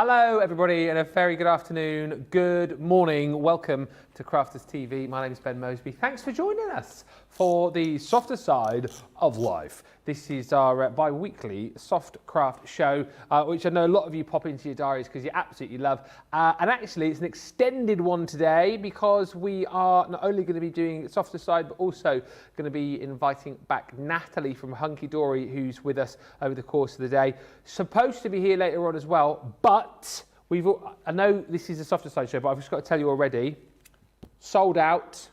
Hello everybody and a very good afternoon, good morning, welcome to Crafters TV. My name is Ben Moseby. Thanks for joining us for the softer side of life. This is our bi-weekly soft craft show, which I know a lot of you pop into your diaries because you absolutely love. And actually it's an extended one today because we are not only going to be doing softer side, but also going to be inviting back Natalie from Hunkydory, who's with us over the course of the day. Supposed to be here later on as well, but I know this is a softer side show, but I've just got to tell you already, sold out.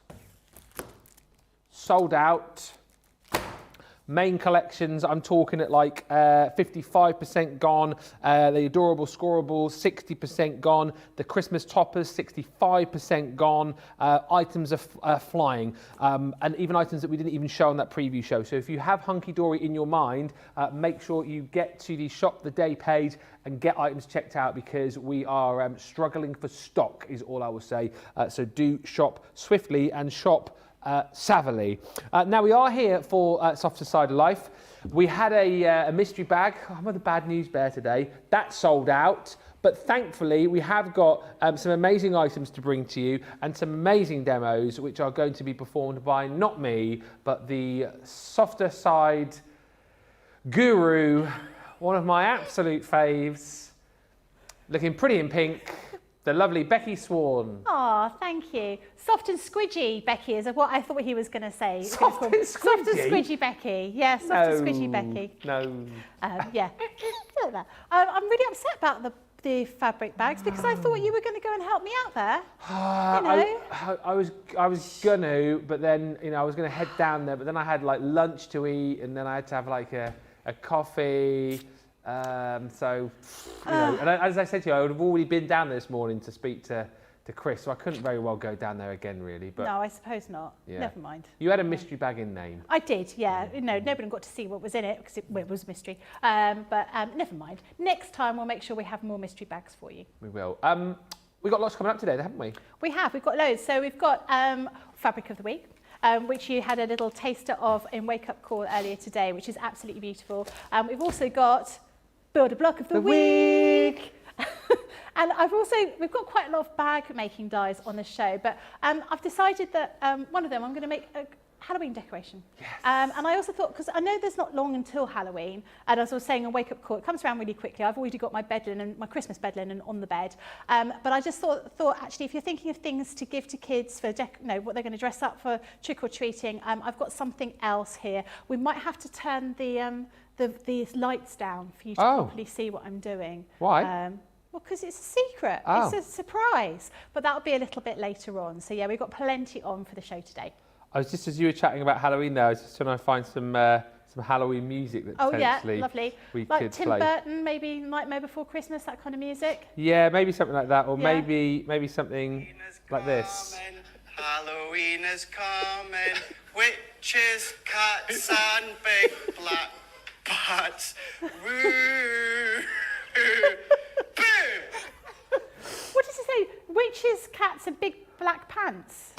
Main collections, I'm talking at like 55% gone. The adorable scorables, 60% gone. The Christmas toppers, 65% gone. Items are flying, and even items that we didn't even show on that preview show. So if you have Hunkydory in your mind, make sure you get to the Shop the Day page and get items checked out because we are struggling for stock is all I will say. So do shop swiftly and shop savvily. Now we are here for Softer Side of Life. We had a mystery bag. I'm the bad news bear today. That sold out, but thankfully we have got some amazing items to bring to you and some amazing demos which are going to be performed by not me, but the Softer Side guru, one of my absolute faves, looking pretty in pink, the lovely Becky Sworn. Oh, thank you. Soft and squidgy Becky is what I thought he was going to say. Soft and squidgy? Soft and squidgy Becky. Yeah, soft and squidgy Becky. No. Yeah. I'm really upset about the fabric bags because I thought you were going to go and help me out there. I was gonna, but then I was gonna head down there, but then I had like lunch to eat, and then I had to have like a coffee. And as I said to you, I would have already been down there this morning to speak to Chris, so I couldn't very well go down there again, really. But no, I suppose not. Yeah. Never mind. You had a mystery bag in name. I did, yeah. Nobody got to see what was in it because it was a mystery. But never mind. Next time we'll make sure we have more mystery bags for you. We will. We've got lots coming up today, haven't we? We have. We've got loads. So we've got Fabric of the Week. Which you had a little taster of in Wake Up Call earlier today, which is absolutely beautiful. We've also got Build a Block of the Week. And we've got quite a lot of bag making dies on the show, but I've decided that one of them I'm going to make a Halloween decoration. Yes. And I also thought, because I know there's not long until Halloween, and as I was saying on Wake Up Call, it comes around really quickly. I've already got my bed linen, my Christmas bed linen on the bed. But I just thought actually, if you're thinking of things to give to kids for what they're going to dress up for trick-or-treating, I've got something else here. We might have to turn the lights down for you to properly see what I'm doing. Why? Well, because it's a secret. It's a surprise. But that'll be a little bit later on. So yeah, we've got plenty on for the show today. I was just, as you were chatting about Halloween there, I was just trying to find some Halloween music that potentially lovely. we like could Tim play. Burton, maybe Nightmare Before Christmas, that kind of music. Yeah, maybe something like that, or Yeah. maybe something like this. Halloween is coming, witches, cats, and big black bats. Woo! Boo! What does it say? Witches, cats, and big black pants.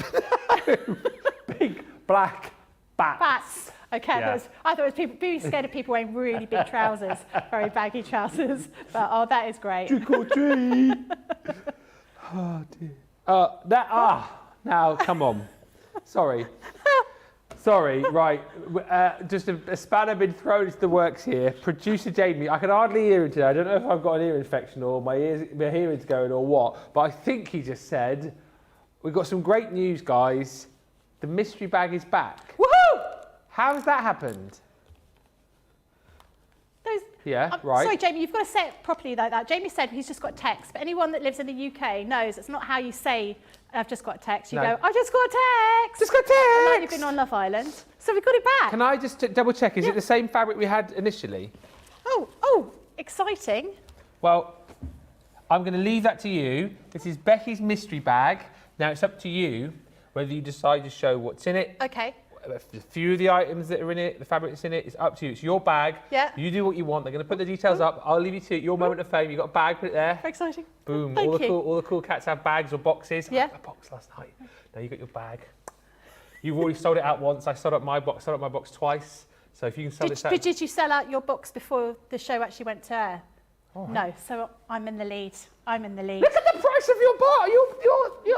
Big black bats. Bats. Okay, Yeah. I thought it was people being scared of people wearing really big trousers, very baggy trousers. But that is great. Trick or treat. Oh dear. Now come on. Sorry, right. Just a spanner been thrown into the works here. Producer Jamie, I can hardly hear him today. I don't know if I've got an ear infection or my hearing's going or what, but I think he just said, we've got some great news, guys. The mystery bag is back. Woohoo! How has that happened? Yeah, right. Sorry, Jamie, you've got to say it properly like that. Jamie said he's just got a text, but anyone that lives in the UK knows it's not how you say, I've just got a text. You go, I've just got a text. Just got a text. And now you've been on Love Island. So we've got it back. Can I just double check? Is it the same fabric we had initially? Oh, exciting. Well, I'm going to leave that to you. This is Becky's mystery bag. Now it's up to you whether you decide to show what's in it. Okay. A few of the items that are in it, the fabric that's in it, it's up to you. It's your bag. Yeah. You do what you want. They're going to put the details up. I'll leave you to it. Your moment of fame. You've got a bag, put it there. Very exciting. Boom. Thank you. All the cool cats have bags or boxes. Yeah. I had a box last night. Now you got your bag. You've already sold it out once. I sold out my box twice. So if you can sell this out. But did you sell out your box before the show actually went to air? No, so I'm in the lead. I'm in the lead. Look at the price of your bar. You're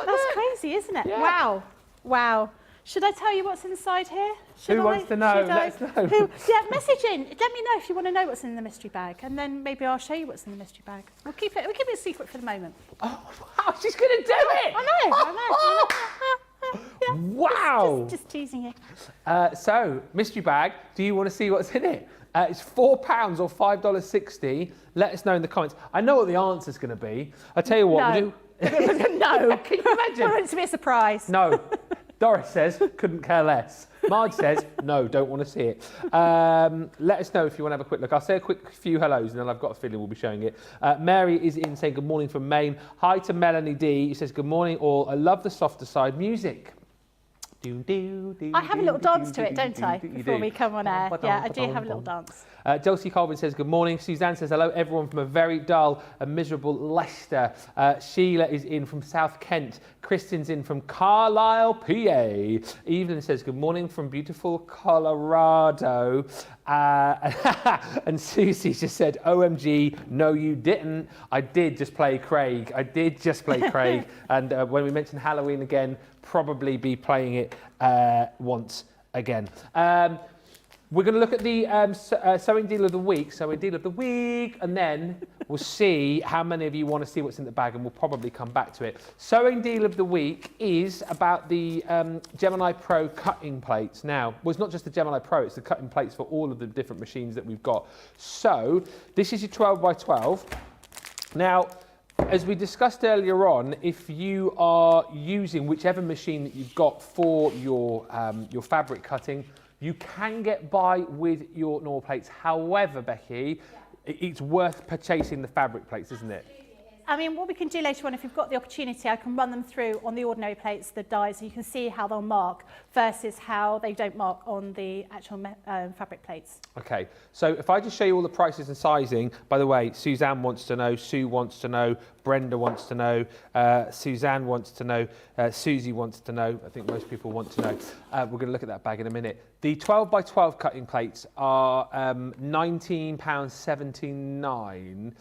That's there. crazy, isn't it? Yeah. Wow. Wow. Should I tell you what's inside here? Who wants to know? Let us know. Yeah, message in. Let me know if you want to know what's in the mystery bag, and then maybe I'll show you what's in the mystery bag. We'll keep it a secret for the moment. Oh, wow, she's going to do it. I know. Yeah, Wow. Just teasing you. So, mystery bag, do you want to see what's in it? It's £4 or $5.60. Let us know in the comments. I know what the answer's going to be. I'll tell you what. No. No. Can you imagine? I want it to be a surprise. No. Doris says, couldn't care less. Marge says, no, don't want to see it. Let us know if you want to have a quick look. I'll say a quick few hellos and then I've got a feeling we'll be showing it. Mary is in saying good morning from Maine. Hi to Melanie D. Who says, good morning all. I love the softer side music. I have a little dance to it, don't I, before we come on air? Yeah, I do have a little dance. Dulcie Colvin says, good morning. Suzanne says, hello, everyone from a very dull and miserable Leicester. Sheila is in from South Kent. Kristin's in from Carlisle, PA. Evelyn says, good morning from beautiful Colorado. And Susie just said, OMG, no, you didn't. I did just play Craig. And when we mention Halloween again, probably be playing it once again. We're going to look at the sewing deal of the week, and then we'll see how many of you want to see what's in the bag, and we'll probably come back to it. Sewing deal of the week is about the Gemini Pro cutting plates. Now, well, it's not just the Gemini Pro, it's the cutting plates for all of the different machines that we've got. So, this is your 12 by 12. Now, as we discussed earlier on, if you are using whichever machine that you've got for your fabric cutting, you can get by with your normal plates. However, Becky, it's worth purchasing the fabric plates, isn't it? I mean, what we can do later on, if you've got the opportunity, I can run them through on the ordinary plates, the dies, so you can see how they'll mark versus how they don't mark on the actual fabric plates. Okay, so if I just show you all the prices and sizing, by the way, Suzanne wants to know, Sue wants to know, Brenda wants to know, Suzanne wants to know, Susie wants to know. I think most people want to know. We're going to look at that bag in a minute. The 12 by 12 cutting plates are £19.79.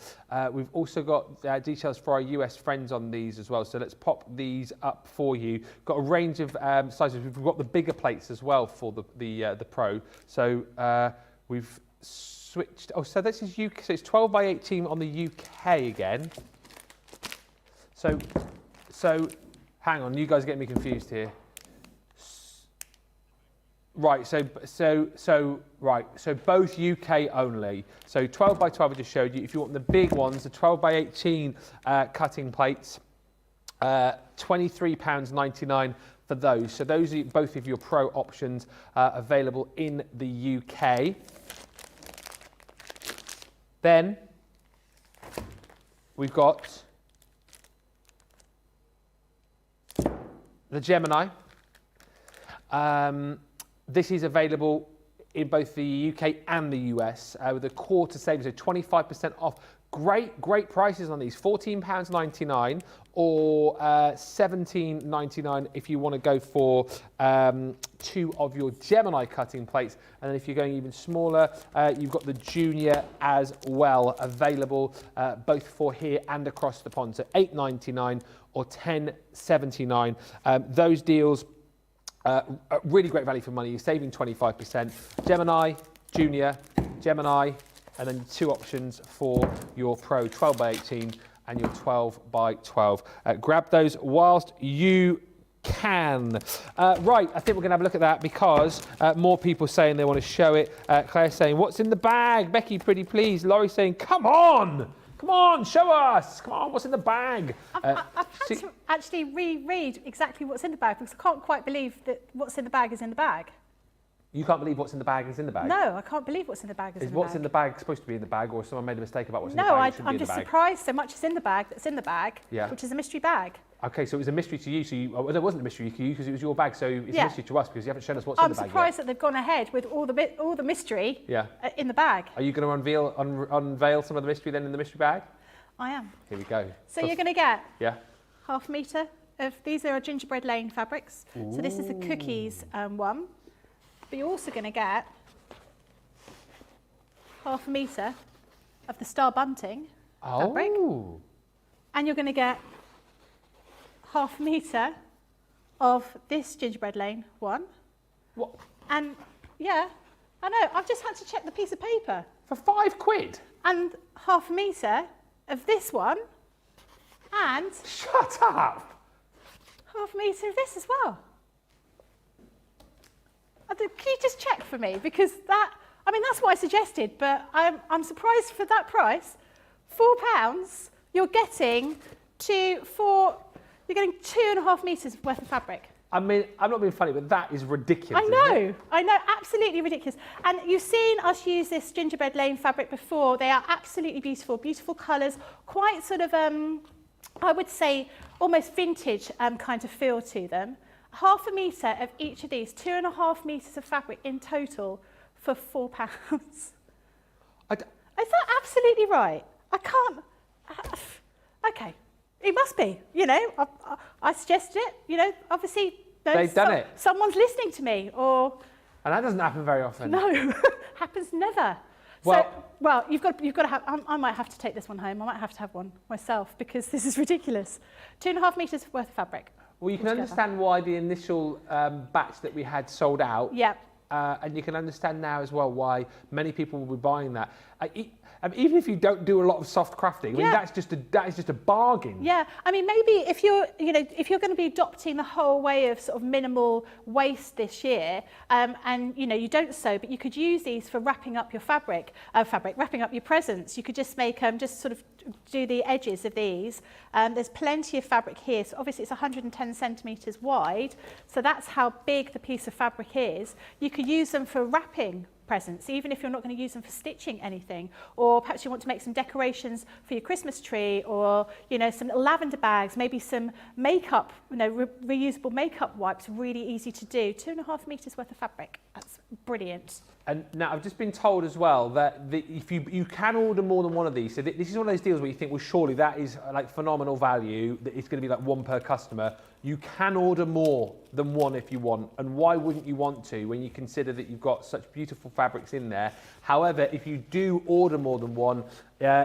We've also got details for our US friends on these as well. So let's pop these up for you. Got a range of sizes. We've got the bigger plates as well for the Pro. So we've switched. Oh, so this is UK. So it's 12 by 18 on the UK again. So hang on, you guys are getting me confused here. Right, so both UK only. So 12 by 12 I just showed you. If you want the big ones, the 12 by 18 cutting plates, £23.99 for those. So those are both of your Pro options available in the UK. Then we've got the Gemini. This is available in both the UK and the US with a quarter savings, so 25% off. Great prices on these, £14.99 or £17.99 if you want to go for two of your Gemini cutting plates. And then if you're going even smaller, you've got the Junior as well available, both for here and across the pond. So £8.99 or £10.79. Those deals, really great value for money. You're saving 25%. Gemini, Junior, Gemini, and then two options for your Pro 12 by 18 and your 12 by 12. Grab those whilst you can. Right, I think we're going to have a look at that because more people saying they want to show it. Claire saying, what's in the bag? Becky, pretty please. Laurie saying, come on, show us. Come on, what's in the bag? I've had to actually reread exactly what's in the bag because I can't quite believe that what's in the bag is in the bag. You can't believe what's in the bag is in the bag? No, I can't believe what's in the bag is in the bag. Is what's in the bag supposed to be in the bag, or someone made a mistake about what's in the bag? No, I'm just surprised so much is in the bag that's in the bag, which is a mystery bag. Okay, so it was a mystery to you. So it wasn't a mystery to you because it was your bag. So it's a mystery to us because you haven't shown us what's in the bag. I'm surprised that they've gone ahead with all the mystery in the bag. Are you going to unveil some of the mystery then in the mystery bag? I am. Here we go. So you're going to get half a metre of these are our gingerbread lane fabrics. Ooh. So this is the cookies one. But you're also going to get half a metre of the star bunting. fabric. Oh. And you're going to get 1/2 metre of this gingerbread lane one. What? And yeah, I know, I've just had to check the piece of paper. For £5? And 1/2 metre of this one. And Shut up. 1/2 metre of this as well. Can you just check for me? Because that, I mean, that's what I suggested, but I'm surprised for that price. £4, you're getting 2.5 metres worth of fabric. I mean, I'm not being funny, but that is ridiculous. I know, absolutely ridiculous. And you've seen us use this gingerbread lane fabric before. They are absolutely beautiful, beautiful colours, quite sort of, I would say, almost vintage kind of feel to them. 1/2 metre of each of these, 2.5 metres of fabric in total for £4. Is that absolutely right? I can't. Okay, it must be. You know, I suggested it. You know, obviously they've done it. Someone's listening to me, or and that doesn't happen very often. no, happens never. Well, so, well, you've got to have. I might have to take this one home. I might have to have one myself because this is ridiculous. 2.5 metres worth of fabric. Well, you can understand why the initial batch that we had sold out. Yeah. And you can understand now as well why many people will be buying that. Even if you don't do a lot of soft crafting, I mean, that is just a bargain. Yeah, I mean, maybe if you're going to be adopting the whole way of sort of minimal waste this year, and you don't sew, but you could use these for wrapping up your wrapping up your presents. You could just make just sort of do the edges of these. There's plenty of fabric here. So obviously it's 110 centimetres wide, so that's how big the piece of fabric is. You could use them for wrapping presents, even if you're not going to use them for stitching anything, or perhaps you want to make some decorations for your Christmas tree, or some little lavender bags, maybe some makeup, reusable makeup wipes, really easy to do. 2.5 metres worth of fabric. That's brilliant. And now I've just been told as well that if you can order more than one of these, so this is one of those deals where you think, well, surely that is like phenomenal value, that it's going to be like one per customer. You can order more than one if you want, and why wouldn't you want to when you consider that you've got such beautiful fabrics in there? However, if you do order more than one,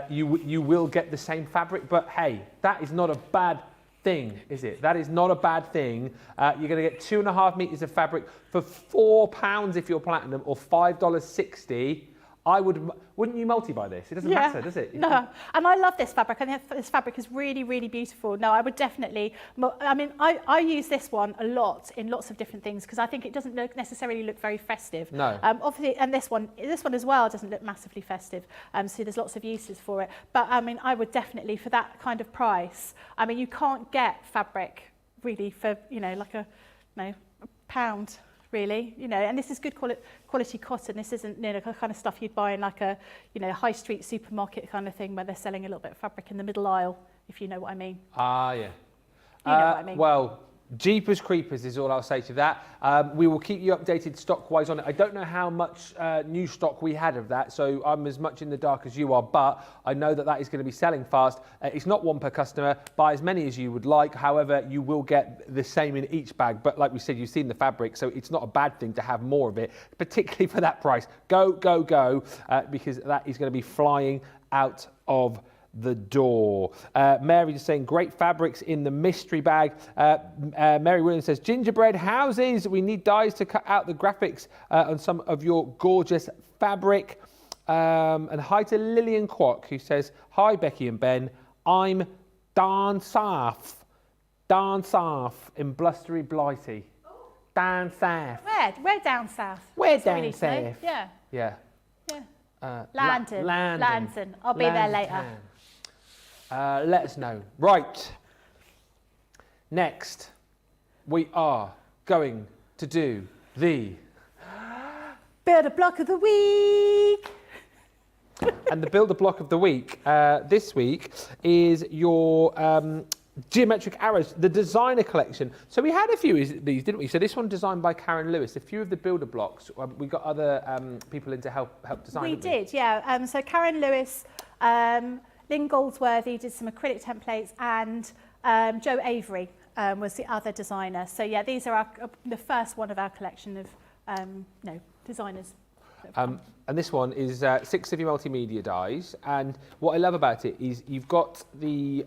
you will get the same fabric, but hey, that is not a bad thing, is it? That is not a bad thing. You're going to get 2.5 metres of fabric for £4 if you're platinum, or $5.60. Wouldn't you multi-buy this? It doesn't matter, does it? No, and I love this fabric. I think this fabric is really, really beautiful. No, I would definitely, I mean, I use this one a lot in lots of different things because I think it doesn't necessarily look very festive. No. Obviously, and this one as well doesn't look massively festive. So there's lots of uses for it. But I mean, I would definitely, for that kind of price, I mean, you can't get fabric really for, like a pound. Really, and this is good quality cotton. This isn't the kind of stuff you'd buy in like a high street supermarket kind of thing where they're selling a little bit of fabric in the middle aisle, if you know what I mean. Yeah. You know what I mean. Well, Jeepers Creepers is all I'll say to that. We will keep you updated stock-wise on it. I don't know how much new stock we had of that, so I'm as much in the dark as you are, but I know that is going to be selling fast. It's not one per customer. Buy as many as you would like. However, you will get the same in each bag, but like we said, you've seen the fabric, so it's not a bad thing to have more of it, particularly for that price. Go, because that is going to be flying out of the door. Mary is saying great fabrics in the mystery bag. Mary Williams says gingerbread houses. We need dyes to cut out the graphics on some of your gorgeous fabric. And hi to Lillian Kwok, who says hi Becky and Ben. I'm down south in blustery Blighty. Down south. Where down south? Where down south? Yeah. Yeah. London. I'll be there later. Let us know. Right. Next, we are going to do the Build a Block of the Week. And the Build a Block of the Week this week is your geometric arrows, the designer collection. So we had a few of these, didn't we? So this one designed by Karen Lewis. A few of the builder blocks. We got other people in to help design. We did, yeah. So Karen Lewis, Lynn Goldsworthy did some acrylic templates, and Joe Avery was the other designer. So yeah, these are the first one of our collection of designers. And this one is 6 of your multimedia dies. And what I love about it is you've got the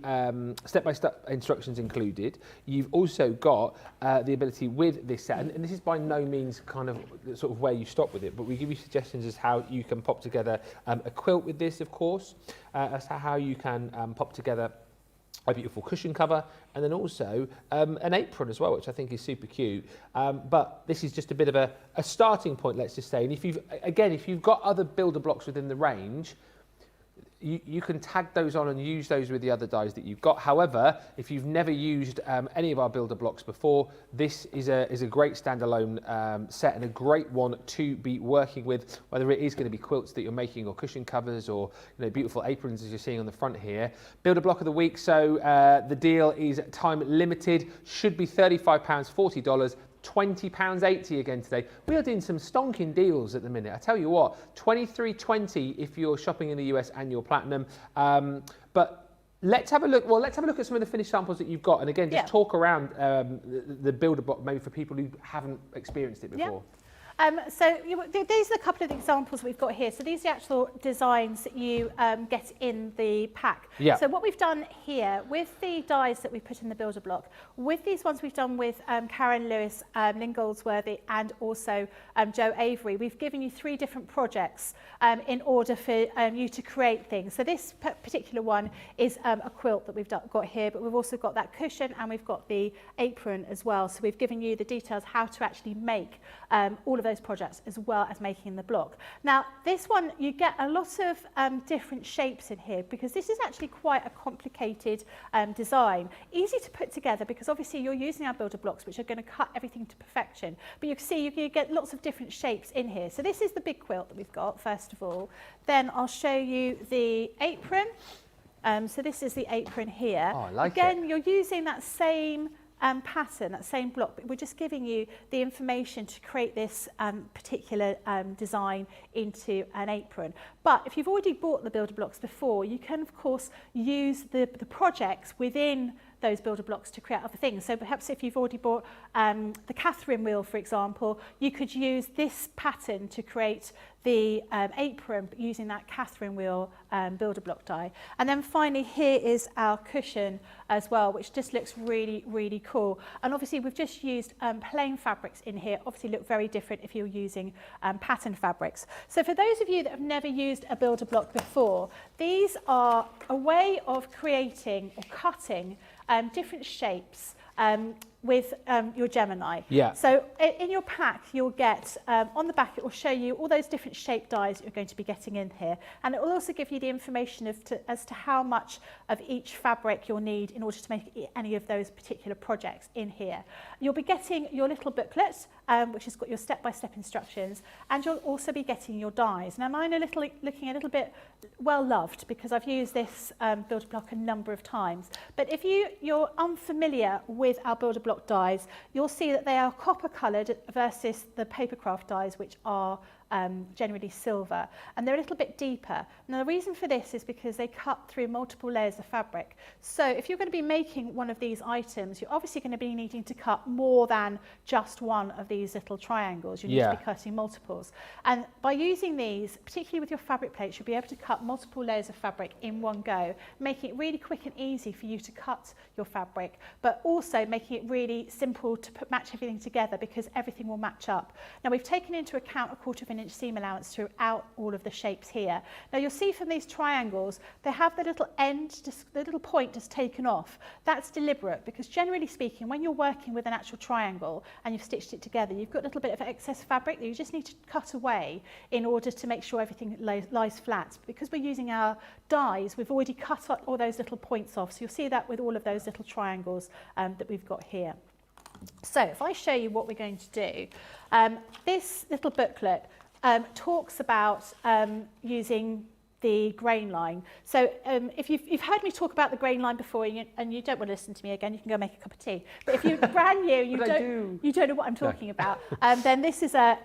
step-by-step instructions included. You've also got the ability with this set, and this is by no means kind of sort of where you stop with it, but we give you suggestions as how you can pop together a quilt with this, of course, as to how you can pop together a beautiful cushion cover, and then also an apron as well, which I think is super cute. But this is just a bit of a starting point, let's just say. And if you've got other builder blocks within the range, you can tag those on and use those with the other dies that you've got. However, if you've never used any of our builder blocks before, this is a great standalone set and a great one to be working with, whether it is going to be quilts that you're making or cushion covers or beautiful aprons as you're seeing on the front here. Builder block of the week, so the deal is time limited, should be £35, $40. £20.80 again today. We are doing some stonking deals at the minute. I tell you what, $23.20 if you're shopping in the US and you're platinum. But let's have a look. Well, let's have a look at some of the finished samples that you've got, and again, just talk around the builder block, maybe for people who haven't experienced it before. These are a couple of examples we've got here. So these are the actual designs that you get in the pack. Yeah. So what we've done here with the dies that we put in the builder block, with these ones we've done with Karen Lewis, Lynn Goldsworthy, and also Joe Avery, we've given you 3 different projects in order for you to create things. So this particular one is a quilt that we've got here, but we've also got that cushion and we've got the apron as well. So we've given you the details how to actually make all of those projects as well as making the block. Now this one you get a lot of different shapes in here because this is actually quite a complicated design. Easy to put together because obviously you're using our builder blocks which are going to cut everything to perfection, but you can see you get lots of different shapes in here. So this is the big quilt that we've got first of all. Then I'll show you the apron. So this is the apron here. Oh, I like Again, it. you're using that same pattern, that same block, but we're just giving you the information to create this particular design into an apron. But if you've already bought the builder blocks before, you can of course use the projects within those builder blocks to create other things. So perhaps if you've already bought the Catherine wheel, for example, you could use this pattern to create the apron using that Catherine wheel builder block die. And then finally here is our cushion as well, which just looks really, really cool. And obviously we've just used plain fabrics in here, obviously look very different if you're using pattern fabrics. So for those of you that have never used a builder block before, these are a way of creating or cutting different shapes with your Gemini. Yeah. So in your pack, you'll get, on the back, it will show you all those different shape dies that you're going to be getting in here. And it will also give you the information as to how much of each fabric you'll need in order to make any of those particular projects in here. You'll be getting your little booklet, which has got your step-by-step instructions, and you'll also be getting your dies. Now mine are looking a little bit well loved because I've used this builder block a number of times. But if you're unfamiliar with our builder block dies, you'll see that they are copper coloured versus the papercraft dies, which are generally silver, and they're a little bit deeper. Now the reason for this is because they cut through multiple layers of fabric. So if you're going to be making one of these items, you're obviously going to be needing to cut more than just one of these little triangles. You need to be cutting multiples. And by using these, particularly with your fabric plates, you'll be able to cut multiple layers of fabric in one go, making it really quick and easy for you to cut your fabric, but also making it really simple to match everything together because everything will match up. Now we've taken into account 1/4 inch seam allowance throughout all of the shapes here. Now you'll see from these triangles, they have the little end, the little point just taken off. That's deliberate because generally speaking, when you're working with an actual triangle and you've stitched it together, you've got a little bit of excess fabric that you just need to cut away in order to make sure everything lies flat. Because we're using our dies, we've already cut all those little points off. So you'll see that with all of those little triangles that we've got here. So if I show you what we're going to do, this little booklet talks about using the grain line. So if you've heard me talk about the grain line before and you don't want to listen to me again, you can go make a cup of tea. But if you're brand new, you don't know what I'm talking about, then this is a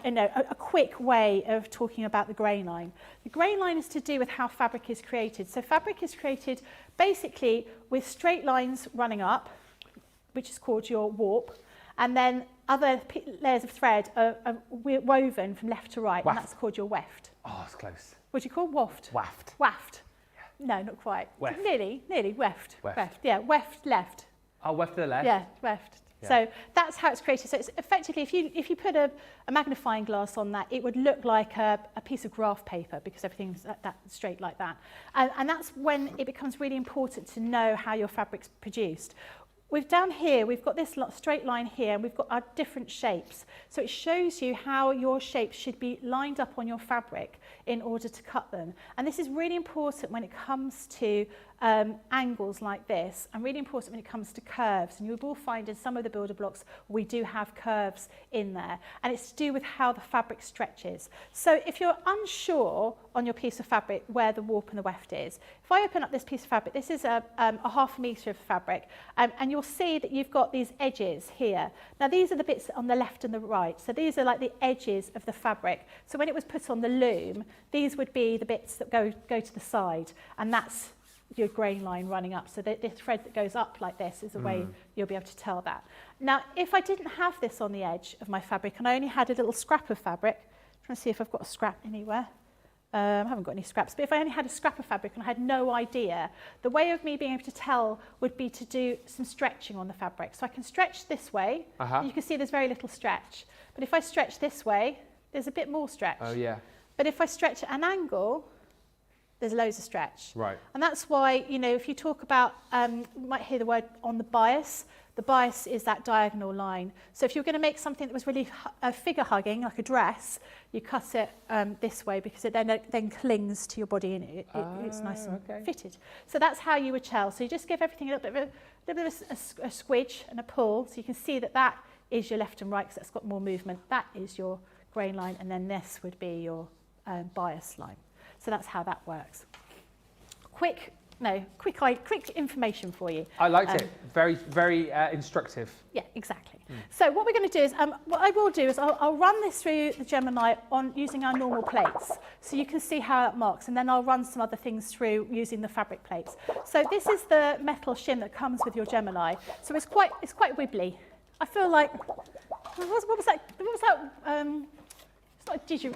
quick way of talking about the grain line. The grain line is to do with how fabric is created. So fabric is created basically with straight lines running up, which is called your warp, and then other layers of thread are woven from left to right, and that's called your weft. Oh, it's close. What do you call waft? Waft. Waft. Yeah. No, not quite. Weft. Nearly, weft. Weft. Weft. Yeah, weft left. Oh, weft to the left? Yeah, weft. Yeah. So that's how it's created. So it's effectively, if you put a magnifying glass on that, it would look like a piece of graph paper because everything's that straight like that. And that's when it becomes really important to know how your fabric's produced. Down here, we've got this straight line here, and we've got our different shapes. So it shows you how your shapes should be lined up on your fabric in order to cut them. And this is really important when it comes to angles like this, and really important when it comes to curves. And you will find in some of the builder blocks, we do have curves in there. And it's to do with how the fabric stretches. So if you're unsure on your piece of fabric where the warp and the weft is, if I open up this piece of fabric, this is a 1/2 metre of fabric, and you'll see that you've got these edges here. Now these are the bits on the left and the right. So these are like the edges of the fabric. So when it was put on the loom, these would be the bits that go to the side, and that's your grain line running up. So the thread that goes up like this is the way you'll be able to tell that. Now, if I didn't have this on the edge of my fabric and I only had a little scrap of fabric, I'm trying to see if I've got a scrap anywhere. I haven't got any scraps, but if I only had a scrap of fabric and I had no idea, the way of me being able to tell would be to do some stretching on the fabric. So I can stretch this way, and you can see there's very little stretch. But if I stretch this way, there's a bit more stretch. Oh, yeah. But if I stretch at an angle, there's loads of stretch. Right. And that's why, you know, if you talk about, you might hear the word on the bias. The bias is that diagonal line. So if you're going to make something that was really figure hugging, like a dress, you cut it this way because it then clings to your body and it's nice and fitted. So that's how you would tell. So you just give everything a little bit of a squidge and a pull, so you can see that that is your left and right because that's got more movement. That is your grain line, and then this would be your bias line. So that's how that works. Quick information for you. I liked it. Very, very instructive. Yeah, exactly. So what we're going to do is, what I will do is I'll run this through the Gemini on using our normal plates, so you can see how it marks, and then I'll run some other things through using the fabric plates. So this is the metal shim that comes with your Gemini. So it's quite wibbly. I feel like, what was that?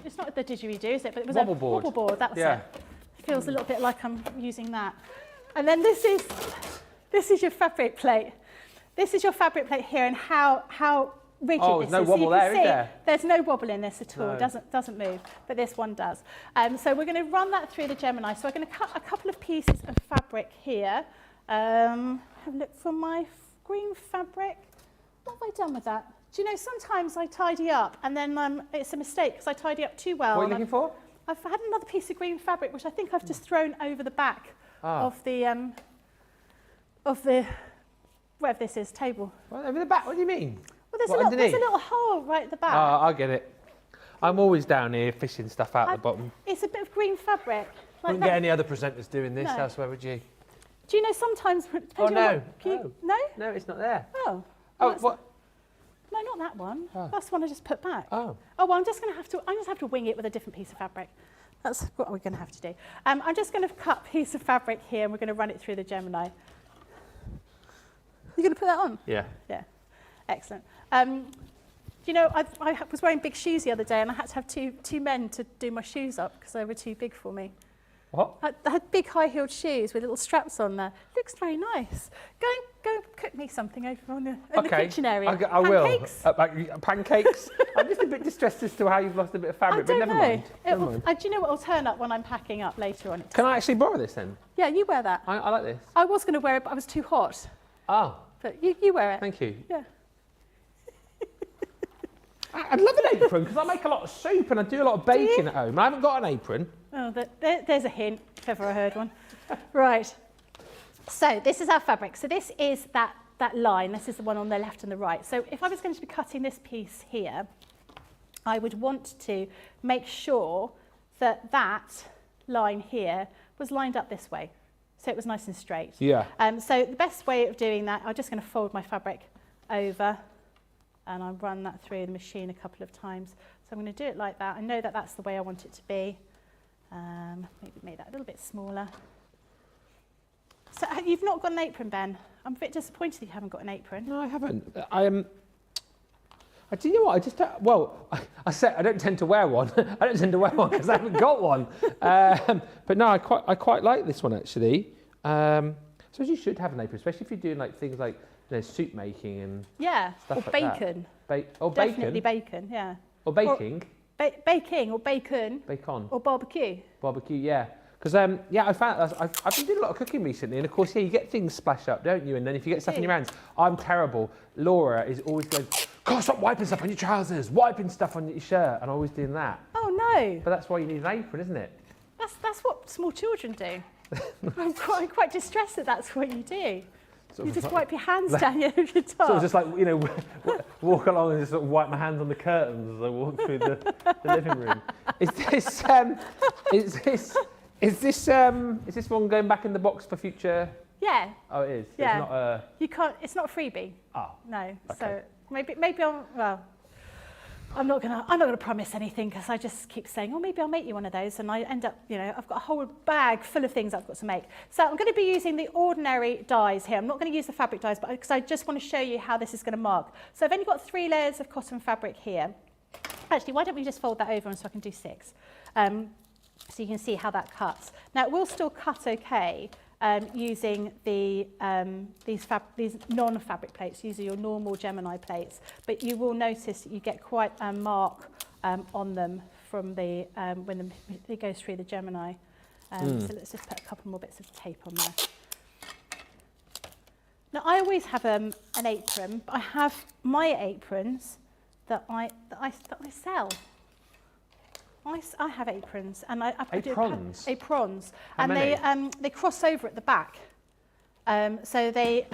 It's not the didgeridoo, is it? But it was wobble a board. Wobble board. That was it. Feels a little bit like I'm using that. And then this is your fabric plate. This is your fabric plate here, and how rigid this is. There's no wobble there, is there? There's no wobble in this at all. No. It doesn't move, but this one does. So we're going to run that through the Gemini. So I'm going to cut a couple of pieces of fabric here. Have a look for my green fabric. What have I done with that? Do you know, sometimes I tidy up and then it's a mistake because I tidy up too well. What are you looking for? I've had another piece of green fabric which I think I've just thrown over the back of the whatever this is, table. What, over the back? What do you mean? Well, there's a little hole right at the back. Oh, I get it. I'm always down here fishing stuff out the bottom. It's a bit of green fabric. Wouldn't get any other presenters doing this No. elsewhere, would you? Do you know sometimes... Oh, no. No? No, it's not there. Oh. Oh, Well, what? No, not that one. Oh. That's the one I just put back. Oh. Oh, well, I'm just have to wing it with a different piece of fabric. That's what we're going to have to do. I'm just going to cut a piece of fabric here, and we're going to run it through the Gemini. You're going to put that on? Yeah. Yeah. Excellent. You know, I was wearing big shoes the other day, and I had to have two men to do my shoes up because they were too big for me. What? I had big high-heeled shoes with little straps on there. Looks very nice. Go and cook me something over in the kitchen area. I will. Pancakes? Pancakes? I'm just a bit distressed as to how you've lost a bit of fabric, but never mind. Never mind. Do you know what will turn up when I'm packing up later on? Can I actually borrow this then? Yeah, you wear that. I like this. I was going to wear it, but I was too hot. Oh. But you wear it. Thank you. Yeah. I'd love an apron because I make a lot of soup and I do a lot of baking at home. I haven't got an apron. Oh, there's a hint, if ever I heard one. Right. So this is our fabric. So this is that line. This is the one on the left and the right. So if I was going to be cutting this piece here, I would want to make sure that that line here was lined up this way. So it was nice and straight. Yeah. So the best way of doing that, I'm just going to fold my fabric over and I'll run that through the machine a couple of times. So I'm going to do it like that. I know that that's the way I want it to be. Maybe make that a little bit smaller. So you've not got an apron, Ben. I'm a bit disappointed that you haven't got an apron. No, I haven't. Do you know what? I just don't, well, I said I don't tend to wear one. I don't tend to wear one because I haven't got one. But no, I quite like this one actually. So you should have an apron, especially if you're doing like things like soup making and stuff or like bacon. Or Definitely bacon. bacon, yeah. Or baking. Baking or bacon. Bacon. Or barbecue. Barbecue, yeah. Because I found I've been doing a lot of cooking recently, and of course, you get things splash up, don't you? And then if you get stuff in your hands, I'm terrible. Laura is always going, God, stop wiping stuff on your trousers, wiping stuff on your shirt, and always doing that. Oh no! But that's why you need an apron, isn't it? That's what small children do. I'm quite distressed that that's what you do. You just wipe your hands down your top. So just like walk along and just sort of wipe my hands on the curtains as I walk through the living room. Is this one going back in the box for future? Yeah. Oh, it is. Yeah. It's not a... You can't. It's not a freebie. Oh. No. Okay. So maybe I'm not gonna promise anything because I just keep saying, oh, maybe I'll make you one of those, and I end up, I've got a whole bag full of things I've got to make. So I'm going to be using the ordinary dies here. I'm not going to use the fabric dies, but because I just want to show you how this is going to mark. So I've only got 3 layers of cotton fabric here. Actually, why don't we just fold that over and so I can do 6? So you can see how that cuts. Now it will still cut okay using the these non-fabric plates, using your normal Gemini plates, but you will notice that you get quite a mark on them from the when it goes through the Gemini. So let's just put a couple more bits of tape on there. Now I always have an apron, but I have my aprons that I sell. I have aprons, and I Aprons? Aprons, How and many? they cross over at the back, so they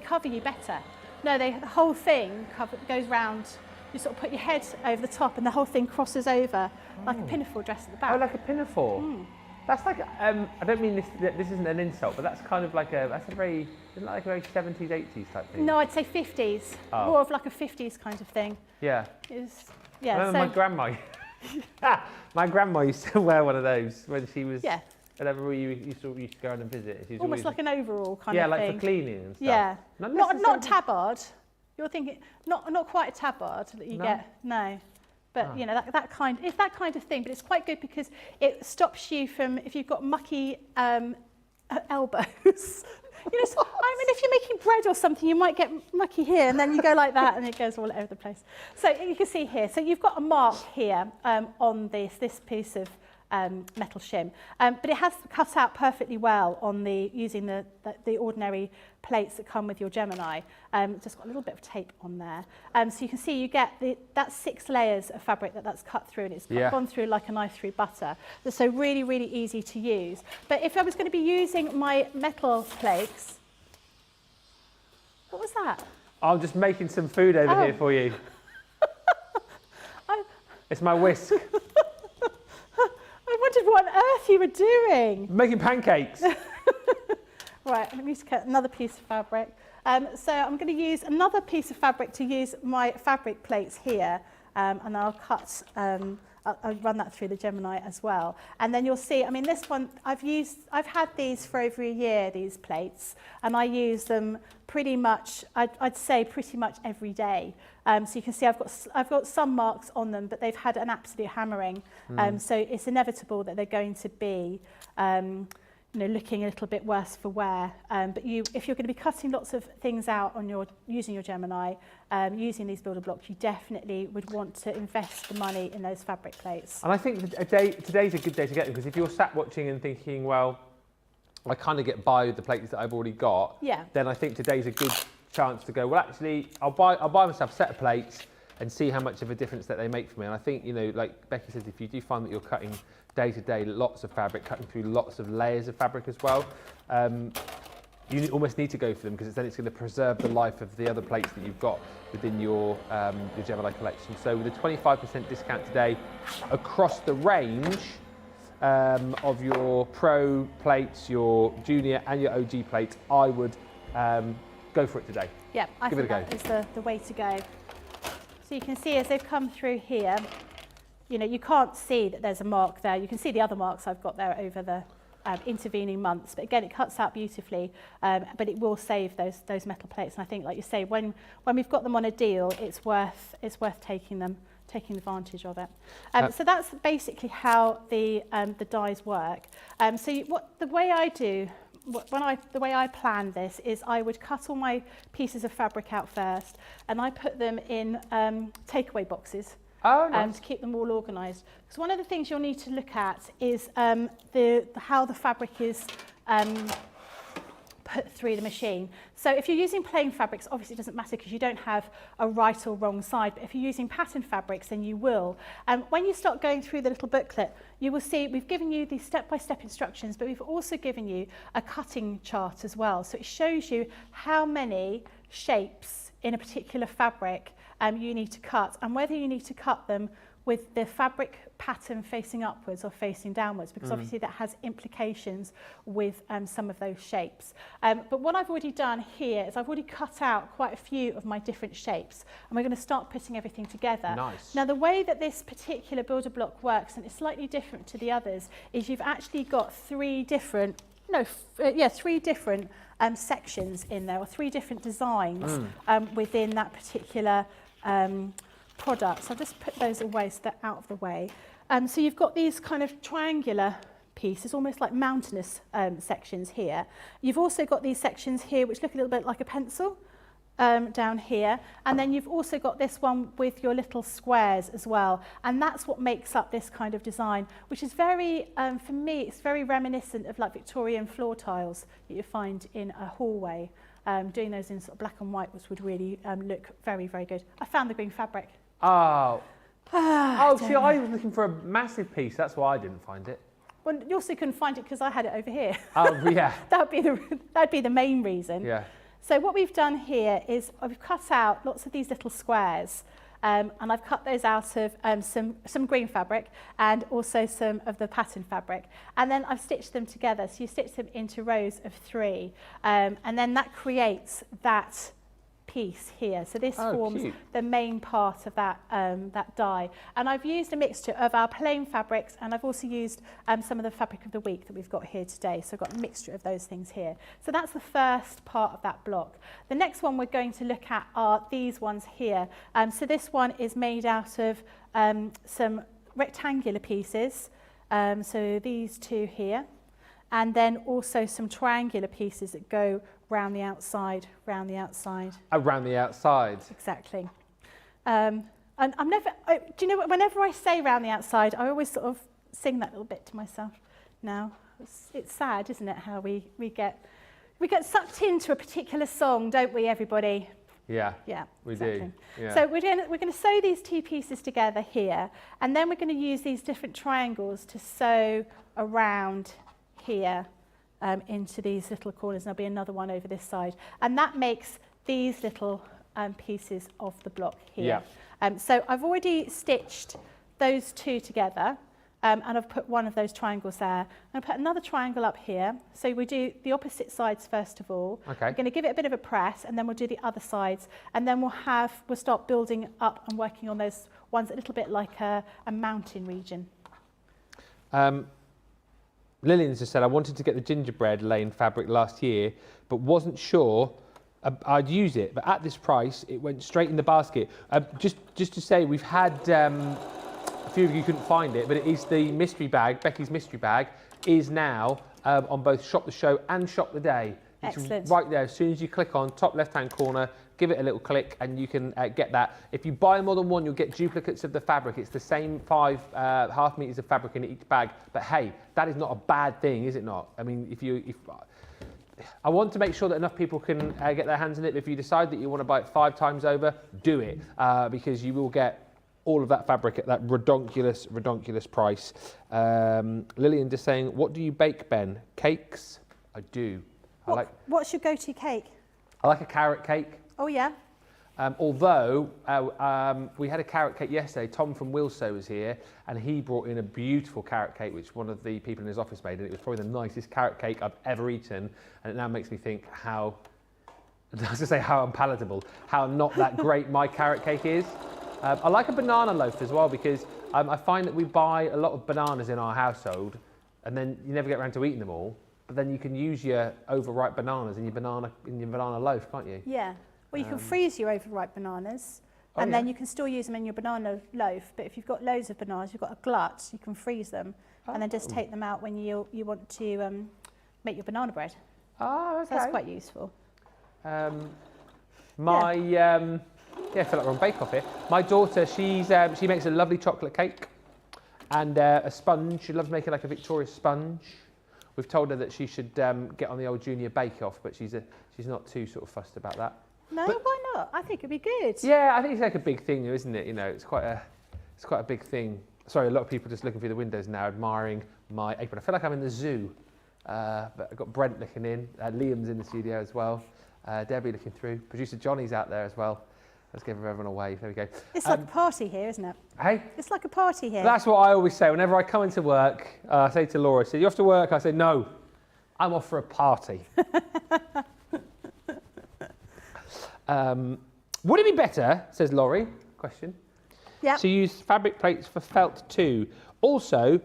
cover you better. No, the whole thing goes round. You sort of put your head over the top, and the whole thing crosses over like a pinafore dress at the back. Oh, like a pinafore. That's like I don't mean this isn't an insult, but that's kind of like isn't that like a very 70s, 80s type thing? No, I'd say 50s, more of like a 50s kind of thing. Yeah. Yeah. I remember my grandma. My grandma used to wear one of those when she was. Yeah. Whenever you used to go around and visit. She's almost like an overall kind of thing. Yeah, like for cleaning and stuff. Yeah. Not tabard. You're thinking not quite a tabard that you get. No. But that kind of thing. But it's quite good because it stops you from, if you've got mucky elbows. If you're making bread or something, you might get mucky here, and then you go like that, and it goes all over the place. So you can see here. So you've got a mark here on this piece of metal shim, but it has cut out perfectly well on using the ordinary plates that come with your Gemini. Just got a little bit of tape on there, so you can see you get that's 6 layers of fabric that's cut through, and it's gone through like a knife through butter. So really, really easy to use. But if I was going to be using my metal plates, what was that? I'm just making some food over here for you. It's my whisk. I wondered what on earth you were doing. Making pancakes. Right, let me just cut another piece of fabric. So I'm going to use another piece of fabric to use my fabric plates here, and I'll cut. I'll run that through the Gemini as well, and then you'll see. I mean, this one I've had these for over a year. These plates, and I use them pretty much. I'd say pretty much every day. So you can see I've got some marks on them, but they've had an absolute hammering. So it's inevitable that they're going to be. Looking a little bit worse for wear. But if you're going to be cutting lots of things out using your Gemini, using these builder blocks, you definitely would want to invest the money in those fabric plates. And I think today's a good day to get them, because if you're sat watching and thinking, well, I kind of get by with the plates that I've already got, then I think today's a good chance to go, well, actually, I'll buy myself a set of plates and see how much of a difference that they make for me. And I think, like Becky says, if you do find that you're cutting day to day lots of fabric, cutting through lots of layers of fabric as well, you almost need to go for them, because then it's going to preserve the life of the other plates that you've got within your Gemini collection. So with a 25% discount today across the range of your Pro plates, your Junior and your OG plates, I would go for it today. Yeah, I Give think it a go. that is the way to go. So you can see as they've come through here, you can't see that there's a mark there. You can see the other marks I've got there over intervening months. But again, it cuts out beautifully, but it will save those metal plates. And I think, like you say, when we've got them on a deal, it's worth taking advantage of it. So that's basically how the dies work. The way I plan this is I would cut all my pieces of fabric out first, and I put them in takeaway boxes. Oh, nice. To keep them all organised. Because one of the things you'll need to look at is how the fabric is put through the machine. So if you're using plain fabrics, obviously it doesn't matter because you don't have a right or wrong side, but if you're using pattern fabrics, then you will. When you start going through the little booklet, you will see we've given you these step-by-step instructions, but we've also given you a cutting chart as well. So it shows you how many shapes in a particular fabric you need to cut, and whether you need to cut them with the fabric pattern facing upwards or facing downwards, because obviously that has implications with some of those shapes. But what I've already done here is I've already cut out quite a few of my different shapes, and we're going to start putting everything together. Nice. Now the way that this particular builder block works, and it's slightly different to the others, is you've actually got three different sections in there, or three different designs within that particular product. So I'll just put those away so they're out of the way. So you've got these kind of triangular pieces, almost like mountainous sections here. You've also got these sections here which look a little bit like a pencil down here, and then you've also got this one with your little squares as well, and that's what makes up this kind of design, which is very, for me, it's very reminiscent of like Victorian floor tiles that you find in a hallway. Doing those in sort of black and white, which would really look very, very good. I found the green fabric. Oh, see, I was looking for a massive piece. That's why I didn't find it. Well, you also couldn't find it because I had it over here. Oh, yeah. That'd be the main reason. Yeah. So what we've done here is I've cut out lots of these little squares, and I've cut those out of some green fabric and also some of the pattern fabric. And then I've stitched them together. So you stitch them into rows of 3, and then that creates that piece here. So this forms cute. the main part of that die. And I've used a mixture of our plain fabrics, and I've also used some of the fabric of the week that we've got here today. So I've got a mixture of those things here. So that's the first part of that block. The next one we're going to look at are these ones here. So this one is made out of some rectangular pieces. So these two here. And then also some triangular pieces that go round the outside, round the outside. Around the outside. Exactly. And I'm never, do you know what, whenever I say round the outside, I always sort of sing that little bit to myself now. It's sad, isn't it, how we get sucked into a particular song, don't we, everybody? Yeah, yeah, we exactly. do. Yeah. So we're going to sew these two pieces together here, and then we're going to use these different triangles to sew around here into these little corners. There'll be another one over this side, and that makes these little pieces of the block here. Yeah. So I've already stitched those two together, and I've put one of those triangles there. I'm going to put another triangle up here. So we do the opposite sides first of all. Okay. We're going to give it a bit of a press, and then we'll do the other sides, and then we'll start building up and working on those ones a little bit like a mountain region. Lillian's just said, I wanted to get the gingerbread laying fabric last year, but wasn't sure I'd use it. But at this price, it went straight in the basket. Just to say, we've had, a few of you couldn't find it, but it is the mystery bag, Becky's mystery bag, is now on both Shop the Show and Shop the Day. It's Excellent. right there. As soon as you click on top left-hand corner, give it a little click and you can get that. If you buy more than one, you'll get duplicates of the fabric. It's the same 5.5 meters of fabric in each bag. But hey, that is not a bad thing, is it not? I mean, if I want to make sure that enough people can get their hands on it. If you decide that you want to buy it 5 times over, do it, because you will get all of that fabric at that redonkulous price. Lillian just saying, what do you bake, Ben? Cakes? I do. What's your go-to cake? I like a carrot cake. Oh, yeah? Although we had a carrot cake yesterday, Tom from Wilso was here, and he brought in a beautiful carrot cake, which one of the people in his office made, and it was probably the nicest carrot cake I've ever eaten, and it now makes me think how, I was going to say how unpalatable, how not that great my carrot cake is. I like a banana loaf as well, because I find that we buy a lot of bananas in our household, and then you never get around to eating them all. But then you can use your overripe bananas in your banana loaf, can't you? Yeah. Well, you can freeze your overripe bananas, and then you can still use them in your banana loaf. But if you've got loads of bananas, you've got a glut, you can freeze them, and then just take them out when you want to make your banana bread. Oh, okay. So that's quite useful. I feel like we're on Bake Off here. My daughter, she makes a lovely chocolate cake and a sponge. She loves making like a Victoria sponge. We've told her that she should get on the old Junior Bake Off, but she's not too sort of fussed about that. No, but, why not? I think it'd be good. Yeah, I think it's like a big thing, isn't it? You know, it's quite a big thing. Sorry, a lot of people just looking through the windows now, admiring my apron. I feel like I'm in the zoo. But I've got Brent looking in. Liam's in the studio as well. Debbie looking through. Producer Johnny's out there as well. Let's give everyone a wave. There we go. It's like a party here, isn't it? Hey? It's like a party here. That's what I always say. Whenever I come into work, I say to Laura, "You off to work?" I say, "No, I'm off for a party." Would it be better, says Laurie, question, to use fabric plates for felt too? Also,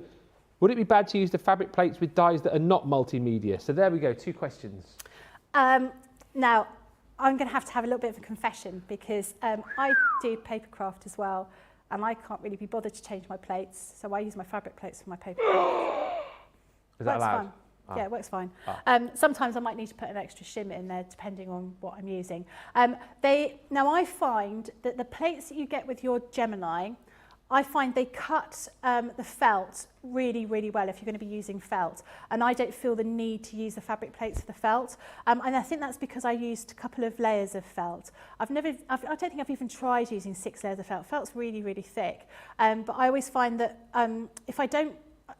would it be bad to use the fabric plates with dyes that are not multimedia? So there we go, 2 questions. Now, I'm going to have a little bit of a confession because I do paper craft as well, and I can't really be bothered to change my plates, so I use my fabric plates for my paper craft. Is that allowed? Fine. Yeah, it works fine. Sometimes I might need to put an extra shimmer in there depending on what I'm using. Now I find that the plates that you get with your Gemini, I find they cut the felt really, really well if you're going to be using felt. And I don't feel the need to use the fabric plates for the felt. And I think that's because I used a couple of layers of felt. I don't think I've even tried using 6 layers of felt. Felt's really, really thick. But I always find that if I don't,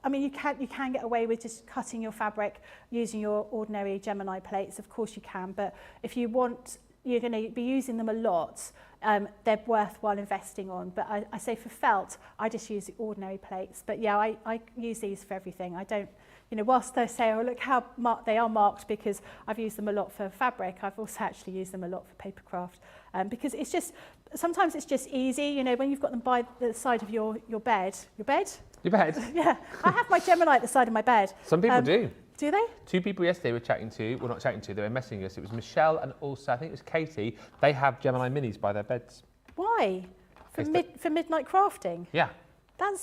I mean, you can get away with just cutting your fabric using your ordinary Gemini plates. Of course you can. But if you want, you're going to be using them a lot, they're worthwhile investing on. But I say for felt, I just use the ordinary plates. But yeah, I use these for everything. I don't, whilst they say, oh, look how they are marked because I've used them a lot for fabric, I've also actually used them a lot for paper craft. Because it's just, sometimes it's just easy, when you've got them by the side of your bed. Your bed? Your bed? Yeah. I have my Gemini at the side of my bed. Some people do. Do they? 2 people yesterday were chatting to, well not chatting to, they were messaging us. It was Michelle and also I think it was Katie. They have Gemini minis by their beds. Why? For midnight crafting? Yeah. I mean,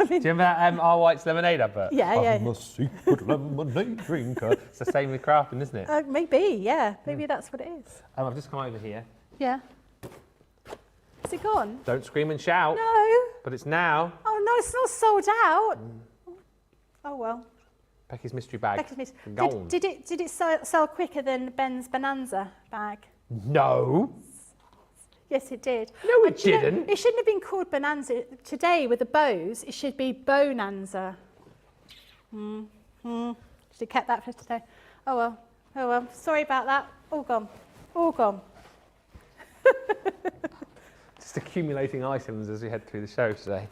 do you remember that R. White's lemonade advert? Yeah, yeah. I'm a secret lemonade drinker. It's the same with crafting, isn't it? Maybe, yeah. Maybe that's what it is. I've just come over here. Yeah. Is it gone? Don't scream and shout. No. But it's now. Oh no, it's not sold out. Oh well. Becky's mystery bag. Becky's mystery. Gone. Did it sell quicker than Ben's Bonanza bag? No. Yes, it did. No, it didn't. It shouldn't have been called Bonanza. Today, with the bows, it should be Bonanza. Should have kept that for today. Oh well. Oh well. Sorry about that. All gone. All gone. Just accumulating items as we head through the show today.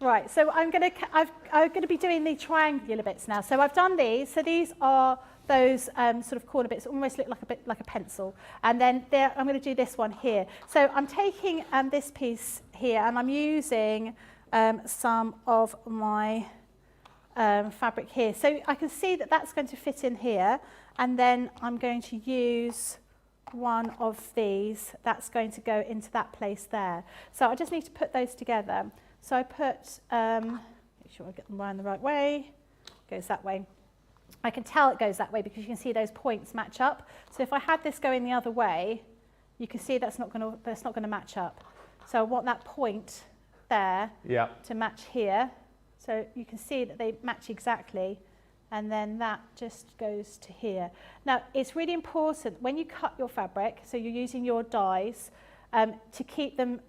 Right, so I'm going to be doing the triangular bits now. So I've done these. So these are those sort of corner bits, almost look like a bit like a pencil. And then I'm going to do this one here. So I'm taking this piece here, and I'm using some of my fabric here. So I can see that that's going to fit in here, and then I'm going to use one of these. That's going to go into that place there. So I just need to put those together. So I put, make sure I get them around the right way, goes that way. I can tell it goes that way because you can see those points match up. So if I had this going the other way, you can see that's not going to match up. So I want that point there to match here. So you can see that they match exactly, and then that just goes to here. Now it's really important when you cut your fabric, so you're using your dies, to keep them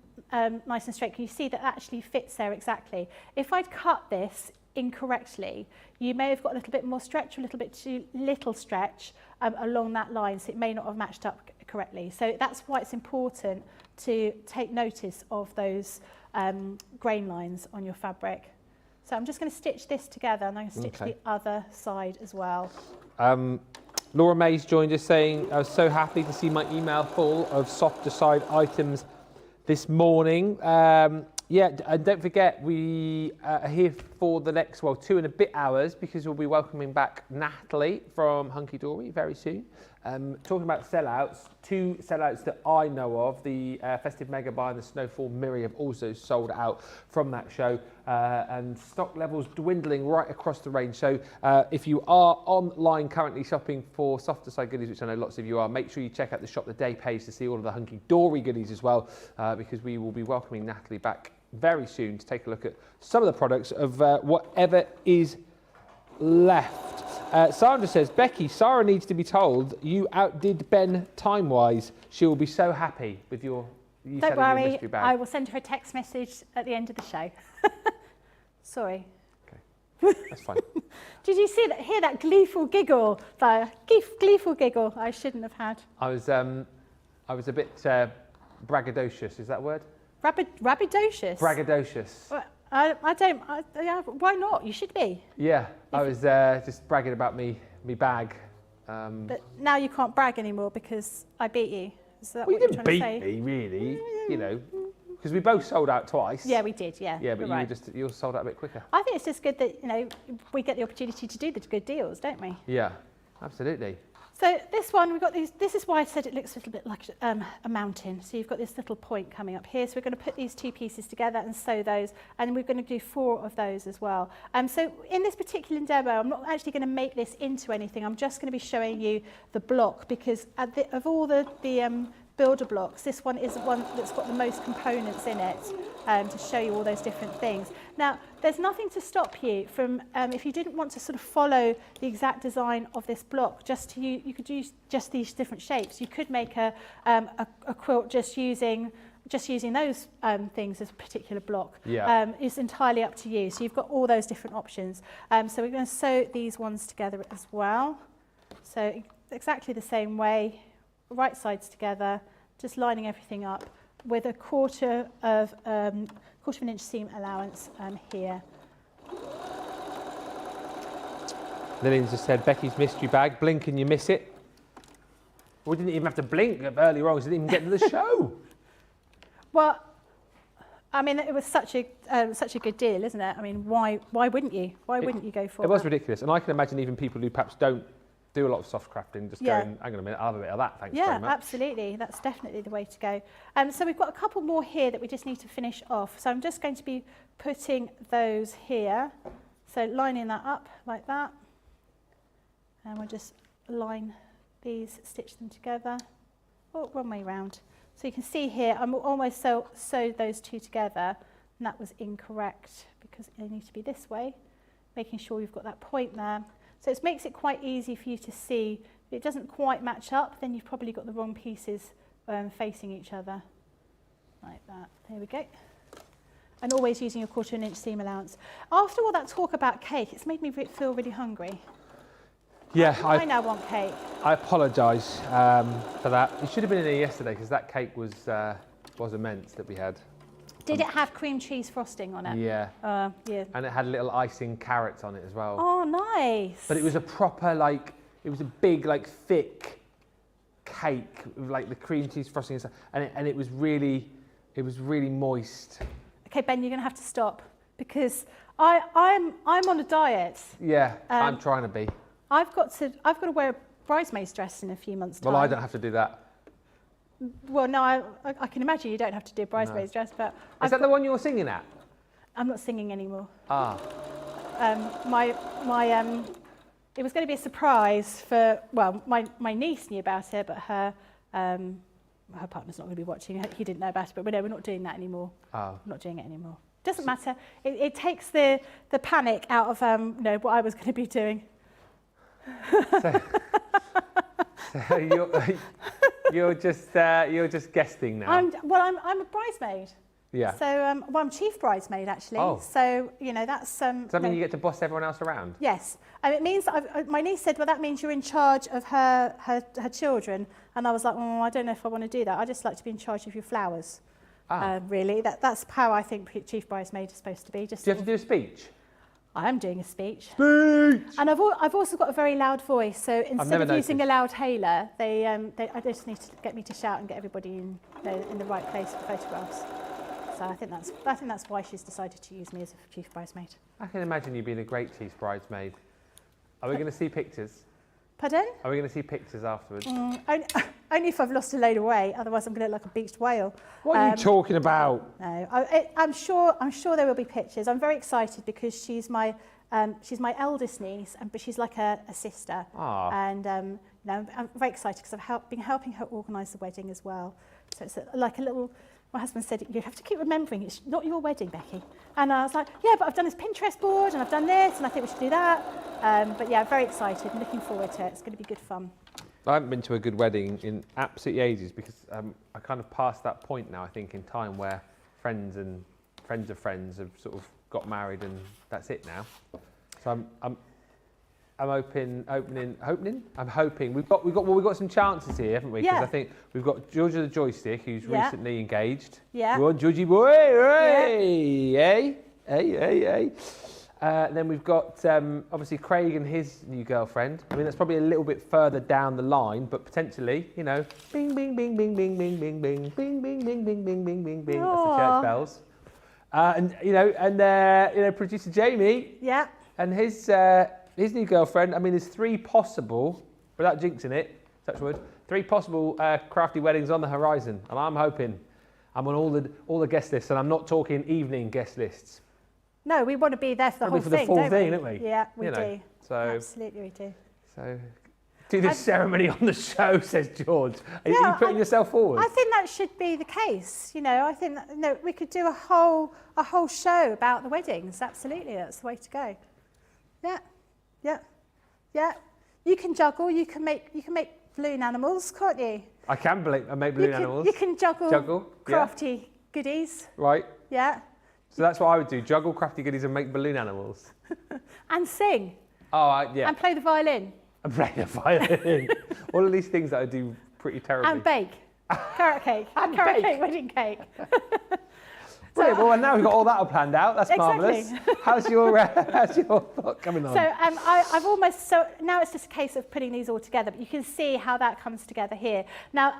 nice and straight. Can you see that actually fits there exactly? If I'd cut this incorrectly, you may have got a little bit more stretch, a little bit too little stretch along that line, so it may not have matched up correctly. So that's why it's important to take notice of those grain lines on your fabric. So I'm just going to stitch this together, and I'm going to stitch the other side as well. Laura May's joined us saying, I was so happy to see my email full of softer side items this morning. Yeah, and don't forget, we are here for the next, well, 2 and a bit hours, because we'll be welcoming back Natalie from Hunkydory very soon. Talking about sellouts, 2 sellouts that I know of, the Festive Mega Buy and the Snowfall Mirror have also sold out from that show, and stock levels dwindling right across the range. So if you are online currently shopping for softer side goodies, which I know lots of you are, make sure you check out the Shop the Day page to see all of the Hunkydory goodies as well, because we will be welcoming Natalie back very soon to take a look at some of the products of whatever is left. Sandra says, Becky, Sarah needs to be told you outdid Ben time-wise. She will be so happy with you Don't worry, your mystery bag. I will send her a text message at the end of the show. Sorry. Okay, that's fine. Did you hear that gleeful giggle? The gleeful giggle I shouldn't have had. I was a bit braggadocious. Is that a word? Rabbidocious? Braggadocious. Well, yeah, why not? You should be. Yeah, I was just bragging about me bag. But now you can't brag anymore because I beat you. Is that Well, what you you're didn't trying to say? beat me, really. You know, because we both sold out twice. Yeah, we did, yeah. Yeah, but right. you sold out a bit quicker. I think it's just good that, we get the opportunity to do the good deals, don't we? Yeah, absolutely. So this one, we've got these, this is why I said it looks a little bit like a mountain. So you've got this little point coming up here. So we're going to put these 2 pieces together and sew those. And we're going to do 4 of those as well. So in this particular demo, I'm not actually going to make this into anything. I'm just going to be showing you the block, because of all the builder blocks, this one is the one that's got the most components in it, to show you all those different things. Now, there's nothing to stop you from, if you didn't want to sort of follow the exact design of this block, you could use just these different shapes. You could make a quilt just using those things as a particular block. Yeah. It's entirely up to you. So you've got all those different options. So we're going to sew these ones together as well. So exactly the same way, right sides together, just lining everything up with a quarter of an inch seam allowance here. Lillian just said, Becky's mystery bag, blink and you miss it. We didn't even have to blink earlier on, because we didn't even get to the show. Well, I mean, it was such a good deal, isn't it? I mean, why wouldn't you? Why wouldn't you go for it? It was ridiculous, and I can imagine even people who perhaps don't do a lot of soft crafting, just going, hang on a minute, I'll have a bit of that, thanks very much. Yeah, absolutely. That's definitely the way to go. So we've got a couple more here that we just need to finish off. So I'm just going to be putting those here. So lining that up like that. And we'll just line these, stitch them together. Oh, one way round. So you can see here, I'm almost sewed those 2 together, and that was incorrect because they need to be this way, making sure you've got that point there. So it makes it quite easy for you to see. If it doesn't quite match up, then you've probably got the wrong pieces facing each other. Like that. There we go. And always using your quarter of an inch seam allowance. After all that talk about cake, it's made me feel really hungry. Yeah, I now want cake. I apologise for that. You should have been in here yesterday, because that cake was immense that we had. Did it have cream cheese frosting on it? Yeah. Yeah. And it had little icing carrots on it as well. Oh, nice. But it was a proper, it was a big, thick cake with the cream cheese frosting and stuff. And it was really moist. Okay, Ben, you're going to have to stop, because I'm on a diet. Yeah, I'm trying to be. I've got to wear a bridesmaid's dress in a few months' time. Well, I don't have to do that. Well, no, I can imagine you don't have to do a bridesmaid's dress, but... Is that the one you were singing at? I'm not singing anymore. Ah. It was going to be a surprise for, well, my niece knew about it, but her partner's not going to be watching. He didn't know about it, but no, we're not doing that anymore. Oh. Not doing it anymore. Doesn't matter. It takes the panic out of what I was going to be doing. So you're just guesting now. I'm a bridesmaid. Yeah. So I'm chief bridesmaid actually. Oh. So that's. Does that mean you get to boss everyone else around? Yes, and it means that my niece said, well, that means you're in charge of her children, and I was like, well, I don't know if I want to do that. I just like to be in charge of your flowers. Really, that's how I think chief bridesmaid is supposed to be. Just do you have to do a speech? I am doing a speech. Speech! And I've also got a very loud voice, so instead of using a loud hailer, I just need to get me to shout and get everybody in the right place for photographs. So I think that's why she's decided to use me as a chief bridesmaid. I can imagine you being a great chief bridesmaid. Are we going to see pictures? Pardon? Are we going to see pictures afterwards? Only if I've lost a load of weight. Otherwise, I'm going to look like a beached whale. What are you talking about? No, I'm sure there will be pictures. I'm very excited because she's my eldest niece, but she's like a sister. Ah. And no, I'm very excited because I've been helping her organise the wedding as well. So it's like a little. My husband said, you have to keep remembering it's not your wedding, Becky. And I was like, yeah, but I've done this Pinterest board and I've done this and I think we should do that. But yeah, very excited and looking forward to it. It's going to be good fun. I haven't been to a good wedding in absolutely ages because I kind of passed that point now, I think, in time where friends and friends of friends have sort of got married and that's it now. So I'm hoping. We've got some chances here, haven't we? Because I think we've got Georgia the Joystick, who's recently engaged. Yeah. We're on Georgie boy, hey. Then we've got obviously Craig and his new girlfriend. I mean, that's probably a little bit further down the line, but potentially, you know, bing, bing, bing, bing, bing, bing, bing, bing, bing, bing, bing, bing, bing, bing, bing, bing. That's the church bells. And producer Jamie. Yeah. And his new girlfriend. I mean, there's 3 possible, without jinxing it, touch wood, 3 possible crafty weddings on the horizon, and I'm hoping I'm on all the guest lists, and I'm not talking evening guest lists. No, we want to be there for the whole for thing, the full thing, don't we? Yeah, we do. So absolutely, we do. So do this ceremony on the show, says George. Are you putting yourself forward? I think that should be the case. You know, I think that, we could do a whole show about the weddings. Absolutely, that's the way to go. Yeah. You can juggle. You can make balloon animals, can't you? I can make balloon animals. You can juggle crafty goodies. Right. Yeah. So that's what I would do: juggle crafty goodies and make balloon animals. And sing. Oh, yeah. And play the violin. And play the violin. All of these things that I do pretty terribly. And bake. Carrot cake. Carrot cake, wedding cake. Brilliant. Well, now we've got all that all planned out. That's marvellous. How's your thought coming on? So so now it's just a case of putting these all together, but you can see how that comes together here. Now,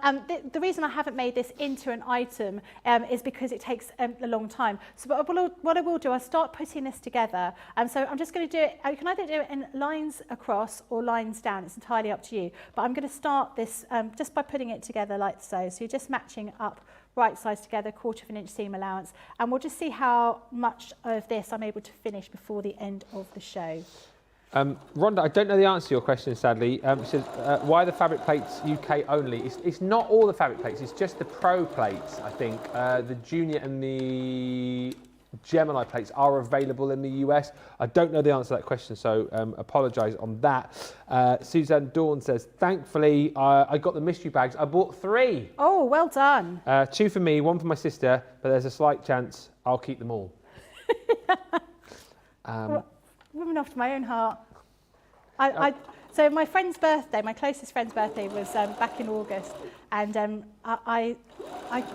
the reason I haven't made this into an item is because it takes a long time. So what I will do, I'll start putting this together. So I'm just going to do it, you can either do it in lines across or lines down. It's entirely up to you. But I'm going to start this just by putting it together like so. So you're just matching up right sides together, 1/4 of an inch seam allowance, and we'll just see how much of this I'm able to finish before the end of the show. Rhonda, I don't know the answer to your question, sadly. It says, why the fabric plates UK only? It's not all the fabric plates, it's just the pro plates, I think. The junior and the Gemini plates are available in the US. I don't know the answer to that question, so apologise on that. Suzanne Dawn says, thankfully, I got the mystery bags. I bought 3. Oh, well done. 2 for me, 1 for my sister, but there's a slight chance I'll keep them all. Woman after my own heart. So my friend's birthday, my closest friend's birthday was back in August, and I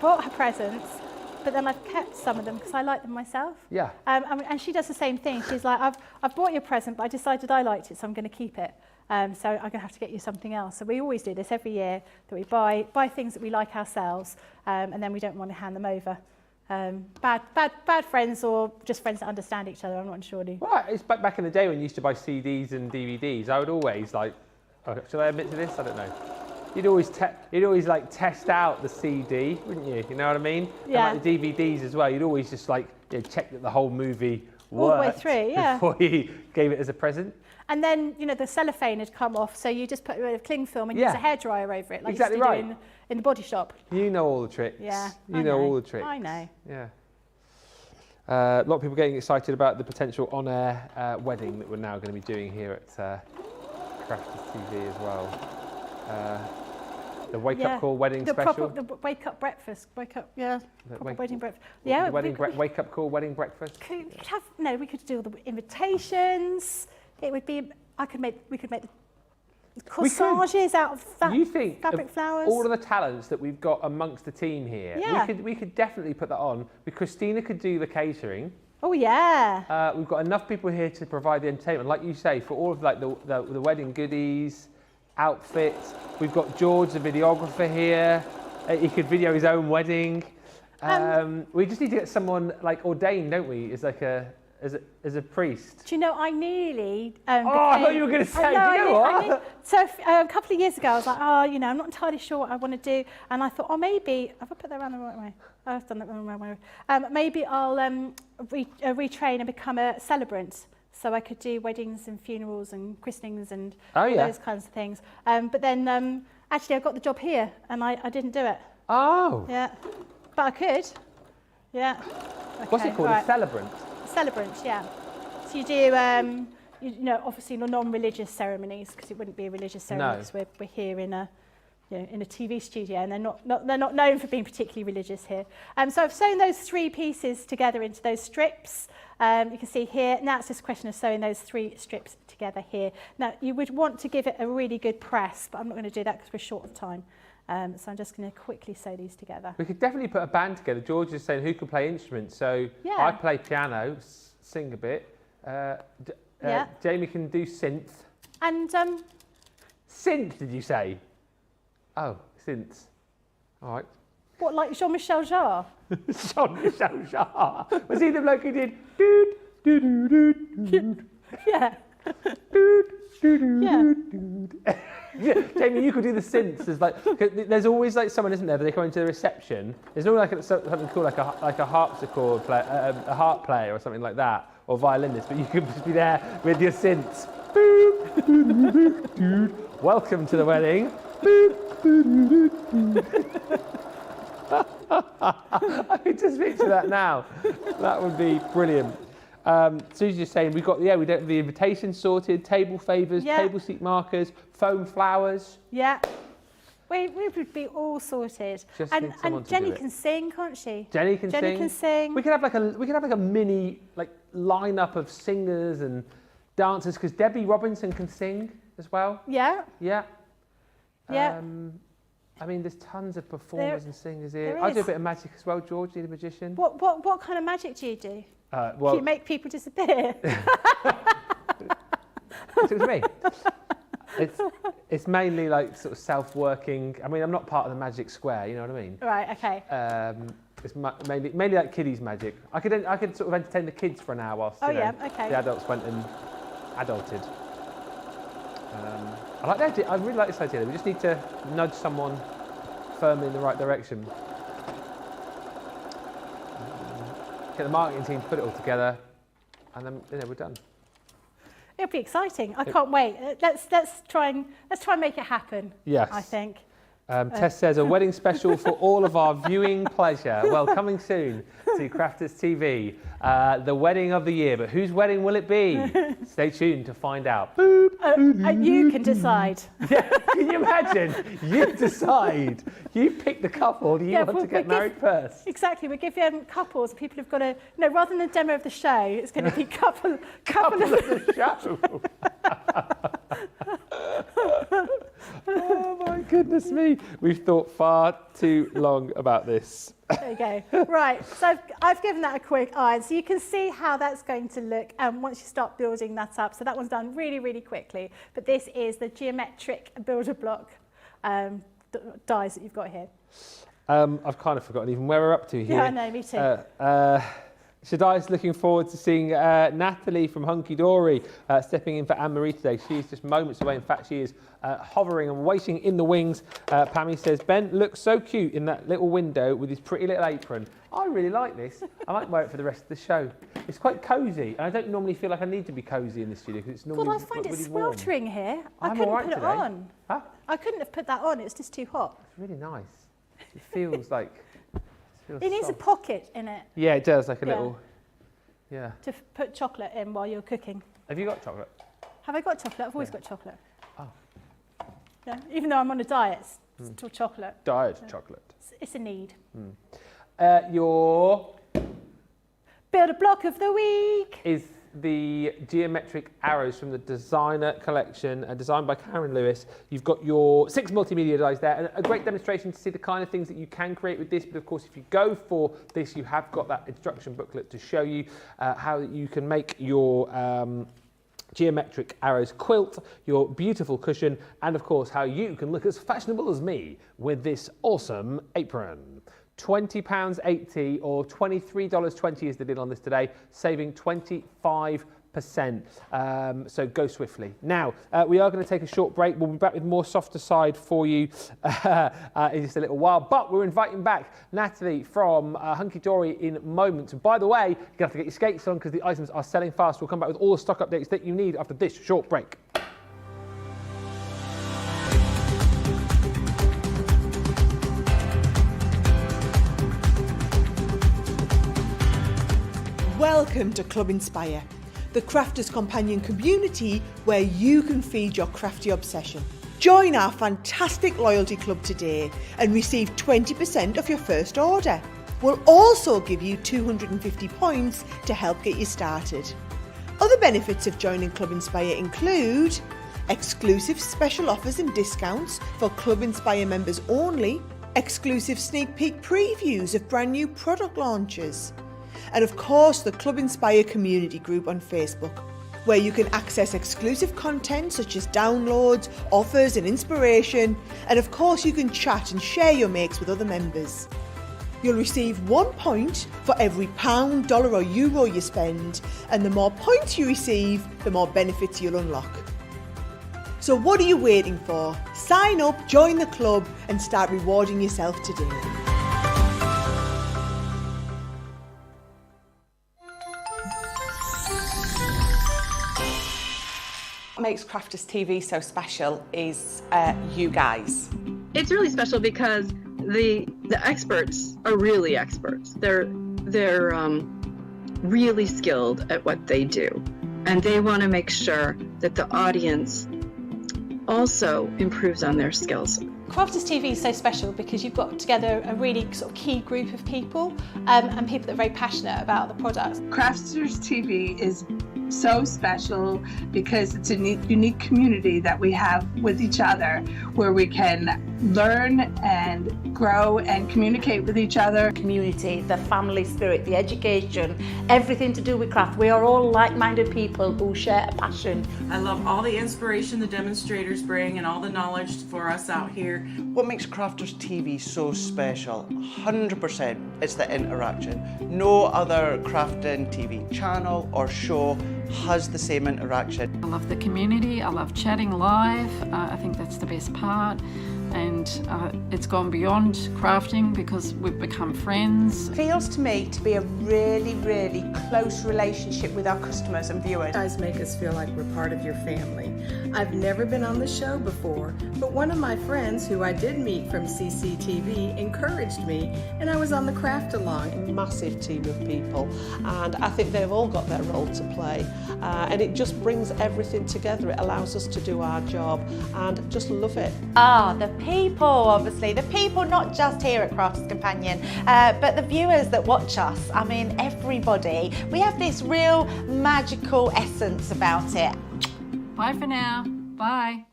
bought her presents, but then I've kept some of them because I like them myself. Yeah. And she does the same thing. She's like, I've bought you a present, but I decided I liked it, so I'm going to keep it. So I'm going to have to get you something else. So we always do this every year, that we buy things that we like ourselves, and then we don't want to hand them over. Bad friends or just friends that understand each other, I'm not sure. Well, it's back in the day when you used to buy CDs and DVDs. I would always should I admit to this? I don't know. You'd always test out the CD, wouldn't you? You know what I mean? Yeah. And like the DVDs as well. You'd always just check that the whole movie worked all the way through, yeah. before you gave it as a present. And then the cellophane had come off, so you just put a bit of cling film and use a hairdryer over it, like exactly you used to right. do in the body shop. You know all the tricks. Yeah, you know all the tricks. I know. Yeah. A lot of people getting excited about the potential on-air wedding that we're now going to be doing here at Crafty TV as well. The wake-up call wedding special. The wake-up breakfast. Wedding breakfast. Yeah. Wake-up call wedding breakfast. We could do all the invitations. It would be. We could make the corsages out of fabric flowers. All of the talents that we've got amongst the team here. Yeah. We could definitely put that on. Christina could do the catering. Oh yeah. We've got enough people here to provide the entertainment, like you say, for all of the wedding goodies, outfits. We've got George, the videographer, here. He could video his own wedding. We just need to get someone like ordained, don't we? As like as a priest. Do you know, I nearly I thought you were going to say, do you know what? So a couple of years ago, I was like, I'm not entirely sure what I want to do. And I thought, maybe, have I put that around the right way? I've done that the wrong way. Maybe I'll retrain and become a celebrant. So I could do weddings and funerals and christenings and those kinds of things. But then actually I got the job here and I didn't do it. Oh. Yeah. But I could. Yeah. Okay, what's it called? A celebrant? Celebrant, yeah. So you do, obviously non-religious ceremonies, because it wouldn't be a religious ceremony, because we're here in a TV studio, and they're not known for being particularly religious here. So I've sewn those 3 pieces together into those strips. You can see here. Now it's just a question of sewing those 3 strips together here. Now you would want to give it a really good press, but I'm not going to do that because we're short of time. So I'm just going to quickly sew these together. We could definitely put a band together. George is saying who can play instruments. So I play piano, sing a bit. Jamie can do synth. And synth, did you say? Oh, synths. All right. What, like Jean-Michel Jarre? Jean-Michel Jarre. Was he the bloke who did doot, doot, doot, doot, doot? Yeah. Doot, doot, doot, doot. Yeah, Jamie, you could do the synths. There's always like someone, isn't there? But they come into the reception. There's normally like something called like a harpsichord player, a harp player or something like that, or violinist. But you could just be there with your synths. Welcome to the wedding. I could just picture that now. That would be brilliant. Susie's just saying we don't have the invitations sorted, table favours, table seat markers, foam flowers. Yeah. We would be all sorted. And Jenny can sing, can't she? Jenny can sing. We could have like a mini lineup of singers and dancers, because Debbie Robinson can sing as well. Yeah. Yeah. Yeah. I mean, there's tons of performers and singers here. I do a bit of magic as well. George, need a magician. What kind of magic do you do? Do you make people disappear? It was me. It's mainly like sort of self-working. I mean, I'm not part of the magic square. You know what I mean? Right. Okay. It's mainly like kiddies magic. I could sort of entertain the kids for an hour whilst okay. the adults went and adulted. I like that idea. I really like this idea. We just need to nudge someone firmly in the right direction. Get the marketing team to put it all together, and then we're done. It'll be exciting. I can't wait. Let's try and make it happen. Yes. I think. Tess says a wedding special for all of our viewing pleasure. Well, coming soon to Crafters TV, the wedding of the year. But whose wedding will it be? Stay tuned to find out. You can decide. Yeah, can you imagine? You decide. You pick the couple you want to get married first. Exactly. We give couples. People have got to, rather than a demo of the show, it's going to be couple of the show. Oh my goodness me. We've thought far too long about this. There you go. Right, so I've given that a quick eye. So you can see how that's going to look once you start building that up. So that one's done really, really quickly. But this is the geometric builder block dies that you've got here. I've kind of forgotten even where we're up to here. Yeah, I know, me too. Shadai's looking forward to seeing Natalie from Hunkydory stepping in for Anne-Marie today. She's just moments away. In fact, she is hovering and waiting in the wings. Pammy says, Ben looks so cute in that little window with his pretty little apron. I really like this. I might wear it for the rest of the show. It's quite cosy. And I don't normally feel like I need to be cosy in this studio because it's normally God, I find it sweltering here. I couldn't put it on. Huh? I couldn't have put that on. It's just too hot. It's really nice. It feels like... It needs a pocket in it. Yeah, it does, like a little, to put chocolate in while you're cooking. Have you got chocolate? Have I got chocolate? I've always got chocolate. Oh. Yeah, even though I'm on a diet, it's still chocolate. Diet chocolate. It's a need. Your... Builder block of the week is the geometric arrows from the designer collection, designed by Karen Lewis. You've got your 6 multimedia dies there, and a great demonstration to see the kind of things that you can create with this. But of course, if you go for this, you have got that instruction booklet to show you how you can make your geometric arrows quilt, your beautiful cushion, and of course how you can look as fashionable as me with this awesome apron. £20.80 or $23.20 is the deal on this today, saving 25%. So go swiftly. Now, we are going to take a short break. We'll be back with more softer side for you in just a little while. But we're inviting back Natalie from Hunkydory in moments. And by the way, you're going to have to get your skates on because the items are selling fast. We'll come back with all the stock updates that you need after this short break. Welcome to Club Inspire, the crafters' companion community where you can feed your crafty obsession. Join our fantastic loyalty club today and receive 20% off your first order. We'll also give you 250 points to help get you started. Other benefits of joining Club Inspire include exclusive special offers and discounts for Club Inspire members only, exclusive sneak peek previews of brand new product launches, and of course the Club Inspire community group on Facebook, where you can access exclusive content such as downloads, offers and inspiration, and of course you can chat and share your makes with other members. You'll receive 1 point for every £1, dollar or euro you spend, and the more points you receive, the more benefits you'll unlock. So what are you waiting for? Sign up, join the club and start rewarding yourself today. What makes Crafters TV so special is you guys. It's really special because the experts are really experts. They're really skilled at what they do, and they want to make sure that the audience also improves on their skills. Crafters TV is so special because you've got together a really sort of key group of people and people that are very passionate about the products. Crafters TV is so special because it's a unique community that we have with each other where we can learn and grow and communicate with each other. Community, the family spirit, the education, everything to do with craft. We are all like-minded people who share a passion. I love all the inspiration the demonstrators bring and all the knowledge for us out here. What makes Crafters TV so special? 100% it's the interaction. No other crafting TV channel or show has the same interaction. I love the community, I love chatting live, I think that's the best part, and it's gone beyond crafting because we've become friends. It feels to me to be a really, really close relationship with our customers and viewers. You guys make us feel like we're part of your family. I've never been on the show before, but one of my friends who I did meet from CCTV encouraged me, and I was on the craft along. Massive team of people, and I think they've all got their role to play, and it just brings everything together. It allows us to do our job and just love it. The people, obviously, the people not just here at Crafters Companion, but the viewers that watch us. I mean, everybody. We have this real magical essence about it. Bye for now. Bye.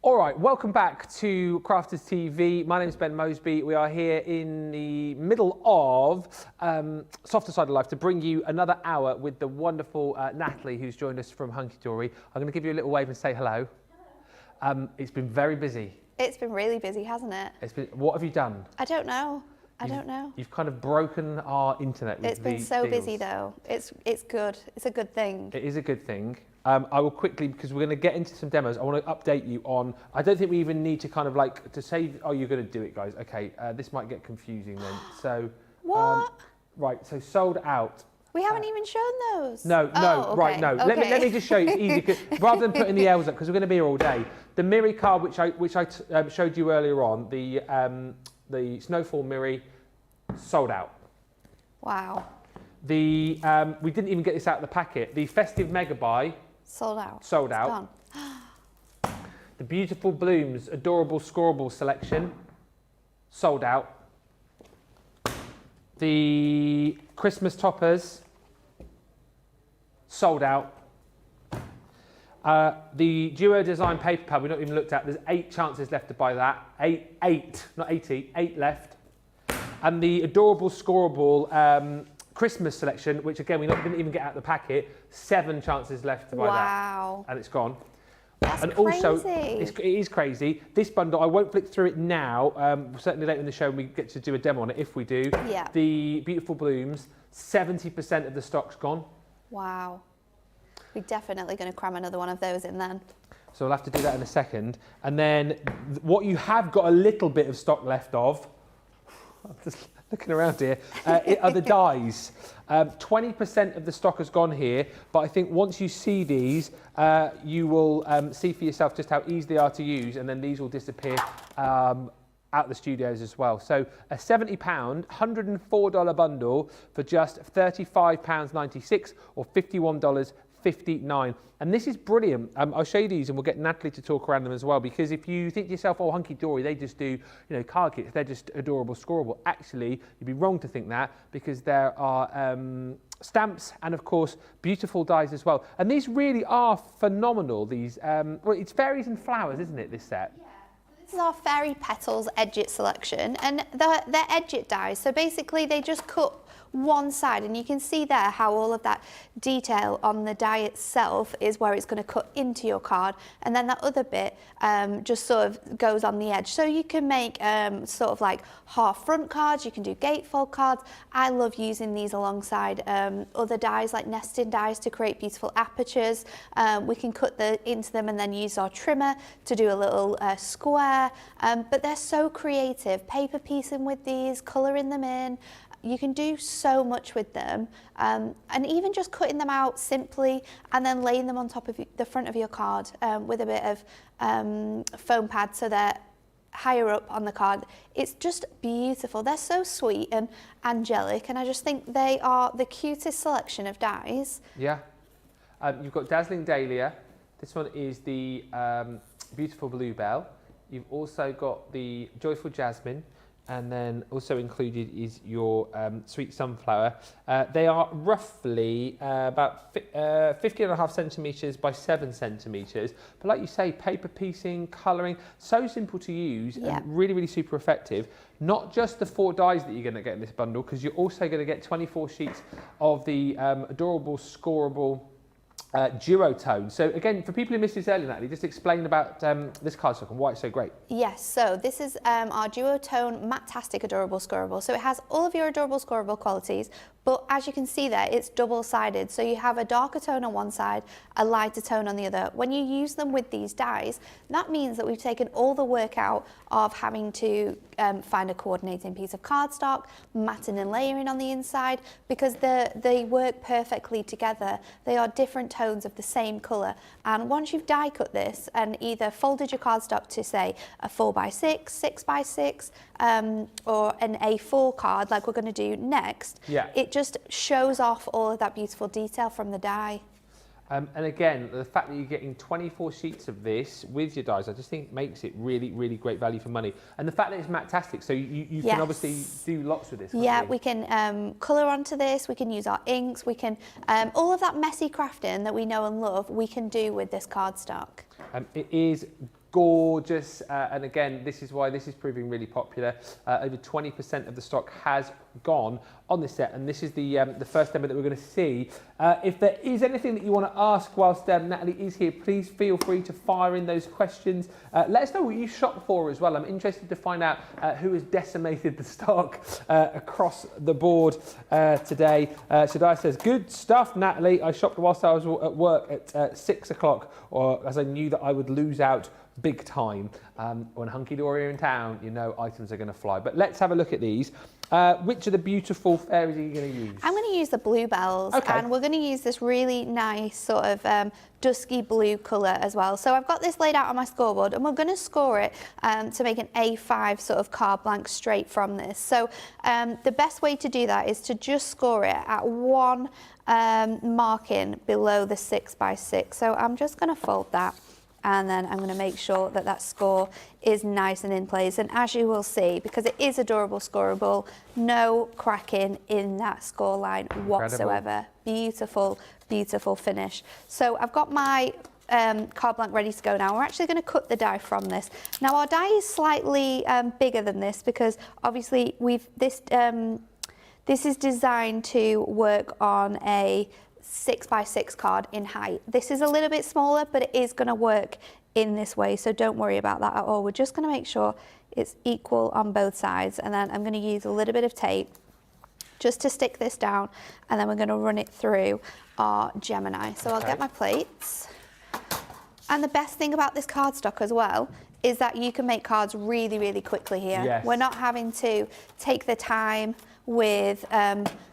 All right, welcome back to Crafters TV. My name is Ben Moseby. We are here in the middle of Softer Side of Life to bring you another hour with the wonderful Natalie, who's joined us from Hunkydory. I'm going to give you a little wave and say hello. It's been very busy. It's been really busy, hasn't it? It's been. What have you done? I don't know. I don't know. You've kind of broken our internet with It's been so deals. busy though. It's good. It's a good thing. It is a good thing. I will quickly, because we're going to get into some demos, I want to update you on, I don't think we even need to kind of like, to say, oh, you're going to do it, guys. Okay, this might get confusing then. So, what? Right, so sold out. We haven't even shown those. No, okay. right, no. Okay. Let me just show you, it's easy, 'cause rather than putting the L's up, because we're going to be here all day. The Miri card, which I showed you earlier on, the Snowfall Miri, sold out. Wow. We didn't even get this out of the packet. The Festive Mega Buy, sold out. Sold out. Gone. The Beautiful Blooms Adorable Scorable Selection, sold out. The Christmas Toppers, sold out. The Duo Design Paper Pad, we've not even looked at. There's 8 chances left to buy that. 8, not 80, 8 left. And the Adorable Scorable Christmas selection, which again, we didn't even get out of the packet. 7 chances left to buy that. Wow. And it's gone. That's and crazy. also, it is crazy. This bundle, I won't flick through it now. Certainly later in the show, we get to do a demo on it if we do. Yeah. The Beautiful Blooms, 70% of the stock's gone. Wow. We're definitely going to cram another one of those in then. So we'll have to do that in a second. And then what you have got a little bit of stock left of, I'm just looking around here, are the dies. 20% of the stock has gone here, but I think once you see these, you will see for yourself just how easy they are to use, and then these will disappear out the studios as well. So a £70, $104 bundle for just £35.96 or $51.59. And this is brilliant. I'll show you these and we'll get Natalie to talk around them as well, because if you think to yourself, oh, Hunkydory, they just do, card kits, they're just adorable, scoreable. Actually, you'd be wrong to think that, because there are stamps and, of course, beautiful dies as well. And these really are phenomenal. These, well, it's fairies and flowers, isn't it, this set? Yeah. This is our Fairy Petals Edgit selection, and they're Edgit dies. So basically, they just cut one side, and you can see there how all of that detail on the die itself is where it's going to cut into your card, and then that other bit just sort of goes on the edge. So you can make sort of like half front cards, you can do gatefold cards. I love using these alongside other dies like nesting dies to create beautiful apertures. We can cut into them and then use our trimmer to do a little square, but they're so creative. Paper piecing with these, colouring them in. You can do so much with them, and even just cutting them out simply and then laying them on top of the front of your card with a bit of foam pad so they're higher up on the card. It's just beautiful. They're so sweet and angelic, and I just think they are the cutest selection of dies. Yeah. You've got Dazzling Dahlia. This one is the Beautiful Bluebell. You've also got the Joyful Jasmine. And then also included is your Sweet Sunflower. They are roughly about 50.5 centimetres by 7 centimetres. But like you say, paper piecing, colouring, so simple to use and really, really super effective. Not just the 4 dies that you're going to get in this bundle, because you're also going to get 24 sheets of the adorable, scoreable duotone. So again, for people who missed this earlier, Natalie, just explain about this cardstock and why it's so great. Yes, so this is our duotone Matte-tastic Adorable Scoreable. So it has all of your adorable scoreable qualities, but as you can see there, it's double-sided. So you have a darker tone on one side, a lighter tone on the other. When you use them with these dies, that means that we've taken all the work out of having to find a coordinating piece of cardstock, matting and layering on the inside, because they work perfectly together. They are different tones of the same colour. And once you've die cut this and either folded your cardstock to, say, a 4x6, 6x6, or an A4 card like we're going to do next, it just shows off all of that beautiful detail from the die. And again, the fact that you're getting 24 sheets of this with your dies, I just think makes it really, really great value for money. And the fact that it's matte-tastic, so you can obviously do lots with this. Yeah, we can colour onto this, we can use our inks, we can, all of that messy crafting that we know and love, we can do with this cardstock. It is gorgeous, and again, this is why this is proving really popular. Over 20% of the stock has gone on this set, and this is the first demo that we're going to see. If there is anything that you want to ask whilst Natalie is here, please feel free to fire in those questions. Let us know what you shop for as well. I'm interested to find out who has decimated the stock across the board today. Shadai says, good stuff, Natalie. I shopped whilst I was at work at 6 o'clock, or as I knew that I would lose out big time. When Hunkydory are in town, you know items are going to fly. But let's have a look at these. Which of the beautiful fairies are you going to use? I'm going to use the bluebells, and we're going to use this really nice sort of dusky blue colour as well. So I've got this laid out on my scoreboard, and we're going to score it to make an A5 sort of card blank straight from this. So the best way to do that is to just score it at one marking below the 6x6. So I'm just going to fold that, and then I'm going to make sure that that score is nice and in place. And as you will see, because it is adorable scoreable, no cracking in that score line whatsoever. Beautiful, beautiful finish. So I've got my card blank ready to go now. We're actually going to cut the die from this. Now our die is slightly bigger than this, because obviously this is designed to work on a 6x6 card in height. This is a little bit smaller, but it is going to work in this way, so don't worry about that at all. We're just going to make sure it's equal on both sides, and then I'm going to use a little bit of tape just to stick this down, and then we're going to run it through our Gemini. So I'll get my plates. And the best thing about this cardstock as well is that you can make cards really, really quickly here. Yes. We're not having to take the time with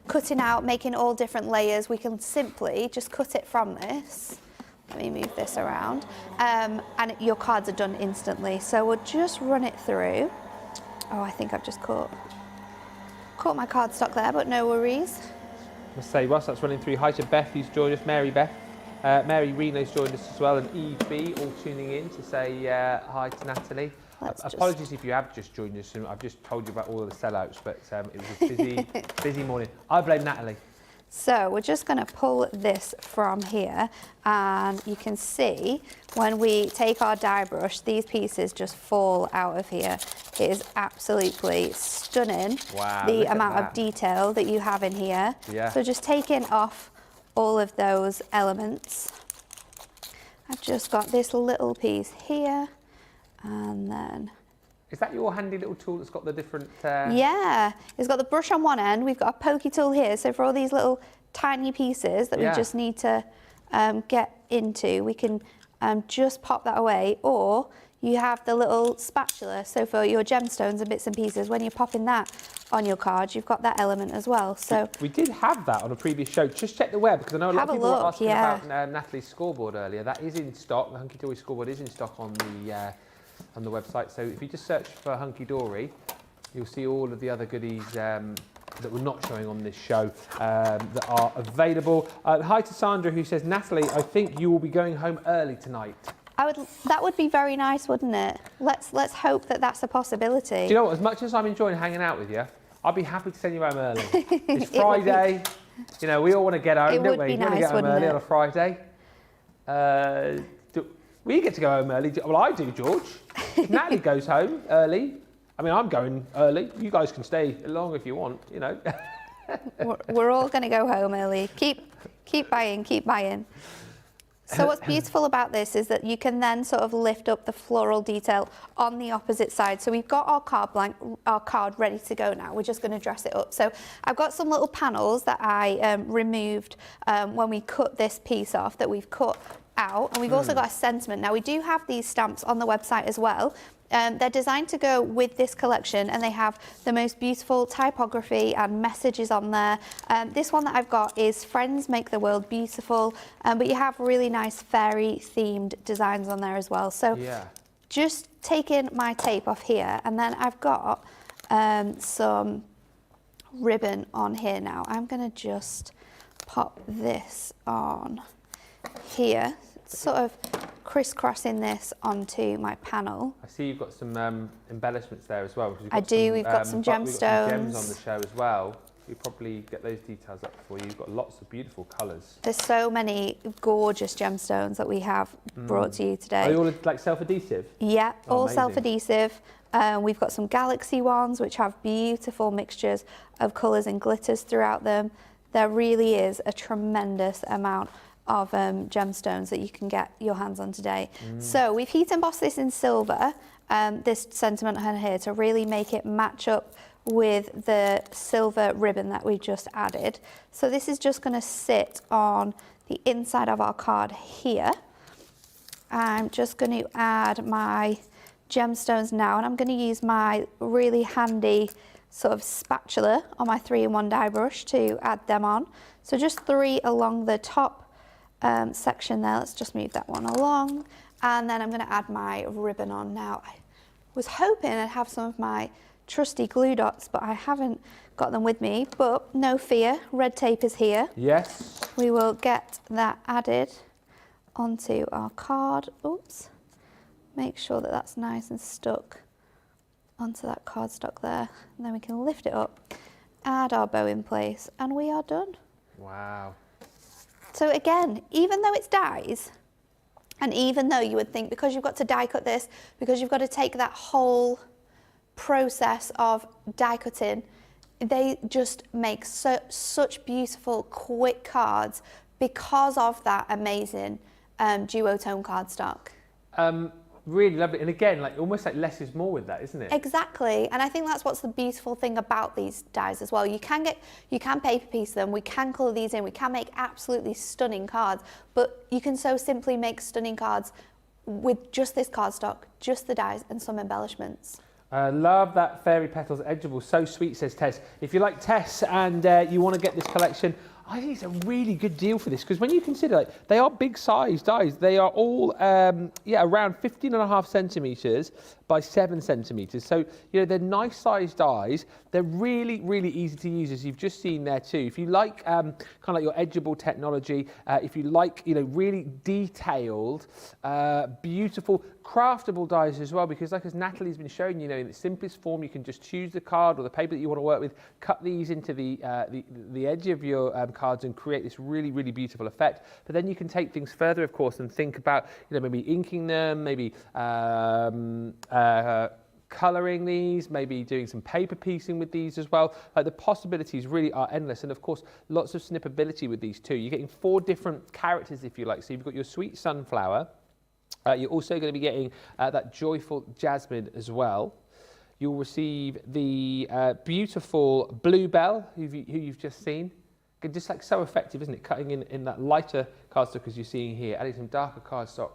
cutting out, making all different layers. We can simply just cut it from this. Let me move this around. And your cards are done instantly. So we'll just run it through. Oh, I think I've just caught my cardstock there, but no worries. Let's say, whilst that's running through, hi to Beth, who's joined us, Mary Beth. Mary Reno's joined us as well, and EB all tuning in to say hi to Natalie. Apologies if you have just joined us, and I've just told you about all of the sellouts, but it was a busy, busy morning. I blame Natalie. So we're just going to pull this from here, and you can see when we take our die brush, these pieces just fall out of here. It is absolutely stunning, the amount of detail that you have in here. Yeah. So just taking off all of those elements. I've just got this little piece here, and then... Is that your handy little tool that's got the different... Yeah, it's got the brush on one end, we've got a pokey tool here, so for all these little tiny pieces that we just need to get into, we can just pop that away, or you have the little spatula, so for your gemstones and bits and pieces, when you're popping that on your card, you've got that element as well. So we did have that on a previous show. Just check the web, because I know a lot of people were asking about Natalie's scoreboard earlier. That is in stock. The Hunkydory scoreboard is in stock on the website. So if you just search for Hunkydory, you'll see all of the other goodies that we're not showing on this show that are available. Hi to Sandra, who says, Natalie, I think you will be going home early tonight. That would be very nice, wouldn't it? Let's hope that that's a possibility. Do you know what? As much as I'm enjoying hanging out with you, I'd be happy to send you home early. It's Friday. You know, we all want to get home, don't we? We want to get home early on a Friday. We get to go home early. Well, I do, George. If Natalie goes home early, I mean, I'm going early. You guys can stay long if you want, you know. We're all going to go home early. Keep buying, keep buying. So what's beautiful about this is that you can then sort of lift up the floral detail on the opposite side. So we've got our card ready to go now. We're just going to dress it up. So I've got some little panels that I removed when we cut this piece off that we've cut out, and we've also got a sentiment. Now we do have these stamps on the website as well. They're designed to go with this collection, and they have the most beautiful typography and messages on there. This one that I've got is Friends Make the World Beautiful, but you have really nice fairy themed designs on there as well. So just taking my tape off here, and then I've got some ribbon on here now. I'm going to just pop this on here, sort of crisscrossing this onto my panel. I see you've got some embellishments there as well. I do, we've got some gemstones. We've got some gems on the show as well. We probably get those details up for you. You've got lots of beautiful colours. There's so many gorgeous gemstones that we have brought to you today. Are they all like self-adhesive? Yeah, all self-adhesive. We've got some galaxy ones which have beautiful mixtures of colours and glitters throughout them. There really is a tremendous amount of gemstones that you can get your hands on today. So we've heat embossed this in silver, this sentiment on here, to really make it match up with the silver ribbon that we just added. So this is just going to sit on the inside of our card here. I'm just going to add my gemstones now, and I'm going to use my really handy sort of spatula on my 3-in-1 die brush to add them on. So just 3 along the top section there. Let's just move that one along, and then I'm going to add my ribbon on now. I was hoping I'd have some of my trusty glue dots, but I haven't got them with me, but no fear, red tape is here. Yes. We will get that added onto our card. Oops. Make sure that that's nice and stuck onto that cardstock there, and then we can lift it up, add our bow in place, and we are done. Wow. So again, even though it's dies, and even though you would think because you've got to die cut this, because you've got to take that whole process of die cutting, they just make such beautiful, quick cards because of that amazing duotone cardstock. Really lovely, and again, like almost like less is more with that, isn't it? Exactly, and I think that's what's the beautiful thing about these dies as well. You can paper piece them, we can colour these in, we can make absolutely stunning cards, but you can so simply make stunning cards with just this cardstock, just the dies and some embellishments. Love that Fairy Petals Edgeable, so sweet, says Tess. If you like Tess and you want to get this collection, I think it's a really good deal for this, because when you consider like, they are big size dies. They are all around 15.5 centimetres by 7 centimetres. So, you know, they're nice sized dies. They're really, really easy to use, as you've just seen there too. If you like kind of like your edgeable technology, if you like, you know, really detailed, beautiful, craftable dies as well, because like as Natalie's been showing, you know, in the simplest form, you can just choose the card or the paper that you want to work with, cut these into the edge of your cards and create this really, really beautiful effect. But then you can take things further, of course, and think about, you know, maybe inking them, maybe colouring these, maybe doing some paper piecing with these as well. Like the possibilities really are endless, and of course lots of snippability with these too. You're getting 4 different characters, if you like. So you've got your sweet sunflower, you're also going to be getting that joyful jasmine as well. You'll receive the beautiful bluebell who you've just seen. Just like so effective, isn't it? Cutting in that lighter cardstock as you're seeing here, adding some darker cardstock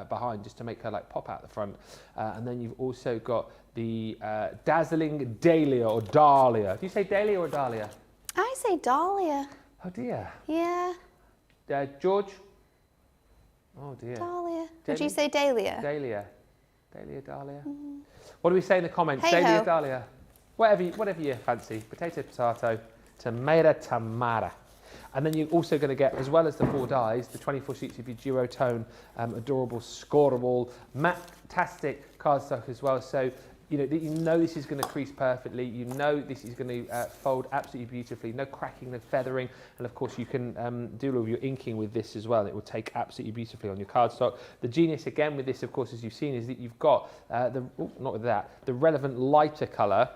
behind just to make her like pop out the front. And then you've also got the dazzling dahlia or dahlia. Do you say dahlia or dahlia? I say dahlia. Oh dear. Yeah. George? Oh dear. Dahlia. Would you say dahlia? Dahlia. Dahlia, dahlia. What do we say in the comments? Hey Dahlia, ho. dahlia. Whatever you fancy. Potato, potato, tomato, tomato. And then you're also going to get, as well as the 4 dies, the 24 sheets of your duotone, adorable, scoreable, matte-tastic cardstock as well. So, you know this is going to crease perfectly. You know this is going to fold absolutely beautifully. No cracking, no feathering. And of course, you can do all of your inking with this as well. It will take absolutely beautifully on your cardstock. The genius, again, with this, of course, as you've seen, is that you've got, the relevant lighter colour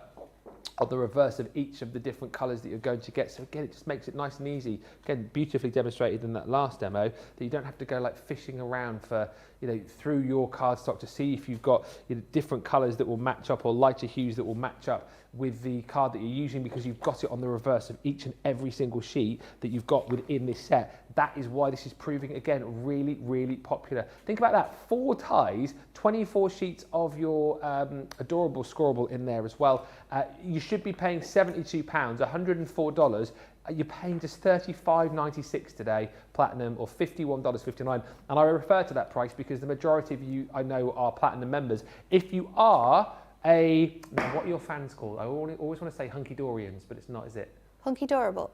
on the reverse of each of the different colours that you're going to get. So again, it just makes it nice and easy. Again, beautifully demonstrated in that last demo, that you don't have to go like fishing around for, you know, through your cardstock to see if you've got, you know, different colours that will match up or lighter hues that will match up with the card that you're using, because you've got it on the reverse of each and every single sheet that you've got within this set. That is why this is proving, again, really, really popular. Think about that, 4 ties, 24 sheets of your adorable scoreable in there as well. You should be paying £72, $104. You're paying just $35.96 today, platinum, or $51.59. And I refer to that price because the majority of you, I know, are platinum members. If you are what are your fans called? I always want to say Hunkydorians, but it's not, is it? Hunkydorable.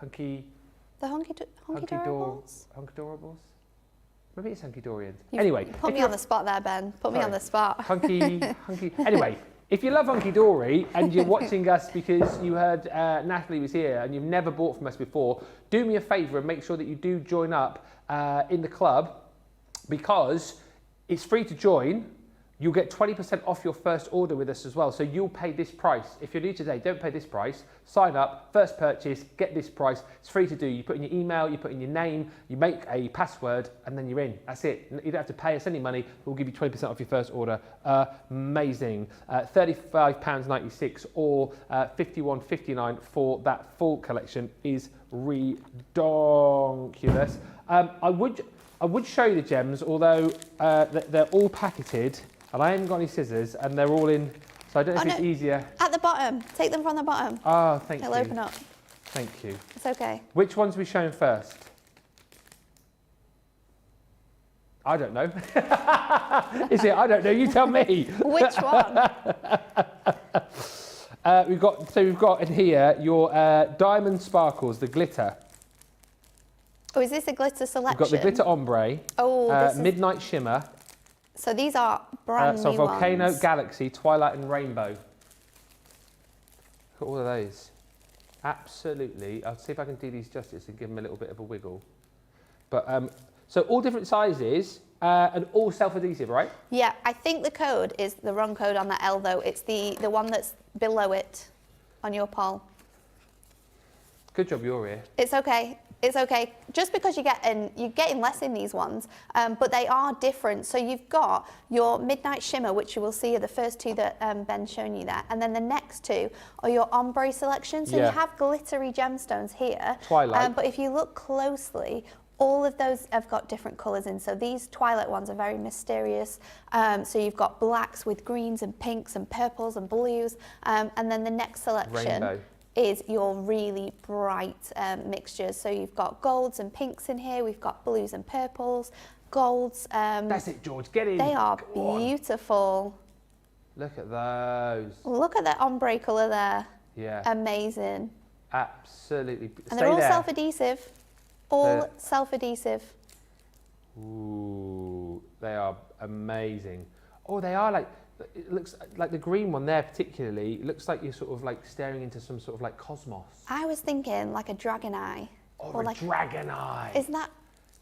Hunkydorables? Maybe it's Hunkydorians. Anyway. Put me on the spot there, Ben. Put me on the spot. Anyway, if you love Hunkydory and you're watching us because you heard Natalie was here and you've never bought from us before, do me a favour and make sure that you do join up in the club, because it's free to join. You'll get 20% off your first order with us as well. So you'll pay this price. If you're new today, don't pay this price. Sign up, first purchase, get this price. It's free to do. You put in your email, you put in your name, you make a password, and then you're in. That's it. You don't have to pay us any money. We'll give you 20% off your first order. Amazing. £35.96 or $51.59 for that full collection is redonkulous. I would show you the gems, although they're all packeted. And I haven't got any scissors, and they're all in, so I don't know if it's easier. At the bottom. Take them from the bottom. Oh, thank you. They'll open up. Thank you. It's okay. Which ones are we showing first? I don't know. Is it? I don't know. You tell me. Which one? We've got in here your diamond sparkles, the glitter. Oh, is this a glitter selection? We've got the glitter ombre. Oh, midnight shimmer. So these are brand new Volcano, ones. Galaxy, Twilight and Rainbow. Look at all of those. Absolutely. I'll see if I can do these justice and give them a little bit of a wiggle. But so all different sizes and all self-adhesive, right? Yeah, I think the code is the wrong code on that L though. It's the one that's below it. on your poll. Good job, you're here. It's okay. It's okay. Just because you're getting less in these ones, but they are different. So you've got your Midnight Shimmer, which you will see are the first two that Ben's shown you there, and then the next two are your ombre selection. So you have glittery gemstones here. Twilight. But if you look closely, all of those have got different colours in. So these Twilight ones are very mysterious. So you've got blacks with greens and pinks and purples and blues, and then the next selection. Rainbow. Is your really bright mixtures. So you've got golds and pinks in here, we've got blues and purples, golds. That's it, George, get in. They are beautiful. Look at those. Look at that ombre colour there. Yeah. Amazing. Absolutely. And they're all self-adhesive. All self-adhesive. Ooh, they are amazing. Oh, they are like, it looks like the green one there particularly, it looks like you're sort of like staring into some sort of like cosmos. I was thinking like a dragon eye. Or like dragon eye. Isn't that?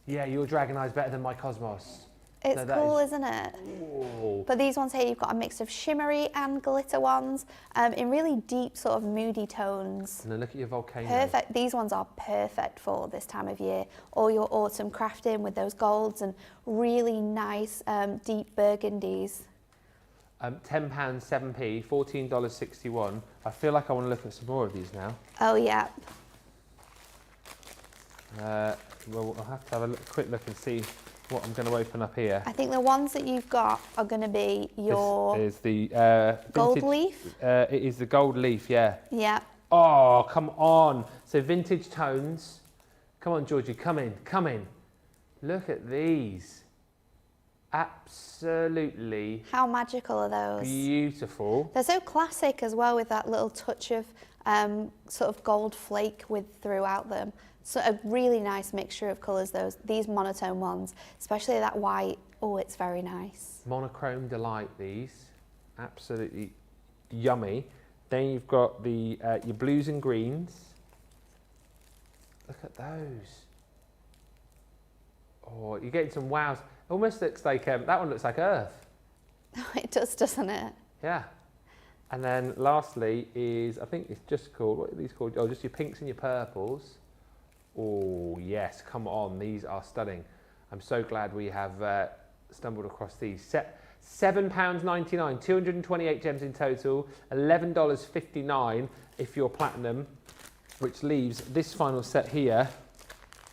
Yeah, your dragon eye is better than my cosmos. It's cool, isn't it? Ooh. But these ones here, you've got a mix of shimmery and glitter ones in really deep sort of moody tones. And then look at your volcano. Perfect. These ones are perfect for this time of year. All your autumn crafting with those golds and really nice deep burgundies. £10, 7p, $14.61. I feel like I want to look at some more of these now. Oh, yeah. Well, I'll have to have a quick look and see what I'm going to open up here. I think the ones that you've got are going to be your... This is the gold vintage, leaf? It is the gold leaf, yeah. Yeah. Oh, come on. So vintage tones. Come on, Georgie, come in, come in. Look at these. Absolutely. How magical are those? Beautiful. They're so classic as well, with that little touch of sort of gold flake throughout them. So a really nice mixture of colours, these monotone ones, especially that white. Oh, it's very nice. Monochrome delight, these. Absolutely yummy. Then you've got the your blues and greens. Look at those. Oh, you're getting some wows. Almost looks like, that one looks like Earth. It does, doesn't it? Yeah. And then lastly is, I think it's just called, what are these called? Oh, just your pinks and your purples. Oh, yes, come on, these are stunning. I'm so glad we have stumbled across these. £7.99, 228 gems in total, $11.59 if you're platinum, which leaves this final set here.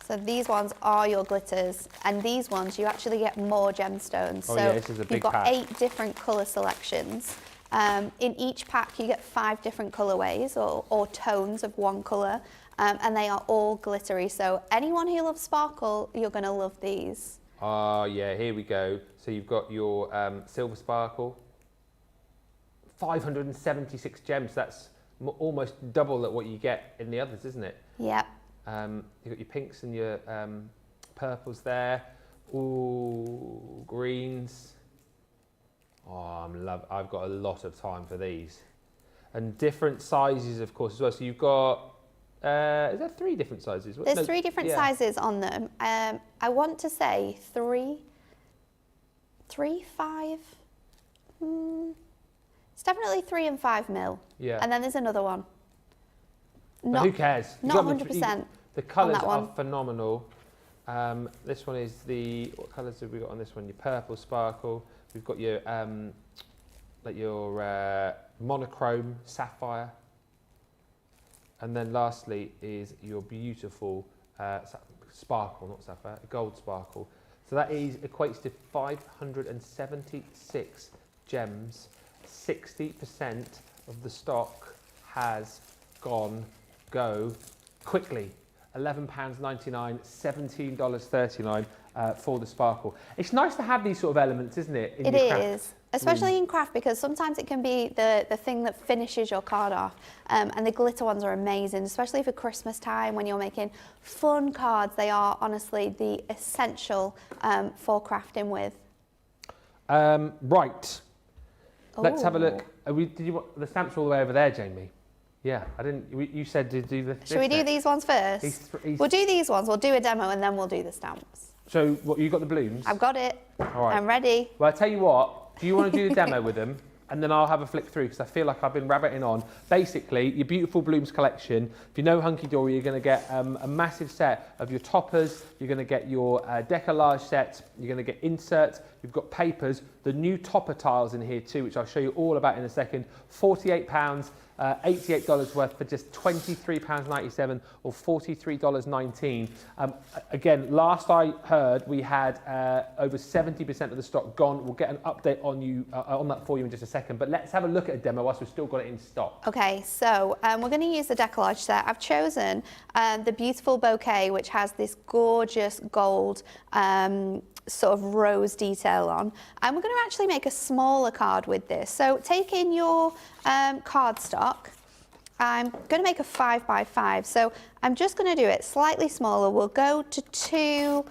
So these ones are your glitters, and these ones you actually get more gemstones. Oh, so yeah, this is a big you've got pack. 8 different colour selections. In each pack you get 5 different colourways or tones of one colour, and they are all glittery. So anyone who loves sparkle, you're going to love these. Oh, yeah, here we go. So you've got your silver sparkle, 576 gems. That's almost double at what you get in the others, isn't it? Yep. You've got your pinks and your purples there. Ooh, greens. Oh, I've got a lot of time for these. And different sizes, of course, as well. So you've got, is there 3 different sizes? There's 3 different sizes on them. I want to say 3, 5. It's definitely 3 and 5 mil. Yeah. And then there's another one. But who cares? Not 100%. The colours are phenomenal. This one is what colours have we got on this one? Your purple sparkle. We've got your like your monochrome sapphire. And then lastly is your beautiful sparkle, not sapphire, gold sparkle. So that equates to 576 gems. 60% of the stock has go quickly. £11.99, $17.39 for the sparkle. It's nice to have these sort of elements, isn't it? It is, especially in craft, because sometimes it can be the thing that finishes your card off. And the glitter ones are amazing, especially for Christmas time when you're making fun cards. They are honestly the essential for crafting with. Right. Let's have a look. Did you want the stamps all the way over there, Jamie? Yeah, I didn't. You said to do the. Should we do these ones first? We'll do these ones. We'll do a demo and then we'll do the stamps. So, what, you got the blooms? I've got it. All right. I'm ready. Well, I tell you what. Do you want to do the demo with them? and then I'll have a flick through because I feel like I've been rabbiting on. Basically, your Beautiful Blooms collection, if you know Hunkydory, you're going to get a massive set of your toppers, you're going to get your decollage sets, you're going to get inserts, you've got papers, the new topper tiles in here too, which I'll show you all about in a second. £48, $88 worth for just £23.97 or $43.19. Again, last I heard, we had over 70% of the stock gone. We'll get an update on that for you in just a second, but let's have a look at a demo whilst we've still got it in stock. Okay, so we're going to use the decollage set. I've chosen the Beautiful Bouquet, which has this gorgeous gold sort of rose detail on, and we're going to actually make a smaller card with this. So take in your cardstock. I'm going to make a 5x5, so I'm just going to do it slightly smaller. We'll go to 2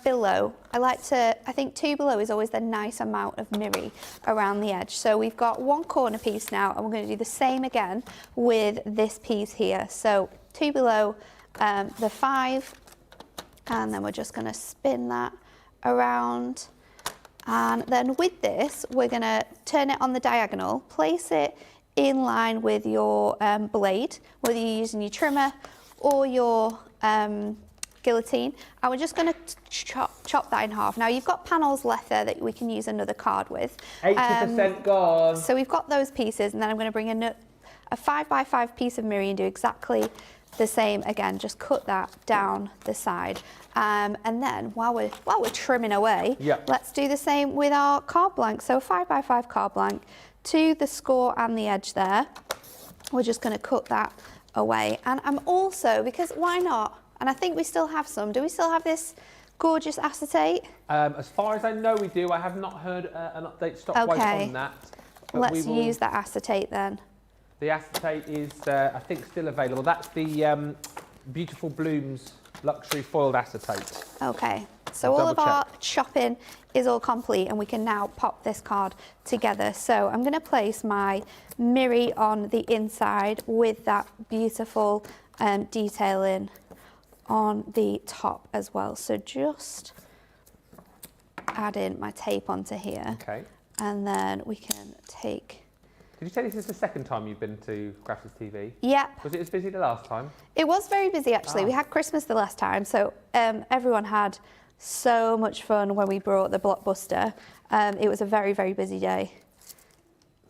below. I think 2 below is always the nice amount of mirri around the edge. So we've got 1 corner piece now, and we're going to do the same again with this piece here. So 2 below the 5, and then we're just going to spin that around, and then with this we're going to turn it on the diagonal, place it in line with your blade, whether you're using your trimmer or your guillotine, and we're just going to chop that in half. Now you've got panels left there that we can use another card with. 80% gone. So we've got those pieces, and then I'm going to bring in a 5x5 piece of mirri and do exactly the same again. Just cut that down the side, and then while we're trimming away, let's do the same with our card blank. So 5x5 card blank to the score and the edge there. We're just going to cut that away, and I'm also, because why not? And I think we still have some. Do we still have this gorgeous acetate? As far as I know, we do. I have not heard an update stock-wise on that. Let's use that acetate then. The acetate is, I think, still available. That's the Beautiful Blooms Luxury Foiled Acetate. Okay, so all of our chopping is all complete, and we can now pop this card together. So I'm going to place my mirri on the inside with that beautiful detailing on the top as well. So just add in my tape onto here. Okay. And then we can take... Did you say this is the second time you've been to Crafters TV? Yeah. Was it as busy the last time? It was very busy, actually. We had Christmas the last time, so everyone had so much fun when we brought the blockbuster. It was a very, very busy day.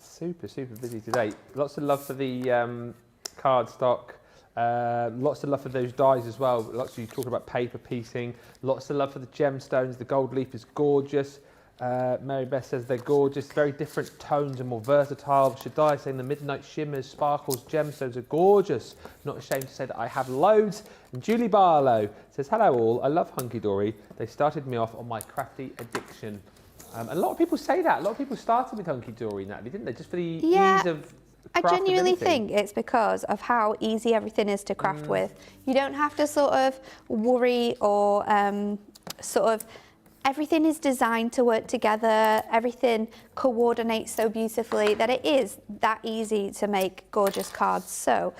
Super, super busy today. Lots of love for the cardstock. Lots of love for those dies as well. Lots of you talking about paper piecing. Lots of love for the gemstones. The gold leaf is gorgeous. Mary Beth says they're gorgeous, very different tones and more versatile. Shaddai saying the midnight shimmers, sparkles, gemstones are gorgeous. Not ashamed to say that I have loads. And Julie Barlow says, hello all, I love Hunkydory. They started me off on my crafty addiction. A lot of people say that. A lot of people started with Hunkydory, Natalie, didn't they? Just for the ease of I genuinely think it's because of how easy everything is to craft with. You don't have to sort of worry or everything is designed to work together, everything coordinates so beautifully that it is that easy to make gorgeous cards. So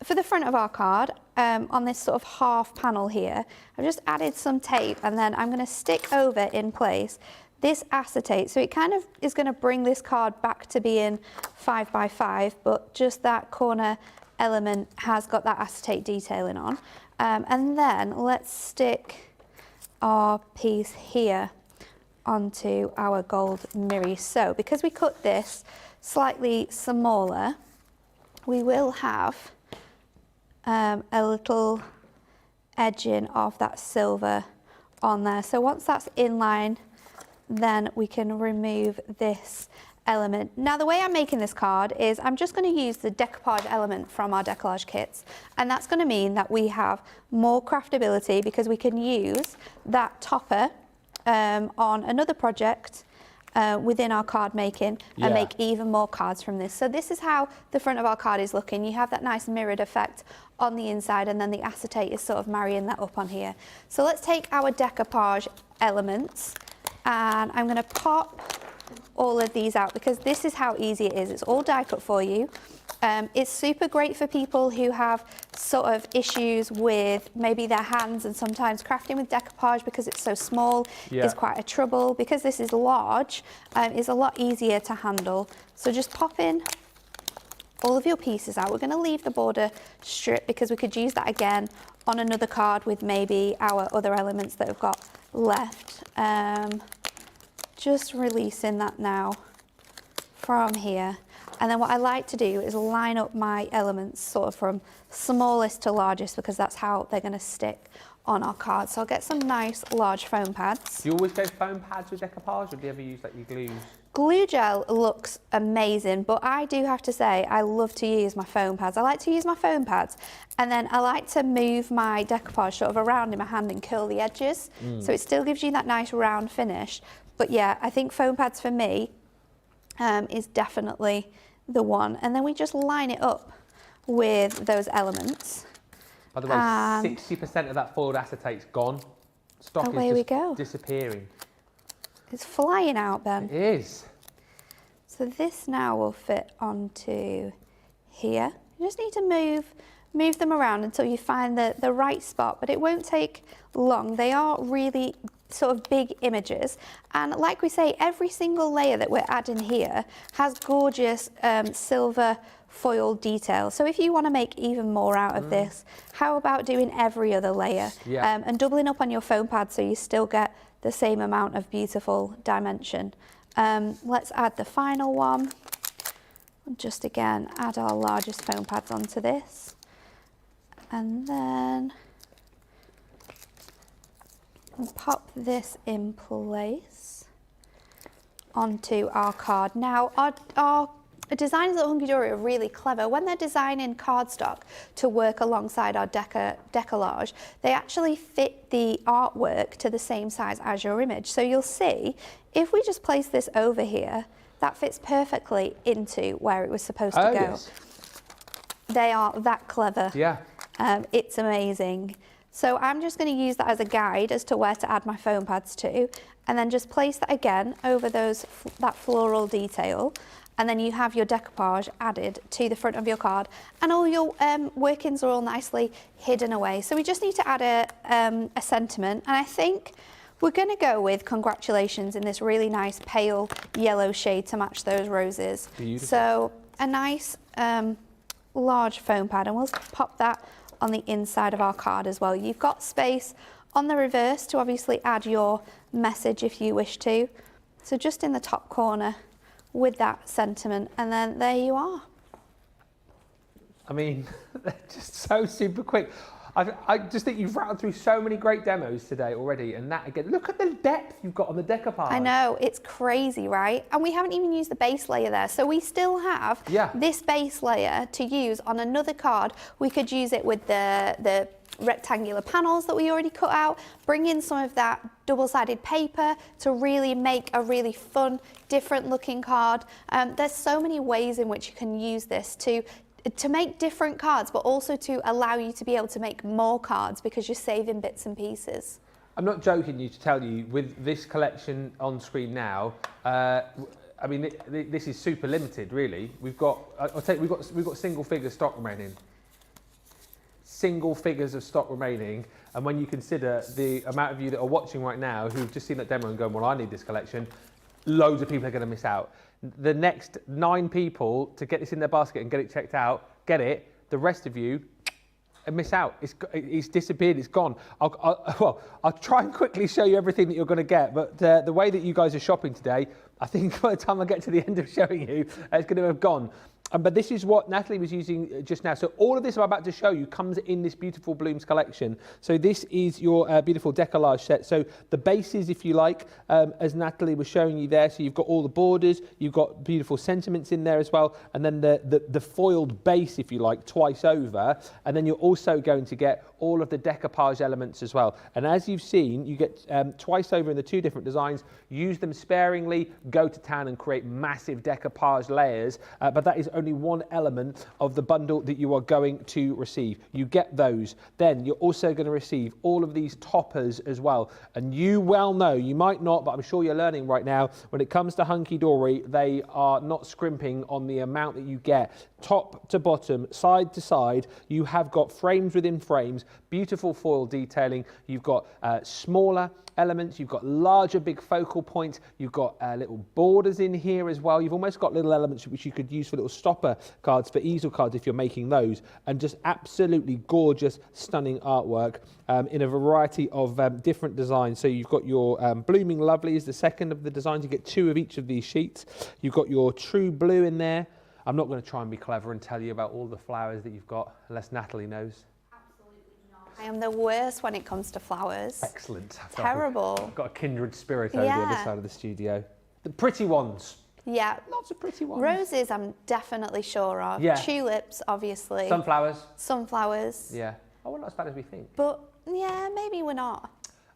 for the front of our card, on this sort of half panel here, I've just added some tape, and then I'm going to stick over in place this acetate. So it kind of is going to bring this card back to being 5x5, but just that corner element has got that acetate detailing on. And then let's stick our piece here onto our gold mirri. So because we cut this slightly smaller, we will have a little edging of that silver on there. So once that's in line, then we can remove this element. Now the way I'm making this card is I'm just going to use the decoupage element from our decollage kits, and that's going to mean that we have more craftability because we can use that topper on another project within our card making and make even more cards from this. So this is how the front of our card is looking. You have that nice mirrored effect on the inside, and then the acetate is sort of marrying that up on here. So let's take our decoupage elements, and I'm going to pop all of these out because this is how easy it is. It's all die cut for you. It's super great for people who have sort of issues with maybe their hands, and sometimes crafting with decoupage because it's so small is quite a trouble. Because this is large, it's a lot easier to handle. So just pop in all of your pieces out. We're going to leave the border strip because we could use that again on another card with maybe our other elements that have got left. Just releasing that now from here. And then what I like to do is line up my elements sort of from smallest to largest, because that's how they're going to stick on our card. So I'll get some nice large foam pads. Do you always go foam pads with decoupage, or do you ever use like your glues? Glue gel looks amazing, but I do have to say I love to use my foam pads. I like to use my foam pads, and then I like to move my decoupage sort of around in my hand and curl the edges. So it still gives you that nice round finish. But yeah, I think foam pads for me is definitely the one. And then we just line it up with those elements. By the way, 60% of that foiled acetate's gone. Stock is just disappearing. It's flying out, Ben. It is. So this now will fit onto here. You just need to move them around until you find the right spot, but it won't take long. They are really sort of big images, and like we say, every single layer that we're adding here has gorgeous silver foil detail. So if you want to make even more out of this, how about doing every other layer and doubling up on your foam pad so you still get the same amount of beautiful dimension. Let's add the final one. Just again, add our largest foam pads onto this, and then pop this in place onto our card. Now, our designers at Hunkydory are really clever. When they're designing cardstock to work alongside our decollage, they actually fit the artwork to the same size as your image. So you'll see, if we just place this over here, that fits perfectly into where it was supposed to go. Yes. They are that clever. Yeah. It's amazing. So I'm just going to use that as a guide as to where to add my foam pads to, and then just place that again over that floral detail, and then you have your decoupage added to the front of your card, and all your workings are all nicely hidden away. So we just need to add a sentiment, and I think we're going to go with congratulations in this really nice pale yellow shade to match those roses. Beautiful. So a nice large foam pad, and we'll pop that on the inside of our card as well. You've got space on the reverse to obviously add your message if you wish to. So just in the top corner with that sentiment, and then there you are. I mean, they're just so super quick. I just think you've rattled through so many great demos today already, and that again, look at the depth you've got on the decoupage. I know, it's crazy, right? And we haven't even used the base layer there, so we still have this base layer to use on another card. We could use it with the rectangular panels that we already cut out, bring in some of that double-sided paper to really make a really fun, different looking card. There's so many ways in which you can use this to make different cards, but also to allow you to be able to make more cards because you're saving bits and pieces. I'm not joking you to tell you, with this collection on screen now, I mean, this is super limited, really. We've got, we've got single figure stock remaining. Single figures of stock remaining, and when you consider the amount of you that are watching right now who've just seen that demo and going, well, I need this collection, loads of people are going to miss out. The next 9 people to get this in their basket and get it checked out, get it. The rest of you miss out. It's disappeared. It's gone. I'll try and quickly show you everything that you're going to get, but the way that you guys are shopping today, I think by the time I get to the end of showing you, it's going to have gone. But this is what Natalie was using just now. So all of this I'm about to show you comes in this beautiful Blooms collection. So this is your beautiful decollage set. So the bases, if you like, as Natalie was showing you there. So you've got all the borders, you've got beautiful sentiments in there as well. And then the foiled base, if you like, twice over. And then you're also going to get all of the decoupage elements as well. And as you've seen, you get twice over in the 2 different designs. Use them sparingly, go to town and create massive decoupage layers. But that is only one element of the bundle that you are going to receive. You get those. Then you're also going to receive all of these toppers as well. And you well know, you might not, but I'm sure you're learning right now, when it comes to Hunkydory, they are not scrimping on the amount that you get. top to bottom, side to side. You have got frames within frames, beautiful foil detailing. You've got smaller elements, you've got larger big focal points, you've got little borders in here as well. You've almost got little elements which you could use for little stopper cards, for easel cards if you're making those, and just absolutely gorgeous, stunning artwork in a variety of different designs. So you've got your Blooming Lovely is the second of the designs. You get 2 of each of these sheets. You've got your True Blue in there. I'm not going to try and be clever and tell you about all the flowers that you've got, unless Natalie knows. I am the worst when it comes to flowers. Excellent. Terrible. I've got a kindred spirit over the other side of the studio. The pretty ones. Yeah. Lots of pretty ones. Roses, I'm definitely sure of. Yeah. Tulips, obviously. Sunflowers. Sunflowers. Yeah. Oh, we're not as bad as we think. But, yeah, maybe we're not.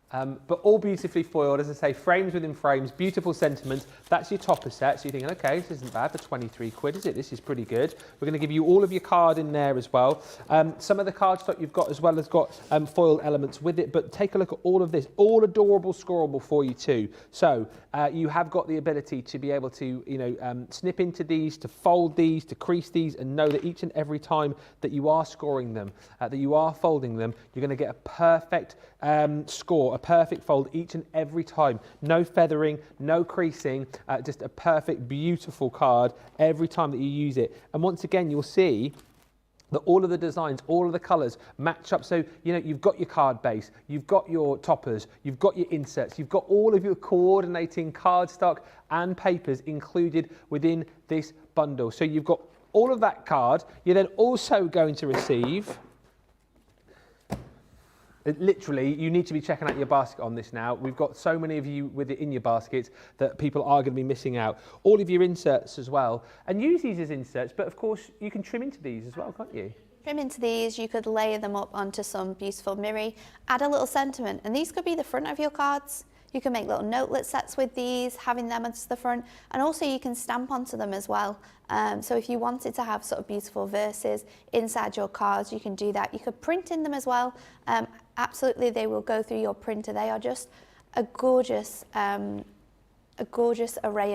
But all beautifully foiled, as I say, frames within frames, beautiful sentiments. That's your topper set. So you're thinking, okay, this isn't bad for 23 quid, is it? This is pretty good. We're going to give you all of your card in there as well. Some of the cardstock you've got as well has got foil elements with it, but take a look at all of this. All adorable, scoreable for you too. So you have got the ability to be able to, you know, snip into these, to fold these, to crease these, and know that each and every time that you are scoring them, that you are folding them, you're going to get a perfect score, a perfect fold each and every time. No feathering, no creasing, just a perfect, beautiful card every time that you use it. And once again, you'll see that all of the designs, all of the colours match up. So, you know, you've got your card base, you've got your toppers, you've got your inserts, you've got all of your coordinating cardstock and papers included within this bundle. So you've got all of that card. You're then also going to receive... Literally, you need to be checking out your basket on this now. We've got so many of you with it in your baskets that people are going to be missing out. All of your inserts as well. And use these as inserts, but of course you can trim into these as well, can't you? Trim into these, you could layer them up onto some beautiful mirror, add a little sentiment, and these could be the front of your cards. You can make little notelet sets with these, having them onto the front, and also you can stamp onto them as well. So if you wanted to have sort of beautiful verses inside your cards, you can do that. You could print in them as well. Absolutely, they will go through your printer. They are just a gorgeous array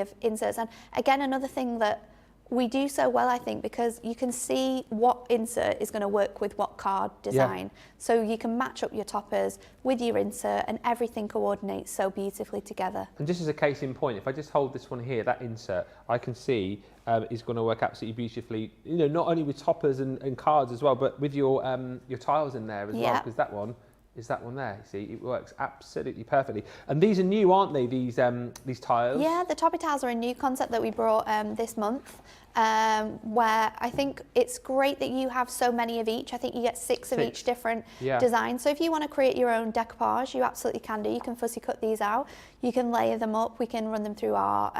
of inserts. And again, another thing that we do so well, I think, because you can see what insert is going to work with what card design. Yeah. So you can match up your toppers with your insert and everything coordinates so beautifully together. And just as a case in point, if I just hold this one here, that insert, I can see is going to work absolutely beautifully, you know, not only with toppers and cards as well, but with your tiles in there as well, because that one is that one there. See, it works absolutely perfectly. And these are new, aren't they, these tiles? Yeah, the topper tiles are a new concept that we brought this month, where I think it's great that you have so many of each. I think you get six of each different design. So if you want to create your own decoupage, you absolutely can do. You can fussy cut these out. You can layer them up. We can run them through our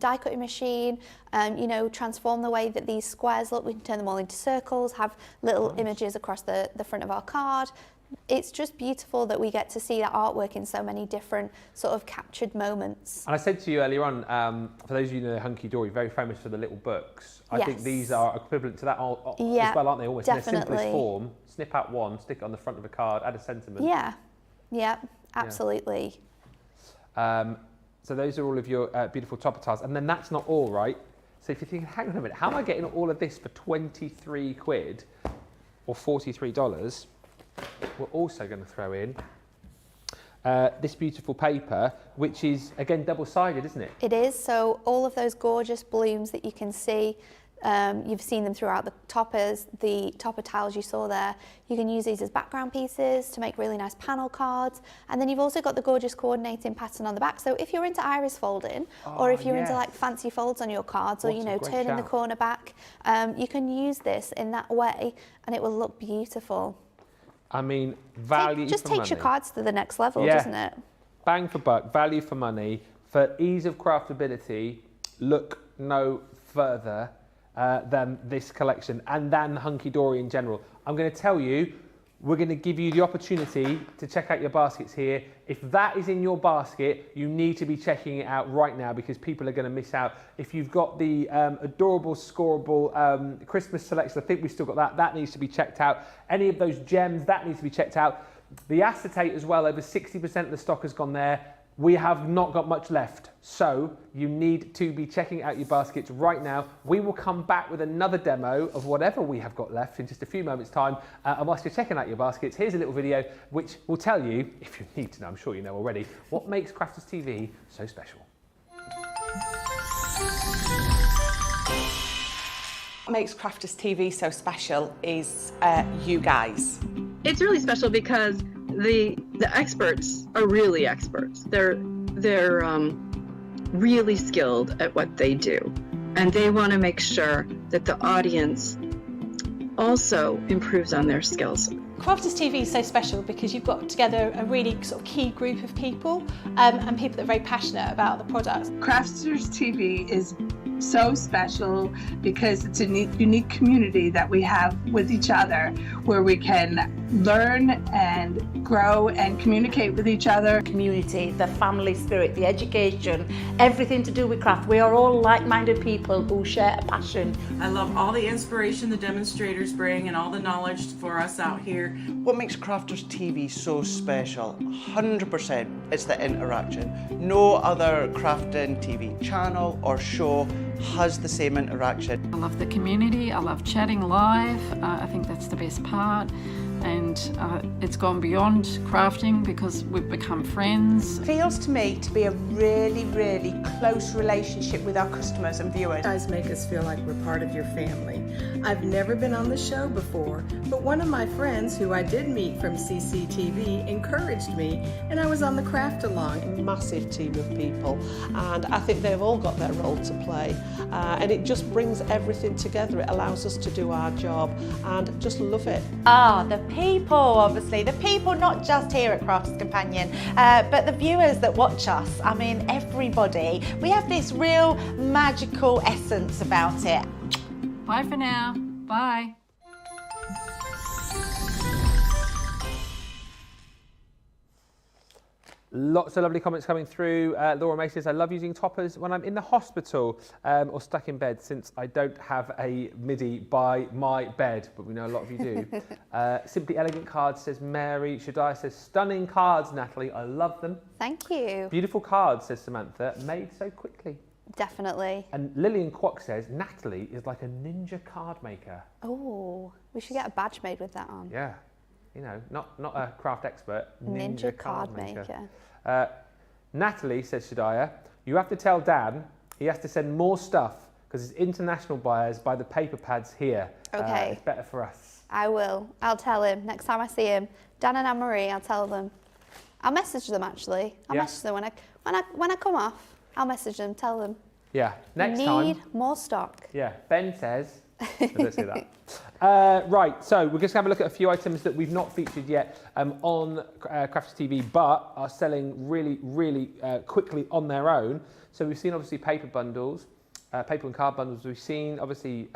die cutting machine, you know, transform the way that these squares look. We can turn them all into circles, have little images across the front of our card. It's just beautiful that we get to see that artwork in so many different sort of captured moments. And I said to you earlier on, for those of you who know Hunkydory, very famous for the little books. I think these are equivalent to that as well, aren't they? Almost in their simplest form. Snip out one, stick it on the front of a card, add a sentiment. Yeah, absolutely. So those are all of your beautiful topper tiles. And then that's not all, right? So if you think, hang on a minute, how am I getting all of this for 23 quid or $43? We're also going to throw in this beautiful paper, which is, again, double-sided, isn't it? It is. So all of those gorgeous blooms that you can see, you've seen them throughout the toppers, the topper tiles you saw there. You can use these as background pieces to make really nice panel cards. And then you've also got the gorgeous coordinating pattern on the back. So if you're into iris folding, or if you're into like fancy folds on your cards, or, you know, turning the corner back, you can use this in that way and it will look beautiful. I mean, value for money. Just takes your cards to the next level, doesn't it? Bang for buck, value for money. For ease of craftability, look no further than this collection and than Hunkydory in general. I'm going to tell you, we're going to give you the opportunity to check out your baskets here. If that is in your basket, you need to be checking it out right now because people are going to miss out. If you've got the adorable, scoreable Christmas selection, I think we've still got that. That needs to be checked out. Any of those gems, that needs to be checked out. The acetate as well, over 60% of the stock has gone there. We have not got much left, so you need to be checking out your baskets right now. We will come back with another demo of whatever we have got left in just a few moments' time. And whilst you're checking out your baskets, here's a little video which will tell you, if you need to know, I'm sure you know already, what makes Crafters TV so special. What makes Crafters TV so special is you guys. It's really special because the experts are really experts. They're really skilled at what they do, and they want to make sure that the audience also improves on their skills. Crafters TV is so special because you've got together a really sort of key group of people and people that are very passionate about the product. Crafters TV is so special because it's a unique community that we have with each other where we can learn and grow and communicate with each other. Community, the family spirit, the education, everything to do with craft. We are all like-minded people who share a passion. I love all the inspiration the demonstrators bring and all the knowledge for us out here. What makes Crafters TV so special, 100%, it's the interaction. No other crafting TV channel or show has the same interaction. I love the community, I love chatting live, I think that's the best part. And it's gone beyond crafting because we've become friends. It feels to me to be a really, really close relationship with our customers and viewers. You guys make us feel like we're part of your family. I've never been on the show before, but one of my friends who I did meet from CCTV encouraged me, and I was on the craft along. Massive team of people, and I think they've all got their role to play, and it just brings everything together. It allows us to do our job and just love it. The people, obviously, the people not just here at Crafts Companion, but the viewers that watch us. I mean, everybody. We have this real magical essence about it. Bye for now. Bye. Lots of lovely comments coming through. Laura May says, I love using toppers when I'm in the hospital or stuck in bed since I don't have a MIDI by my bed, but we know a lot of you do. Simply Elegant Cards says Mary. Shadiah says, stunning cards, Natalie. I love them. Thank you. Beautiful cards, says Samantha. Made so quickly. Definitely. And Lillian Kwok says, Natalie is like a ninja card maker. Oh, we should get a badge made with that on. Yeah. You know, not a craft expert, ninja card maker. Natalie, says Shadiah, you have to tell Dan he has to send more stuff because his international buyers buy the paper pads here. Okay. It's better for us. I will. I'll tell him next time I see him. Dan and Anne-Marie, I'll tell them. I'll message them actually. I'll message them when I come off. I'll message them, tell them. Yeah. Next time. Need more stock. Yeah. Ben says. Let's see that. Right, so we're just going to have a look at a few items that we've not featured yet on Crafters TV, but are selling really, really quickly on their own. So we've seen obviously paper bundles, paper and card bundles. We've seen obviously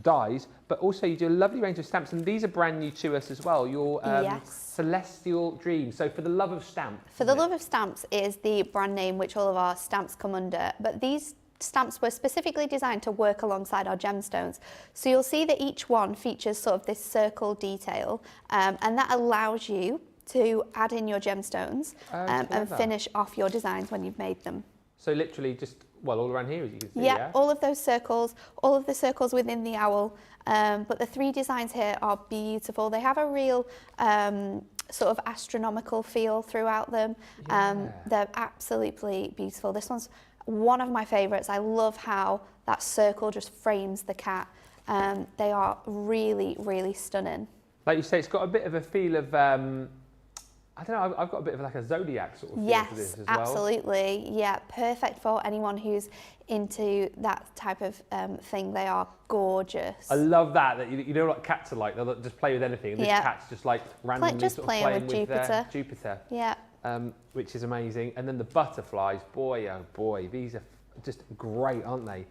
dies, but also you do a lovely range of stamps, and these are brand new to us as well. Your Celestial Dreams. So For the Love of Stamps. For the Love of Stamps is the brand name which all of our stamps come under, but these stamps were specifically designed to work alongside our gemstones. So you'll see that each one features sort of this circle detail, and that allows you to add in your gemstones and finish off your designs when you've made them. So literally just, well, all around here as you can see, yeah? All of those circles, all of the circles within the owl, but the three designs here are beautiful. They have a real sort of astronomical feel throughout them. They're absolutely beautiful. This one's one of my favourites. I love how that circle just frames the cat. They are really, really stunning. Like you say, it's got a bit of a feel of, I don't know, I've got a bit of like a zodiac sort of feel to this as well. Absolutely. Yeah, perfect for anyone who's into that type of thing. They are gorgeous. I love that you know what cats are like. They'll just play with anything. And this cat's just like randomly just sort of playing with Jupiter. Yeah. Which is amazing. And then the butterflies, boy, oh boy, these are just great, aren't they?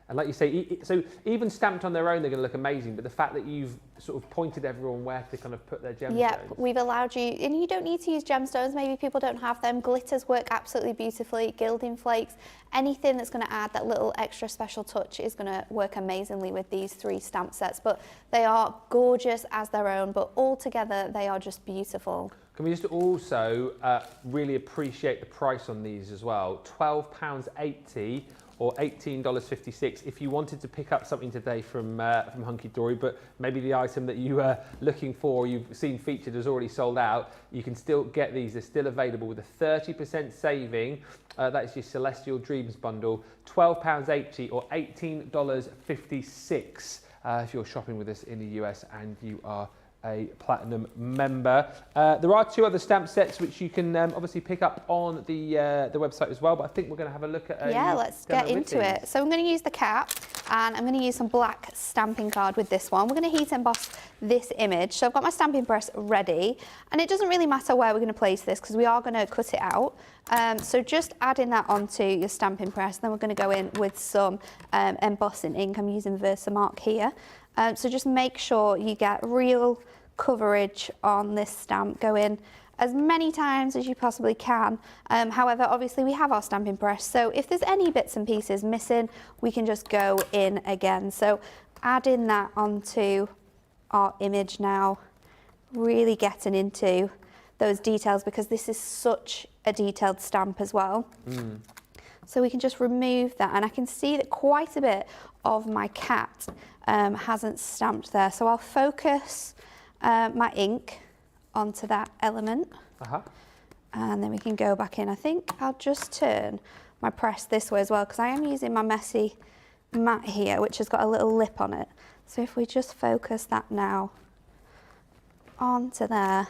And like you say, so even stamped on their own, they're going to look amazing. But the fact that you've sort of pointed everyone where to kind of put their gemstones. Yeah, we've allowed you, and you don't need to use gemstones. Maybe people don't have them. Glitters work absolutely beautifully. Gilding flakes, anything that's going to add that little extra special touch is going to work amazingly with these three stamp sets. But they are gorgeous as their own, but all together they are just beautiful. Can we just also really appreciate the price on these as well? £12.80 or $18.56 if you wanted to pick up something today from Hunkydory, but maybe the item that you were looking for, you've seen featured, has already sold out. You can still get these. They're still available with a 30% saving. That is your Celestial Dreams bundle, £12.80 or $18.56 if you're shopping with us in the US and you are a platinum member. There are 2 other stamp sets which you can obviously pick up on the website as well, but I think we're going to have a look at yeah, let's get into it. So I'm going to use the cap and I'm going to use some black stamping card with this one. We're going to heat emboss this image. So I've got my stamping press ready, and it doesn't really matter where we're going to place this because we are going to cut it out. So just adding that onto your stamping press, then we're going to go in with some embossing ink. I'm using Versamark here. So just make sure you get real coverage on this stamp. Go in as many times as you possibly can. However, obviously we have our stamping press, so if there's any bits and pieces missing, we can just go in again. So adding that onto our image now, really getting into those details because this is such a detailed stamp as well. So we can just remove that, and I can see that quite a bit of my cat hasn't stamped there. So I'll focus my ink onto that element, and then we can go back in. I think I'll just turn my press this way as well because I am using my messy mat here, which has got a little lip on it. So if we just focus that now onto there,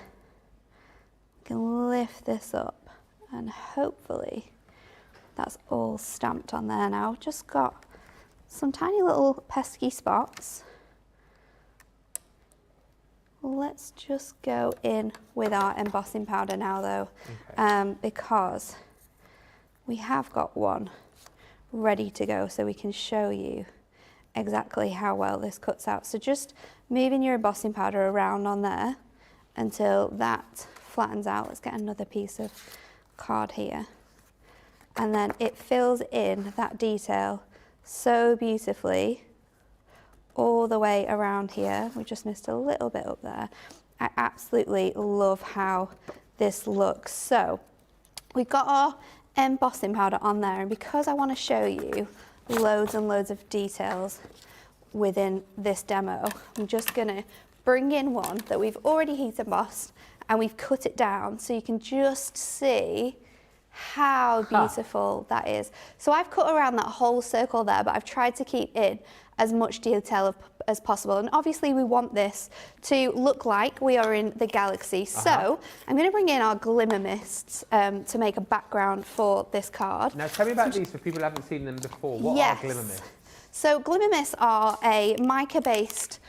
we can lift this up, and hopefully that's all stamped on there now. Just got some tiny little pesky spots. Let's just go in with our embossing powder now though, because we have got one ready to go so we can show you exactly how well this cuts out. So just moving your embossing powder around on there until that flattens out. Let's get another piece of card here. And then it fills in that detail so beautifully all the way around here. We just missed a little bit up there. I absolutely love how this looks. So we've got our embossing powder on there, and because I want to show you loads and loads of details within this demo, I'm just going to bring in one that we've already heat embossed and we've cut it down so you can just see how beautiful that is. So I've cut around that whole circle there, but I've tried to keep in as much detail as possible. And obviously we want this to look like we are in the galaxy. So I'm going to bring in our glimmer mists to make a background for this card. Now tell me about these for people who haven't seen them before. What are glimmer mists? So glimmer mists are a mica-based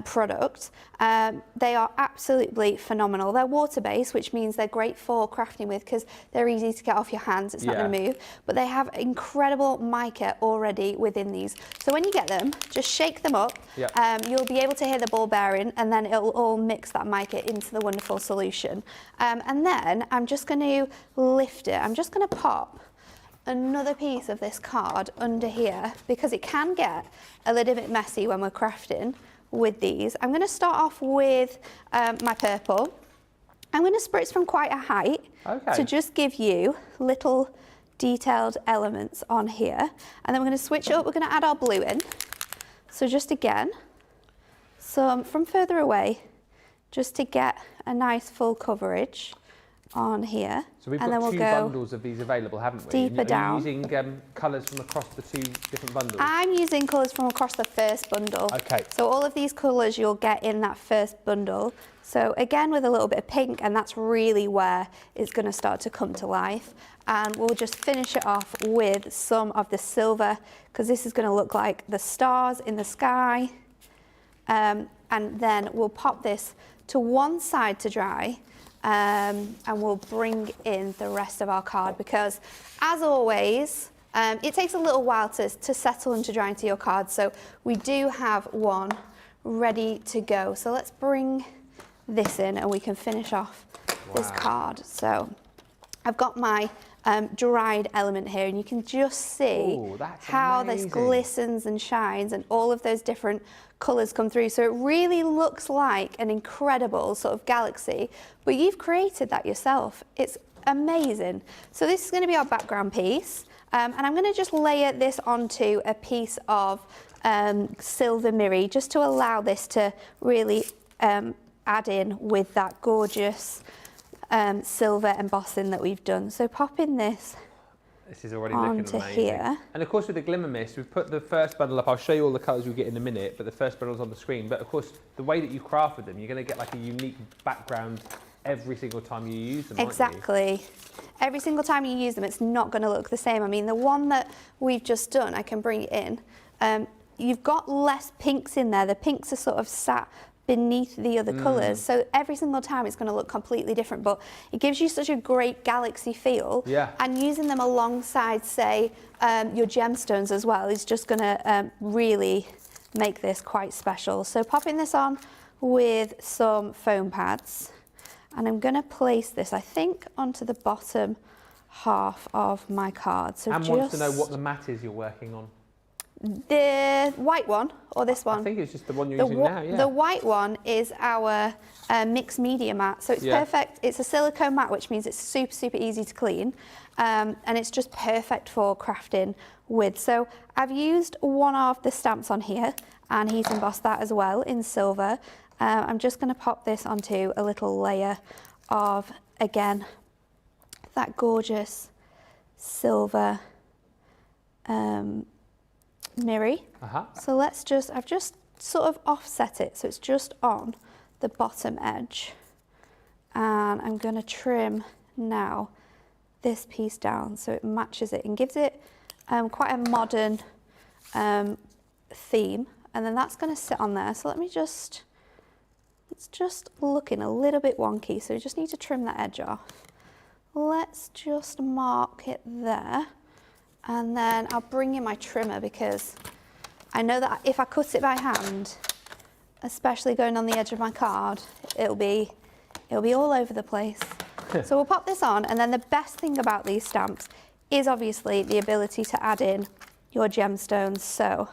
product. They are absolutely phenomenal. They're water-based, which means they're great for crafting with because they're easy to get off your hands. It's not going to move, but they have incredible mica already within these. So when you get them, just shake them up. You'll be able to hear the ball bearing, and then it'll all mix that mica into the wonderful solution. And then I'm just going to lift it. I'm just going to pop another piece of this card under here because it can get a little bit messy when we're crafting with these. I'm going to start off with my purple. I'm going to spritz from quite a height to just give you little detailed elements on here, and then we're going to switch up. We're going to add our blue in. So just again, some from further away, just to get a nice full coverage on here. So we've got two bundles of these available, haven't we? Deeper down. Are you using colours from across the two different bundles? I'm using colours from across the first bundle. Okay. So all of these colours you'll get in that first bundle. So again with a little bit of pink, and that's really where it's going to start to come to life. And we'll just finish it off with some of the silver because this is going to look like the stars in the sky. And then we'll pop this to one side to dry. And we'll bring in the rest of our card because, as always, it takes a little while to settle and to dry into your card. So we do have one ready to go. So let's bring this in and we can finish off this card. So I've got my dried element here, and you can just see how this glistens and shines and all of those different colours come through. So it really looks like an incredible sort of galaxy, but you've created that yourself. It's amazing. So this is going to be our background piece, and I'm going to just layer this onto a piece of silver mirror just to allow this to really add in with that gorgeous silver embossing that we've done. So popping this is already looking amazing. Here. And of course with the glimmer mist, we've put the first bundle up. I'll show you all the colours we get in a minute, but the first bundle's on the screen. But of course, the way that you crafted them, you're going to get like a unique background every single time you use them, exactly. Aren't you? Every single time you use them, it's not going to look the same. I mean, the one that we've just done, I can bring it in. You've got less pinks in there. The pinks are sort of sat beneath the other colours, so every single time it's going to look completely different, but it gives you such a great galaxy feel. And using them alongside, say, your gemstones as well is just going to really make this quite special. So popping this on with some foam pads, and I'm going to place this, I think, onto the bottom half of my card. So and wants to know what the mat is you're working on. The white one, or this one? I think it's just the one you're using now, yeah. The white one is our mixed media mat. So it's perfect. It's a silicone mat, which means it's super, super easy to clean. And it's just perfect for crafting with. So I've used one of the stamps on here, and he's embossed that as well in silver. I'm just going to pop this onto a little layer of, again, that gorgeous silver mirror. So let's just, I've just sort of offset it so it's just on the bottom edge, and I'm going to trim now this piece down so it matches it and gives it quite a modern theme, and then that's going to sit on there. So let me just, it's just looking a little bit wonky, so we just need to trim that edge off. Let's just mark it there. And then I'll bring in my trimmer, because I know that if I cut it by hand, especially going on the edge of my card, it'll be all over the place. So we'll pop this on, and then the best thing about these stamps is obviously the ability to add in your gemstones. So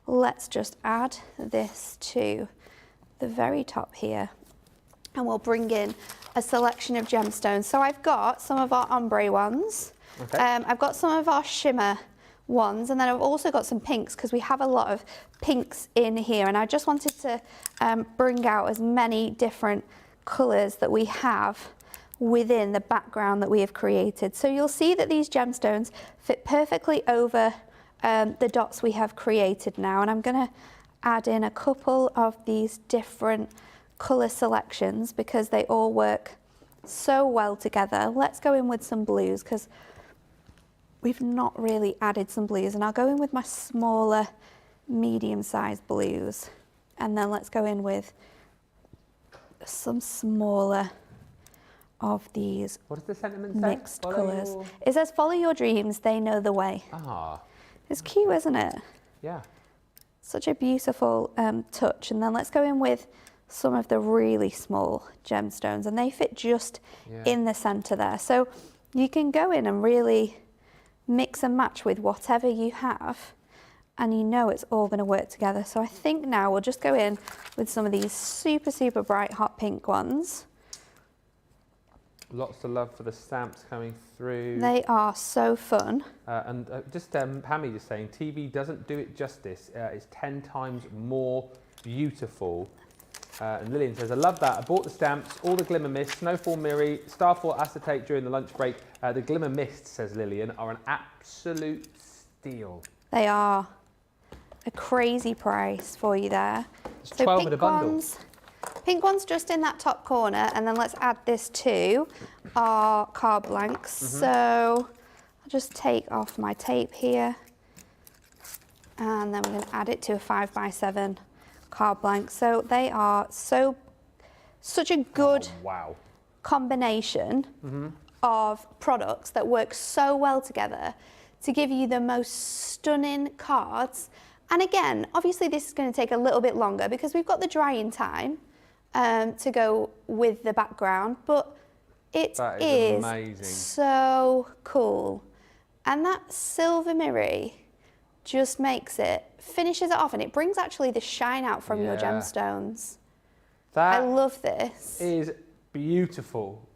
let's just add this to the very top here, and we'll bring in a selection of gemstones. So I've got some of our ombre ones. I've got some of our shimmer ones, and then I've also got some pinks, because we have a lot of pinks in here, and I just wanted to bring out as many different colours that we have within the background that we have created. So you'll see that these gemstones fit perfectly over the dots we have created now, and I'm going to add in a couple of these different colour selections because they all work so well together. Let's go in with some blues, because we've not really added some blues, and I'll go in with my smaller medium-sized blues, and then let's go in with some smaller of these mixed colours. It says, follow your dreams, they know the way. It's cute, isn't it? Yeah. Such a beautiful touch. And then let's go in with some of the really small gemstones, and they fit just in the centre there. So you can go in and really mix and match with whatever you have, and you know it's all going to work together. So I think now we'll just go in with some of these super, super bright hot pink ones. Lots of love for the stamps coming through. They are so fun. And just Pammy just saying, TV doesn't do it justice. It's 10 times more beautiful. And Lillian says, I love that. I bought the stamps, all the glimmer mist, snowfall mirror, starfall acetate during the lunch break. The glimmer mist, says Lillian, are an absolute steal. They are a crazy price for you there. It's 12 in a bundle. Pink one's just in that top corner, and then let's add this to our card blanks. So I'll just take off my tape here, and then we're going to add it to a 5x7 card blank. So they are such a good combination of products that work so well together to give you the most stunning cards. And again, obviously this is going to take a little bit longer because we've got the drying time to go with the background, but It That is amazing. so cool. And that silver mirror just finishes it off, and it brings actually the shine out from your gemstones. I love this. Is beautiful.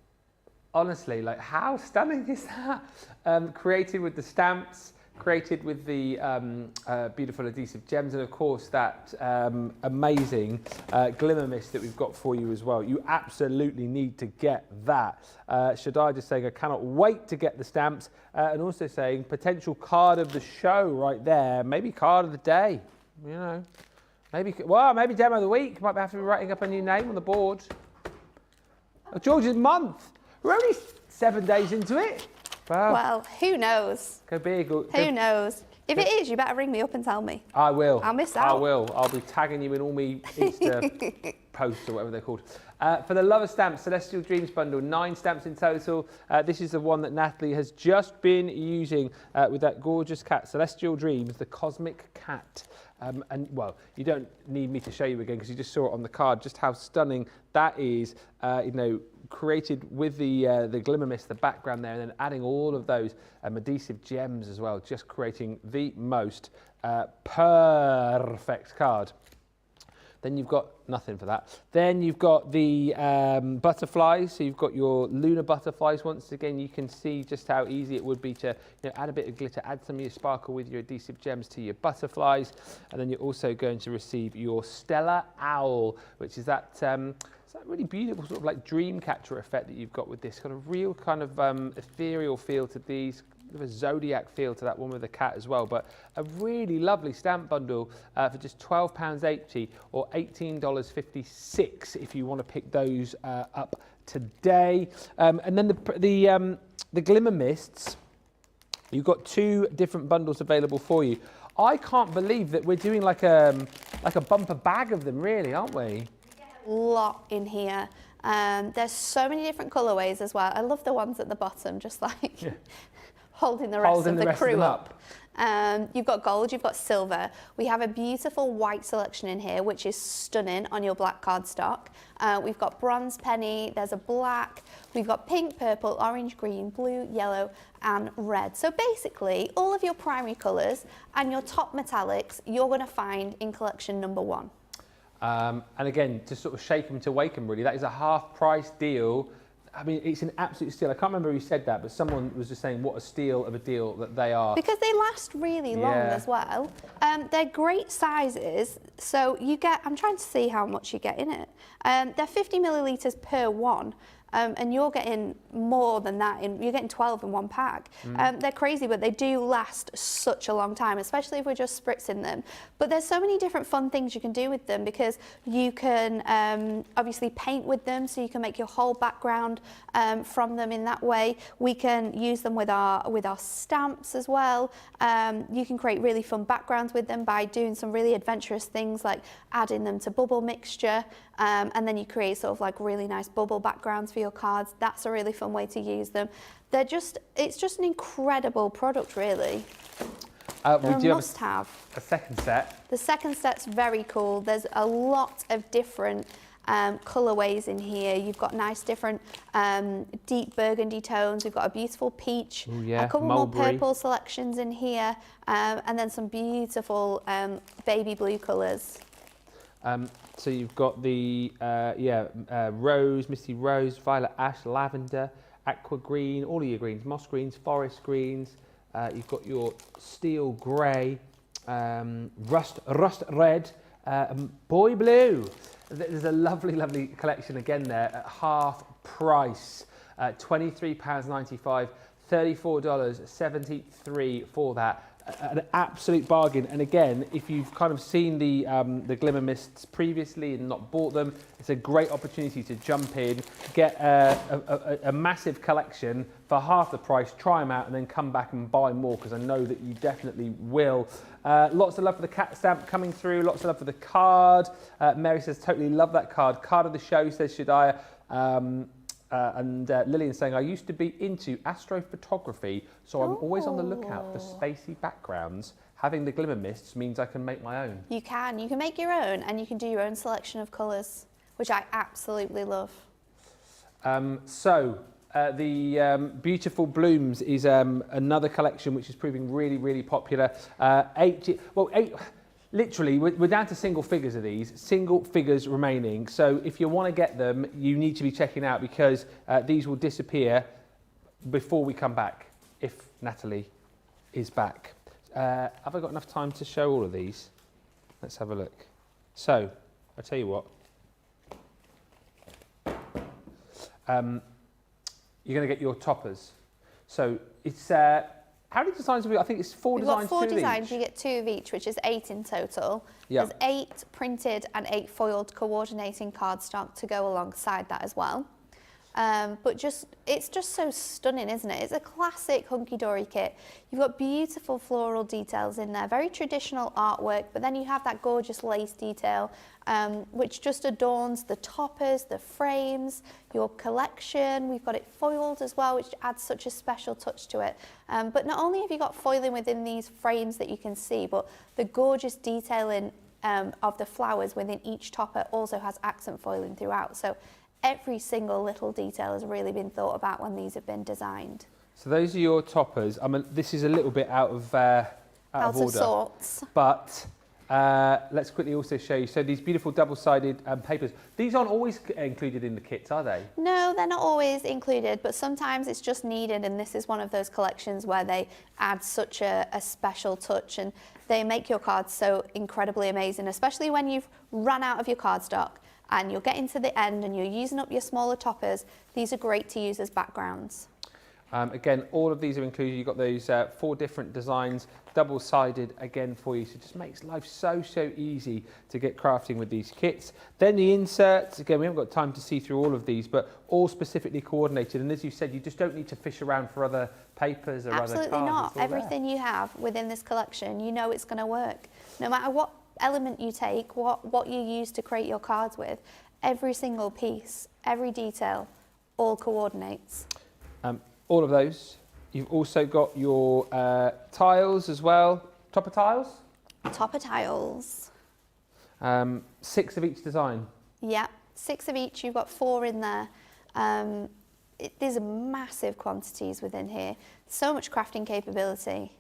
Honestly, like, how stunning is that? Created with the stamps, created with the beautiful adhesive gems, and of course that amazing glimmer mist that we've got for you as well. You absolutely need to get that. Shaddai just saying, I cannot wait to get the stamps, and also saying potential card of the show right there, maybe card of the day, you know. Maybe demo of the week. Might have to be writing up a new name on the board. Oh, George's month. We're only 7 days into it. Well, who knows? Go big. Who knows? If it is, you better ring me up and tell me. I will. I'll miss out. I will. I'll be tagging you in all me Insta posts or whatever they're called. For the Lover Stamps, Celestial Dreams bundle, 9 stamps in total. This is the one that Natalie has just been using with that gorgeous cat, Celestial Dreams, the Cosmic Cat. And well, you don't need me to show you again because you just saw it on the card, just how stunning that is, you know, created with the glimmer mist, the background there, and then adding all of those adhesive gems as well, just creating the most perfect card. Then you've got nothing for that. Then you've got the butterflies. So you've got your lunar butterflies. Once again, you can see just how easy it would be to, you know, add a bit of glitter, add some of your sparkle with your adhesive gems to your butterflies. And then you're also going to receive your stellar owl, which is that, it's that really beautiful sort of like dream catcher effect that you've got with this kind of real kind of ethereal feel to these, a zodiac feel to that one with the cat as well, but a really lovely stamp bundle for just £12.80 or $18.56 if you want to pick those up today. And then the glimmer mists, you've got 2 different bundles available for you. I can't believe that we're doing like a bumper bag of them, really, aren't we? Lot in here. There's so many different colorways as well. I love the ones at the bottom, just like holding the rest of the crew up. You've got gold, you've got silver. We have a beautiful white selection in here, which is stunning on your black cardstock. We've got bronze penny, there's a black, we've got pink, purple, orange, green, blue, yellow, and red. So basically, all of your primary colors and your top metallics, you're gonna find in collection number 1. And again, to sort of shake them to wake them, really, that is a half price deal. I mean, it's an absolute steal. I can't remember who said that, but someone was just saying what a steal of a deal that they are. Because they last really long as well. They're great sizes. So you get, I'm trying to see how much you get in it. They're 50 millilitres per one. And you're getting more than that, you're getting 12 in one pack. They're crazy, but they do last such a long time, especially if we're just spritzing them. But there's so many different fun things you can do with them, because you can obviously paint with them, so you can make your whole background from them in that way. We can use them with our stamps as well. You can create really fun backgrounds with them by doing some really adventurous things like adding them to bubble mixture, and then you create sort of like really nice bubble backgrounds for your cards. That's a really fun way to use them. It's just an incredible product, really. We do have a second set. The second set's very cool. There's a lot of different colorways in here. You've got nice different deep burgundy tones. We've got a beautiful peach, a couple more purple selections in here, and then some beautiful baby blue colors. So you've got the rose, misty rose, violet ash, lavender, aqua green, all of your greens, moss greens, forest greens. You've got your steel grey, rust red, boy blue. There's a lovely, lovely collection again there at half price, £23.95, $34.73 for that. An absolute bargain. And again, if you've kind of seen the glimmer mists previously and not bought them, it's a great opportunity to jump in, get a massive collection for half the price, try them out, and then come back and buy more, because I know that you definitely will. Lots of love for the cat stamp coming through, lots of love for the card. Mary says, totally love that card. Card of the show, says Shaddai. And Lillian saying, I used to be into astrophotography, so I'm always on the lookout for spacey backgrounds. Having the glimmer mists means I can make my own. You can make your own, and you can do your own selection of colours, which I absolutely love. So The Beautiful Blooms is another collection which is proving really, really popular. Literally, we're down to single figures of these, single figures remaining. So if you want to get them, you need to be checking out because these will disappear before we come back, if Natalie is back. Have I got enough time to show all of these? Let's have a look. So, I'll tell you what. You're going to get your toppers. So it's, how many designs have we got? I think it's four designs. We've got 4 2 designs, each. you get 2 of each, which is 8 in total. Yeah. There's 8 printed and 8 foiled coordinating cardstock to go alongside that as well. But it's just so stunning, isn't it? It's a classic Hunkydory kit. You've got beautiful floral details in there, very traditional artwork, but then you have that gorgeous lace detail, which just adorns the toppers, the frames, your collection. We've got it foiled as well, which adds such a special touch to it. But not only have you got foiling within these frames that you can see, but the gorgeous detailing of the flowers within each topper also has accent foiling throughout. So every single little detail has really been thought about when these have been designed. So those are your toppers. I mean, this is a little bit out of order. Sorts. But let's quickly also show you. So these beautiful double-sided papers. These aren't always included in the kits, are they? No, they're not always included, but sometimes it's just needed, and this is one of those collections where they add such a special touch and they make your cards so incredibly amazing, especially when you've run out of your cardstock and you're getting to the end and you're using up your smaller toppers. These are great to use as backgrounds. Again, all of these are included. You've got those 4 different designs, double-sided again for you. So it just makes life so easy to get crafting with these kits. Then the inserts, again, we haven't got time to see through all of these, but all specifically coordinated. And as you said, you just don't need to fish around for other papers or Absolutely other cards. not. Everything you have within this collection, you know it's going to work. No matter what element you take, what you use to create your cards with, every single piece, every detail, all coordinates. All of those. You've also got your tiles as well. Topper tiles? Topper tiles. 6 of each design. Yeah, 6 of each. You've got 4 in there. These are massive quantities within here. So much crafting capability.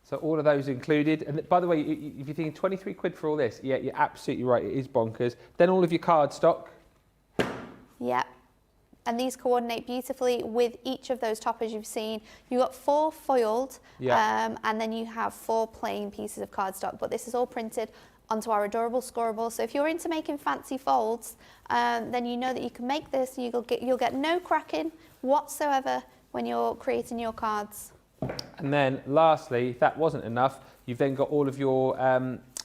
So all of those included. And by the way, if you're thinking 23 quid for all this, yeah, you're absolutely right. It is bonkers. Then all of your cardstock. Yeah. And these coordinate beautifully with each of those toppers you've seen. You've got 4 foiled, and then you have 4 plain pieces of cardstock. But this is all printed onto our adorable scorable. So if you're into making fancy folds, then you know that you can make this. You'll get no cracking whatsoever when you're creating your cards. And then lastly, if that wasn't enough, you've then got all of your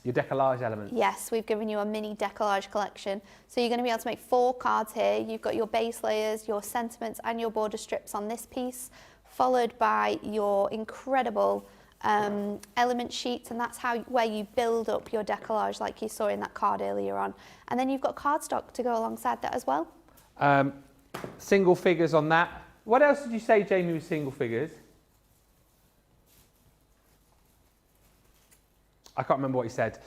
decollage elements. Yes, we've given you a mini decollage collection. So you're going to be able to make 4 cards here. You've got your base layers, your sentiments and your border strips on this piece, followed by your incredible element sheets, and that's where you build up your decollage like you saw in that card earlier on. And then you've got cardstock to go alongside that as well. Single figures on that. What else did you say, Jamie, was single figures? I can't remember what he said.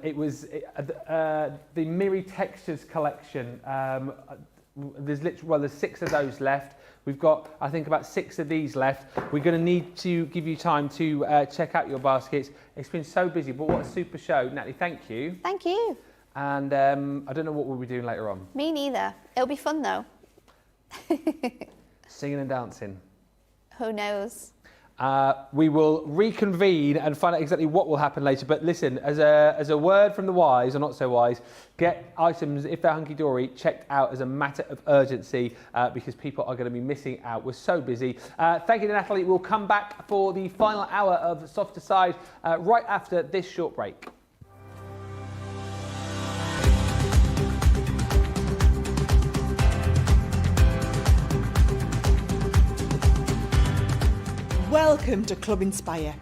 It was the Mirri Textures collection. There's 6 of those left. We've got, I think, about 6 of these left. We're going to need to give you time to check out your baskets. It's been so busy, but what a super show. Natalie, thank you. Thank you. And I don't know what we'll be doing later on. Me neither. It'll be fun though. Singing and dancing. Who knows? We will reconvene and find out exactly what will happen later. But listen, as a word from the wise, or not so wise, get items, if they're hunky-dory, checked out as a matter of urgency because people are going to be missing out. We're so busy. Thank you to Natalie. We'll come back for the final hour of Softer Side right after this short break. Welcome to Club Inspire,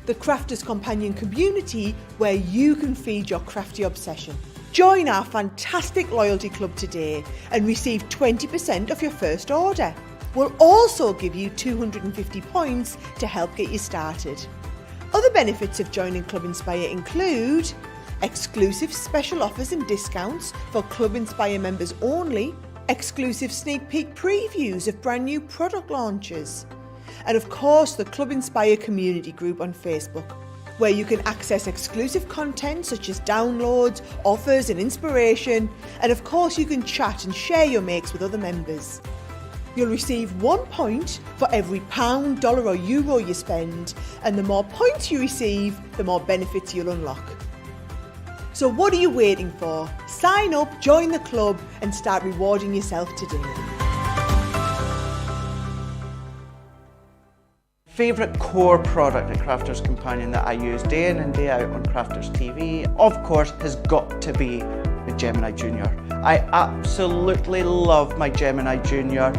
the crafters' companion community where you can feed your crafty obsession. Join our fantastic loyalty club today and receive 20% off your first order. We'll also give you 250 points to help get you started. Other benefits of joining Club Inspire include exclusive special offers and discounts for Club Inspire members only, exclusive sneak peek previews of brand new product launches, and of course the Club Inspire community group on Facebook, where you can access exclusive content such as downloads, offers and inspiration, and of course you can chat and share your makes with other members. You'll receive 1 point for every £1, dollar or euro you spend, and the more points you receive, the more benefits you'll unlock. So what are you waiting for? Sign up, join the club and start rewarding yourself today. Favourite core product at Crafters Companion that I use day in and day out on Crafters TV, of course, has got to be the Gemini Junior. I absolutely love my Gemini Junior.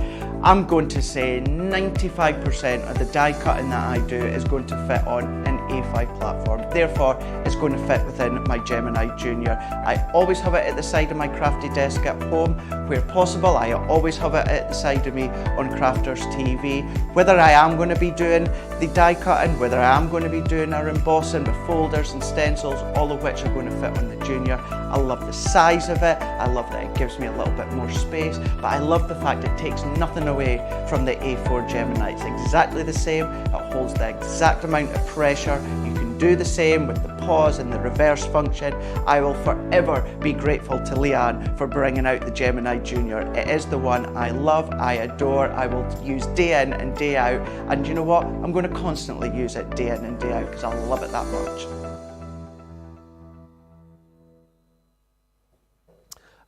I'm going to say 95% of the die cutting that I do is going to fit on an A5 platform. Therefore, it's going to fit within my Gemini Junior. I always have it at the side of my crafty desk at home. Where possible, I always have it at the side of me on Crafters TV. Whether I am going to be doing the die cutting, whether I am going to be doing our embossing with folders and stencils, all of which are going to fit on the Junior. I love the size of it. I love that it gives me a little bit more space, but I love the fact it takes nothing away from the A4 Gemini. It's exactly the same. It holds the exact amount of pressure. You can do the same with the pause and the reverse function. I will forever be grateful to Leanne for bringing out the Gemini Junior. It is the one I love, I adore, I will use day in and day out, and you know what? I'm going to constantly use it day in and day out because I love it that much.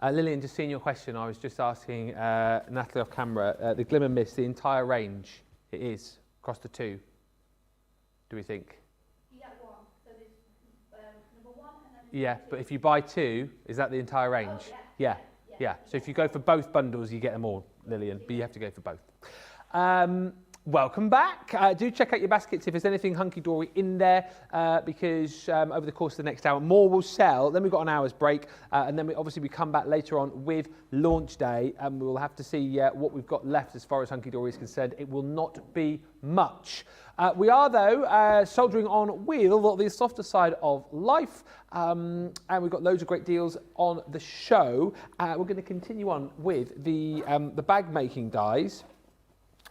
Lillian, just seeing your question, I was just asking Natalie off camera, the Glimmer Mist, the entire range, it is across the two, do we think? You get one, so there's number one and then Yeah, but if you buy two, is that the entire range? Oh, yeah. So if you go for both bundles, you get them all, Lillian, but you have to go for both. Welcome back. Do check out your baskets if there's anything hunky-dory in there, because over the course of the next hour, more will sell. Then we've got an hour's break, and then we come back later on with launch day, and we'll have to see what we've got left as far as hunky-dory is concerned. It will not be much. We are, though, soldiering on with the softer side of life, and we've got loads of great deals on the show. We're going to continue on with the bag-making dies.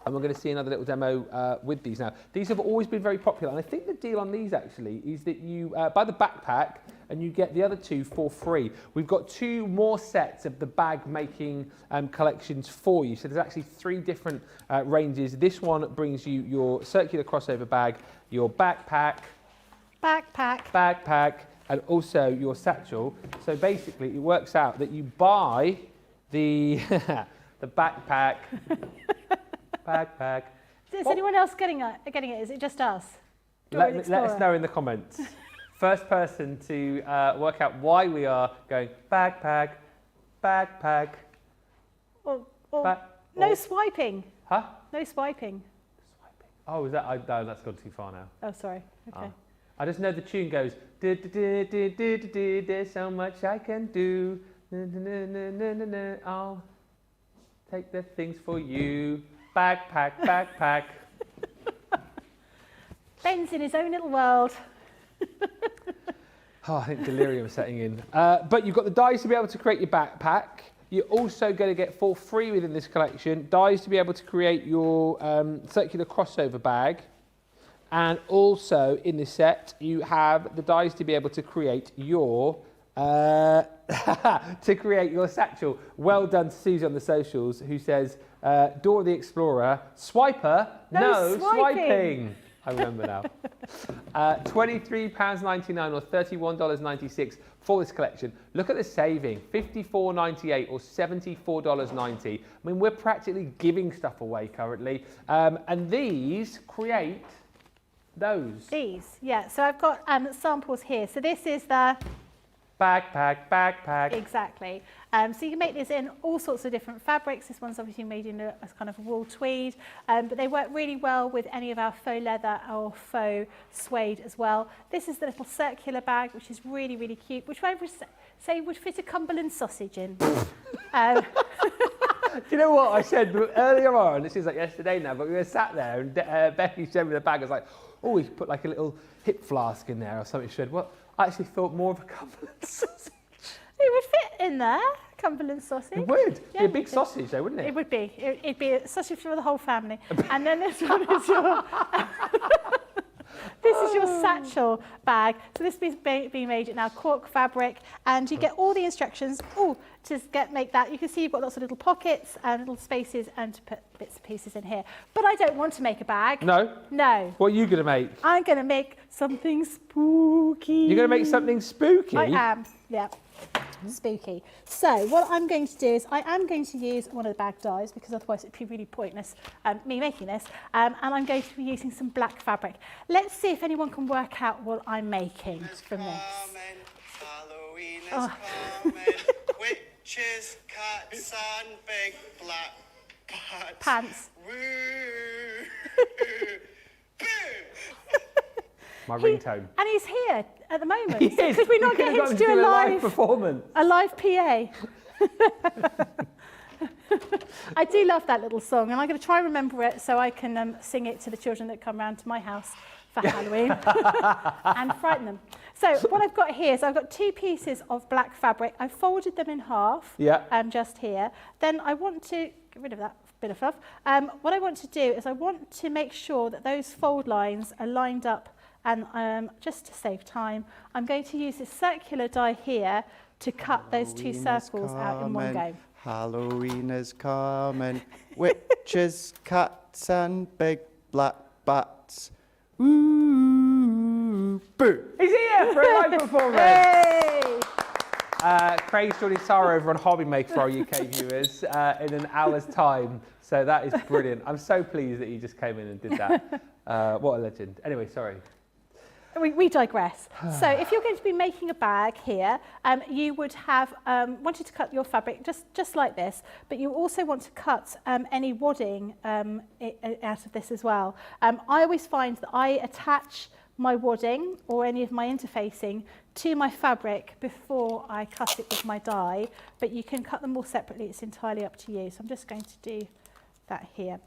And we're going to see another little demo with these now. These have always been very popular, and I think the deal on these actually is that you buy the backpack and you get the other two for free. We've got two more sets of the bag making collections for you. So there's actually three different ranges. This one brings you your circular crossover bag, your backpack, and also your satchel. So basically it works out that you buy the the backpack. Backpack. Is anyone else getting it? Is it just us? Let us know in the comments. First person to work out why we are going backpack. No swiping. Huh? No swiping. Oh, is that? No, that's gone too far now. Oh, sorry. Okay. Oh. I just know the tune goes. There's so much I can do. I'll take the things for you. Backpack. Ben's in his own little world. Oh, I think delirium is setting in. But you've got the dies to be able to create your backpack. You're also going to get for free within this collection dies to be able to create your circular crossover bag. And also in this set, you have the dies to be able to create your satchel. Well done to Susie on the socials, who says, Dora the Explorer, swiper, no swiping. I remember now. £23.99 or $31.96 for this collection. Look at the saving, $54.98 or $74.90. I mean, we're practically giving stuff away currently. And these create those. These, yeah. So I've got samples here. So this is the backpack. Exactly. So you can make these in all sorts of different fabrics. This one's obviously made in a kind of wool tweed, but they work really well with any of our faux leather or faux suede as well. This is the little circular bag, which is really, really cute, which I would say would fit a Cumberland sausage in. Do you know what I said earlier on? This is like yesterday now, but we were sat there and Becky showed me the bag. I was like, oh, we could put like a little hip flask in there or something. She said, what? I actually thought more of a Cumberland sausage. It would fit in there. Cumberland sausage. It would. Yeah, Be a big sausage though, wouldn't it? It would be. It'd be a sausage for the whole family. And then this one is your... This is your satchel bag. So this is being made in our cork fabric, and you get all the instructions to make that. You can see you've got lots of little pockets and little spaces and to put bits and pieces in here. But I don't want to make a bag. No? No. What are you going to make? I'm going to make something spooky. You're going to make something spooky? I am, yeah. Spooky. So what I'm going to do is I am going to use one of the bag dies, because otherwise it'd be really pointless me making this, and I'm going to be using some black fabric. Let's see if anyone can work out what I'm making from this. Halloween is Oh. coming. Witches, cats and big black bats. Pants. Woo. My ringtone. And he's here at the moment. He is. Because we're not You could've getting him got to do a live performance. A live PA. I do love that little song, and I'm going to try and remember it so I can sing it to the children that come round to my house for Halloween and frighten them. So what I've got here is I've got 2 pieces of black fabric. I've folded them in half, just here. Then I want to get rid of that bit of fluff. What I want to do is I want to make sure that those fold lines are lined up, and just to save time, I'm going to use this circular die here to cut those 2 circles out in one go. Halloween is coming. Witches, cats and big black bats. Ooh, boo. He's here for a live performance. Hey! Craig's joining Sarah over on Hobby Maker for our UK viewers in an hour's time. So that is brilliant. I'm so pleased that you just came in and did that. What a legend. Anyway, sorry. We digress. So if you're going to be making a bag here, you would have wanted to cut your fabric just like this, but you also want to cut any wadding out of this as well. I always find that I attach my wadding or any of my interfacing to my fabric before I cut it with my die, but you can cut them all separately. It's entirely up to you. So I'm just going to do that here.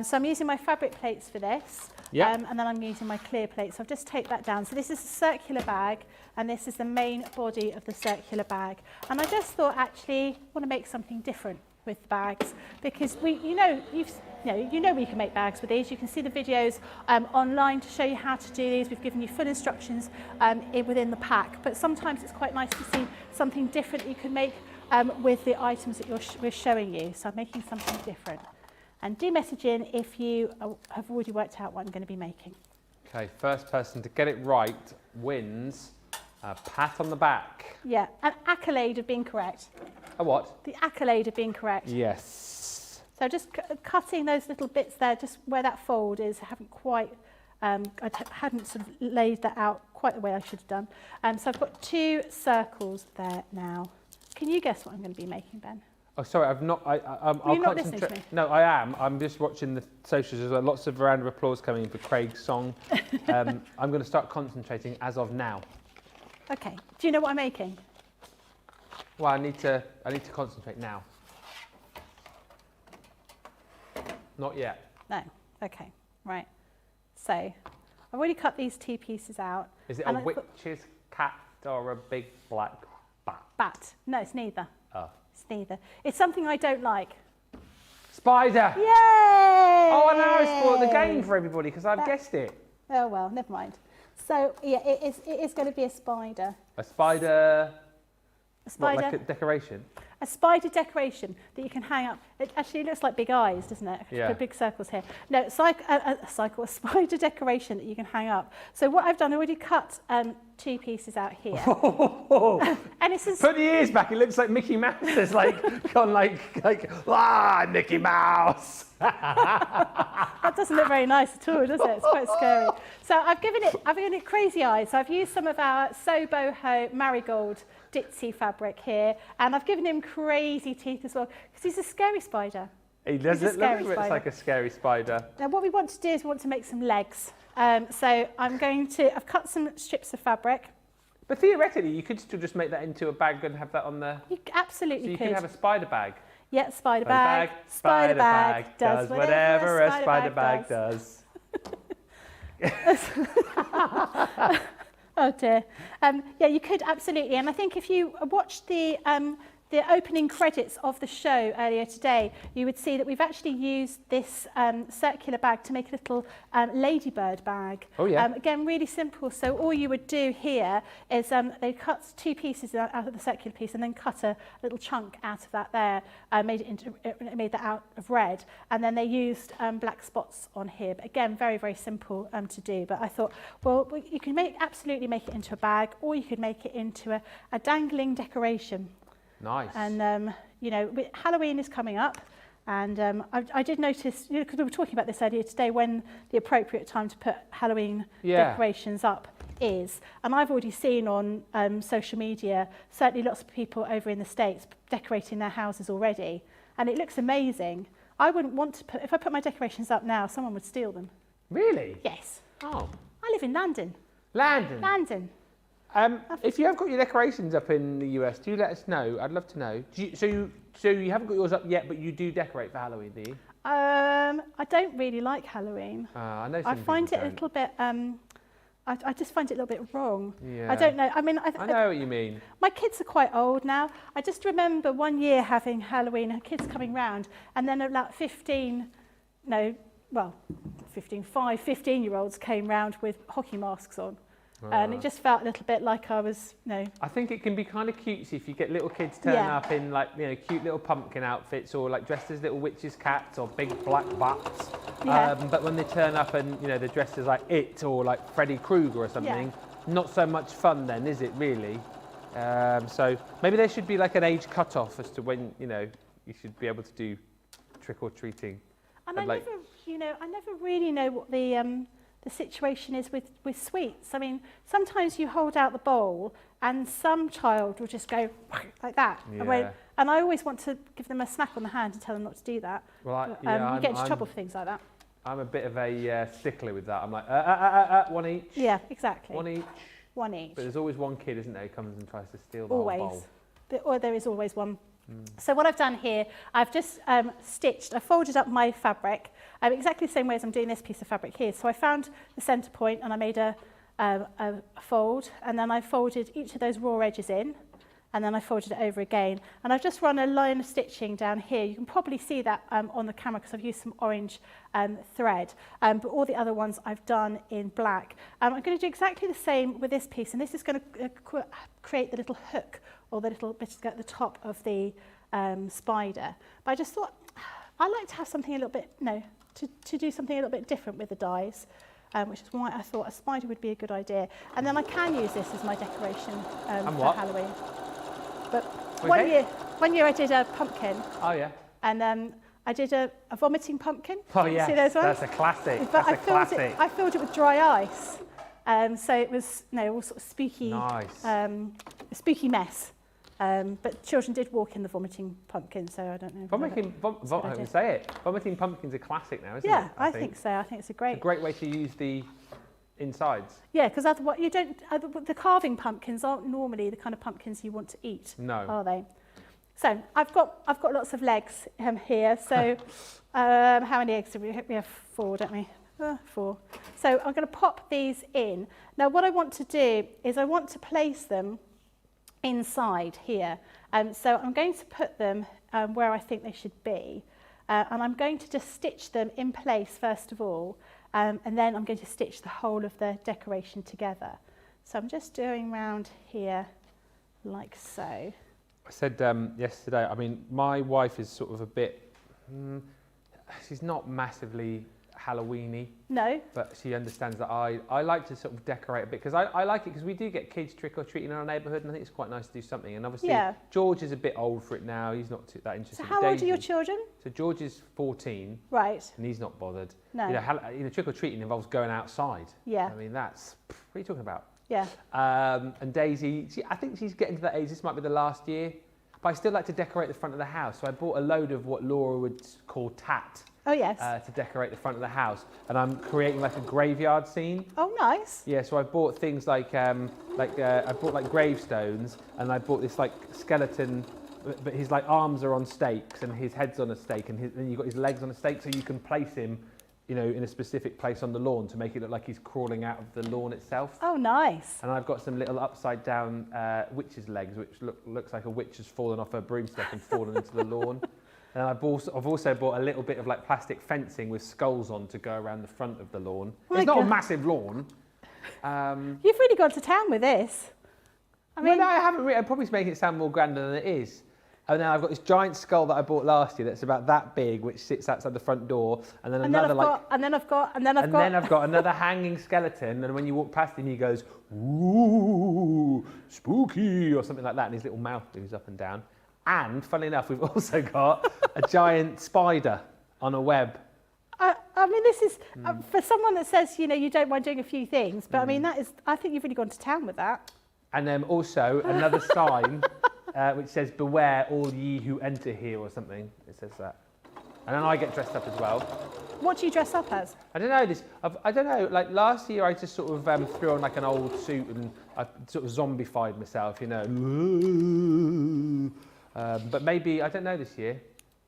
So I'm using my fabric plates for this, and then I'm using my clear plates. So I've just taped that down. So this is a circular bag, and this is the main body of the circular bag. And I just thought, actually, I want to make something different with the bags, because you know we can make bags with these. You can see the videos online to show you how to do these. We've given you full instructions within the pack, but sometimes it's quite nice to see something different you can make with the items that we're showing you. So I'm making something different. And do message in if you have already worked out what I'm going to be making. Okay, first person to get it right wins a pat on the back. Yeah, an accolade of being correct. A what? The accolade of being correct. Yes. So just cutting those little bits there, just where that fold is, I haven't quite, I hadn't sort of laid that out quite the way I should have done. So I've got 2 circles there now. Can you guess what I'm going to be making, Ben? Oh, sorry, I've not. I'll not listening to me? No, I am. I'm just watching the socials. There's lots of round of applause coming in for Craig's song. I'm going to start concentrating as of now. Okay. Do you know what I'm making? Well, I need to concentrate now. Not yet. No. Okay. Right. So I've already cut these 2 pieces out. Is it a witch's cat or a big black bat? Bat. No, it's neither. Oh. It's neither. It's something I don't like. Spider! Yay! Oh, and now I spoiled the game for everybody because I've guessed it. Oh, well, never mind. So, yeah, it is going to be a spider. A spider... A spider. What, like a decoration? A spider decoration that you can hang up. It actually looks like big eyes, doesn't it? Yeah. Put big circles here. No, it's like a spider decoration that you can hang up. So what I've done, I already cut 2 pieces out here. And it's Put the ears back. It looks like Mickey Mouse has gone Mickey Mouse. That doesn't look very nice at all, does it? It's quite scary. So I've given it crazy eyes. So I've used some of our So Boho Marigold Ditzy fabric here, and I've given him crazy teeth as well because he's a scary spider. He does it look like a scary spider. Now what we want to do is we want to make some legs. So I've cut some strips of fabric. But theoretically, you could still just make that into a bag and have that on the... You absolutely so you could. could have a spider bag. Yeah, spider bag. Spider bag does whatever a spider bag does. Oh dear. Yeah, you could absolutely. And I think if you watch the the opening credits of the show earlier today, you would see that we've actually used this circular bag to make a little ladybird bag. Oh yeah. Again, really simple. So all you would do here is they cut 2 pieces out of the circular piece and then cut a little chunk out of that there, made that out of red, and then they used black spots on here. But again, very, very simple to do. But I thought, well, you can absolutely make it into a bag, or you could make it into a dangling decoration. Nice. And, you know, Halloween is coming up, and I did notice, you know, because we were talking about this earlier today, when the appropriate time to put Halloween decorations up is. And I've already seen on social media, certainly lots of people over in the States decorating their houses already, and it looks amazing. I wouldn't want to put, if I put my decorations up now, someone would steal them. Really? Yes. Oh. I live in Landon. Landon? Landon. If you have got your decorations up in the US, do let us know. I'd love to know. So you haven't got yours up yet, but you do decorate for Halloween, do you? I don't really like Halloween. I know. I find it a little bit. I just find it a little bit wrong. Yeah. I don't know. I mean, I know what you mean. My kids are quite old now. I just remember one year having Halloween, kids coming round, and then about 15-year-olds came round with hockey masks on. And it just felt a little bit like I was, you know. I think it can be kind of cutesy if you get little kids turn up in, like, you know, cute little pumpkin outfits, or like dressed as little witches' cats or big black bats. Yeah. But when they turn up and, you know, they're dressed as like It or like Freddy Krueger or something, not so much fun then, is it really? So maybe there should be like an age cut-off as to when, you know, you should be able to do trick-or-treating. And I never really know what the situation is with sweets. I mean, sometimes you hold out the bowl and some child will just go like that. Yeah. And I always want to give them a smack on the hand and tell them not to do that. Well, you get into trouble for things like that. I'm a bit of a stickler with that. I'm like, one each. Yeah, exactly. One each. One each. But there's always one kid, isn't there, who comes and tries to steal the whole bowl. Or there is always one. So what I've done here, I've just I folded up my fabric exactly the same way as I'm doing this piece of fabric here. So I found the centre point and I made a fold, and then I folded each of those raw edges in, and then I folded it over again. And I've just run a line of stitching down here. You can probably see that on the camera because I've used some orange thread, but all the other ones I've done in black. I'm going to do exactly the same with this piece, and this is going to create the little hook or the little bit at the top of the spider. But I just thought I like to have something a little bit, to do something a little bit different with the dies, which is why I thought a spider would be a good idea. And then I can use this as my decoration for Halloween. But one year I did a pumpkin. Oh yeah. And I did a vomiting pumpkin. Oh yeah. See those ones? That's a classic. But That's a classic. I filled it with dry ice. So it was all sort of spooky, spooky mess. But children did walk in the vomiting pumpkin, so I don't know. Vomiting pumpkin's a classic now, isn't it? Yeah, I think so. I think it's a great way to use the insides. Yeah, because otherwise you don't. The carving pumpkins aren't normally the kind of pumpkins you want to eat. No. Are they? So I've got lots of legs here. So how many eggs do we have? We have 4, don't we? 4. So I'm going to pop these in. Now what I want to do is I want to place them inside here. So I'm going to put them where I think they should be. And I'm going to just stitch them in place first of all. And then I'm going to stitch the whole of the decoration together. So I'm just doing round here like so. I said yesterday, I mean, my wife is sort of a bit, she's not massively Halloween-y. No. But she understands that I like to sort of decorate a bit, because I like it because we do get kids trick-or-treating in our neighbourhood, and I think it's quite nice to do something. And obviously, George is a bit old for it now. He's not that interested. So how old are your children? So George is 14. Right. And he's not bothered. No. You know, trick-or-treating involves going outside. Yeah. I mean, what are you talking about? Yeah. And Daisy, I think she's getting to that age. This might be the last year. But I still like to decorate the front of the house. So I bought a load of what Laura would call tat. Oh, yes. To decorate the front of the house. And I'm creating like a graveyard scene. Oh, nice. Yeah, so I bought things like I bought like gravestones, and I bought this like skeleton, but his like arms are on stakes and his head's on a stake, and then you've got his legs on a stake, so you can place him you know, in a specific place on the lawn to make it look like he's crawling out of the lawn itself. Oh, nice. And I've got some little upside down witch's legs, which looks like a witch has fallen off her broomstick and fallen into the lawn. And I've also bought a little bit of like plastic fencing with skulls on to go around the front of the lawn. It's not a massive lawn. You've really gone to town with this. I mean, well, no, I haven't really. I'd probably make it sound more grander than it is. And then I've got this giant skull that I bought last year that's about that big, which sits outside the front door. And then I've got another hanging skeleton. And when you walk past him, he goes, "Ooh, spooky," or something like that. And his little mouth moves up and down. And funnily enough, we've also got a giant spider on a web. I mean, this is for someone that says, you know, you don't mind doing a few things, but I mean, I think you've really gone to town with that. And then also another sign which says, "Beware all ye who enter here," or something. It says that. And then I get dressed up as well. What do you dress up as? I don't know. I don't know. Like last year, I just sort of threw on like an old suit and I sort of zombified myself, you know. But maybe, I don't know this year.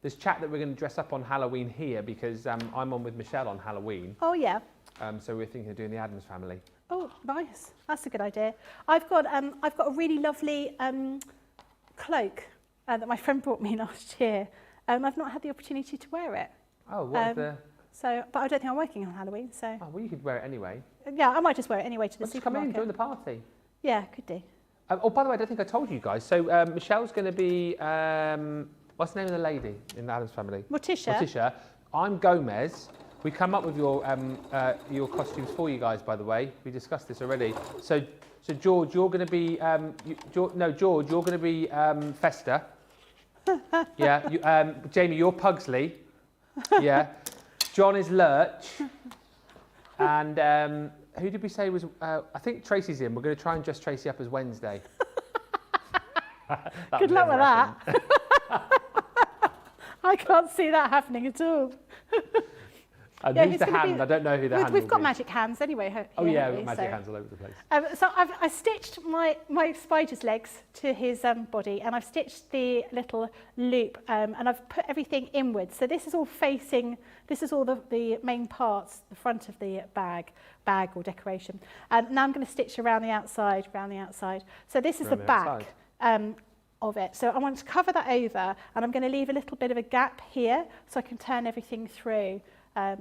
There's chat that we're going to dress up on Halloween here because I'm on with Michelle on Halloween. Oh, yeah. So we're thinking of doing the Addams Family. Oh, nice. That's a good idea. I've got a really lovely cloak that my friend brought me last year. I've not had the opportunity to wear it. Oh, what So, but I don't think I'm working on Halloween, so... Oh, well, you could wear it anyway. Yeah, I might just wear it anyway to the Just supermarket. come in, join the party. Yeah, could do. Oh, by the way, I don't think I told you guys. So Michelle's going to be, what's the name of the lady in the Addams Family? Morticia. Morticia. I'm Gomez. We come up with your costumes for you guys, by the way. We discussed this already. So George, you're going to be, George, you're going to be Festa. Yeah. Jamie, you're Pugsley. Yeah. John is Lurch. And who did we say was, I think Tracy's in. We're going to try and dress Tracy up as Wednesday. Good luck with that. I can't see that happening at all. Who's the hand? I don't know who the hand We've got be. magic hands anyway. Here, Oh yeah, we've got magic hands all over the place. So I stitched my spider's legs to his body, and I've stitched the little loop, and I've put everything inwards. So this is all facing. This is all the main parts, the front of the bag or decoration. And now I'm going to stitch around the outside, So this is the back of it. So I want to cover that over, and I'm going to leave a little bit of a gap here so I can turn everything through.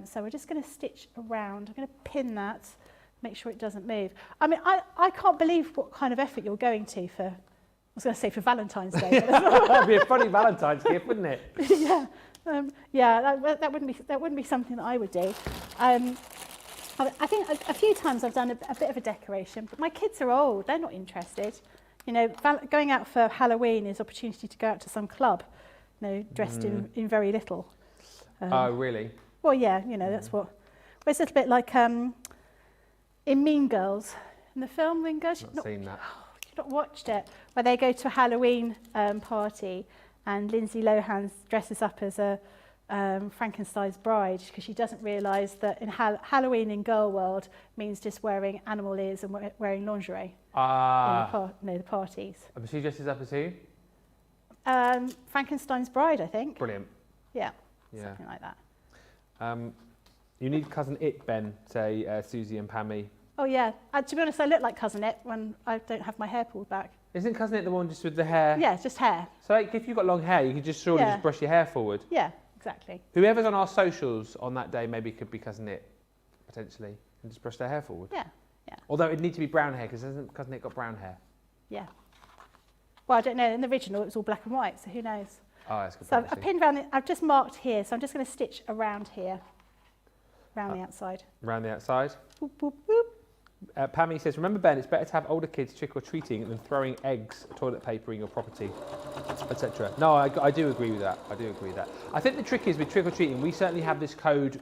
So we're just going to stitch around. I'm going to pin that, make sure it doesn't move. I mean, I can't believe what kind of effort you're going to for, I was going to say for Valentine's Day. That'd be a funny Valentine's gift, wouldn't it? Yeah, that wouldn't be something that I would do. I think a few times I've done a bit of a decoration, but my kids are old. They're not interested. You know, going out for Halloween is opportunity to go out to some club, you know, dressed in very little. Oh, really? Well, yeah, you know, that's what... It's a little bit like in Mean Girls, in the film Mean Girls. Not seen that. You've not watched it, where they go to a Halloween party and Lindsay Lohan dresses up as a Frankenstein's bride because she doesn't realise that in Halloween in girl world means just wearing animal ears and wearing lingerie in the parties. She dresses up as who? Frankenstein's bride, I think. Brilliant. Yeah, something like that. You need Cousin It, Ben, say Susie and Pammy. Oh yeah, to be honest, I look like Cousin It when I don't have my hair pulled back. Isn't Cousin It the one just with the hair? Yeah, just hair. So like, if you've got long hair, you could just just brush your hair forward. Yeah, exactly. Whoever's on our socials on that day maybe could be Cousin It, potentially, and just brush their hair forward. Yeah, yeah. Although it'd need to be brown hair, because hasn't Cousin It got brown hair? Yeah. Well, I don't know. In the original, it was all black and white, so who knows? Oh, that's good. So I pinned around. I've just marked here, so I'm just going to stitch around here, around the outside. Around the outside. Boop, boop, boop. Pammy says, remember, Ben, it's better to have older kids trick-or-treating than throwing eggs, toilet paper in your property, etc. No, I do agree with that. I think the trick is with trick-or-treating, we certainly have this code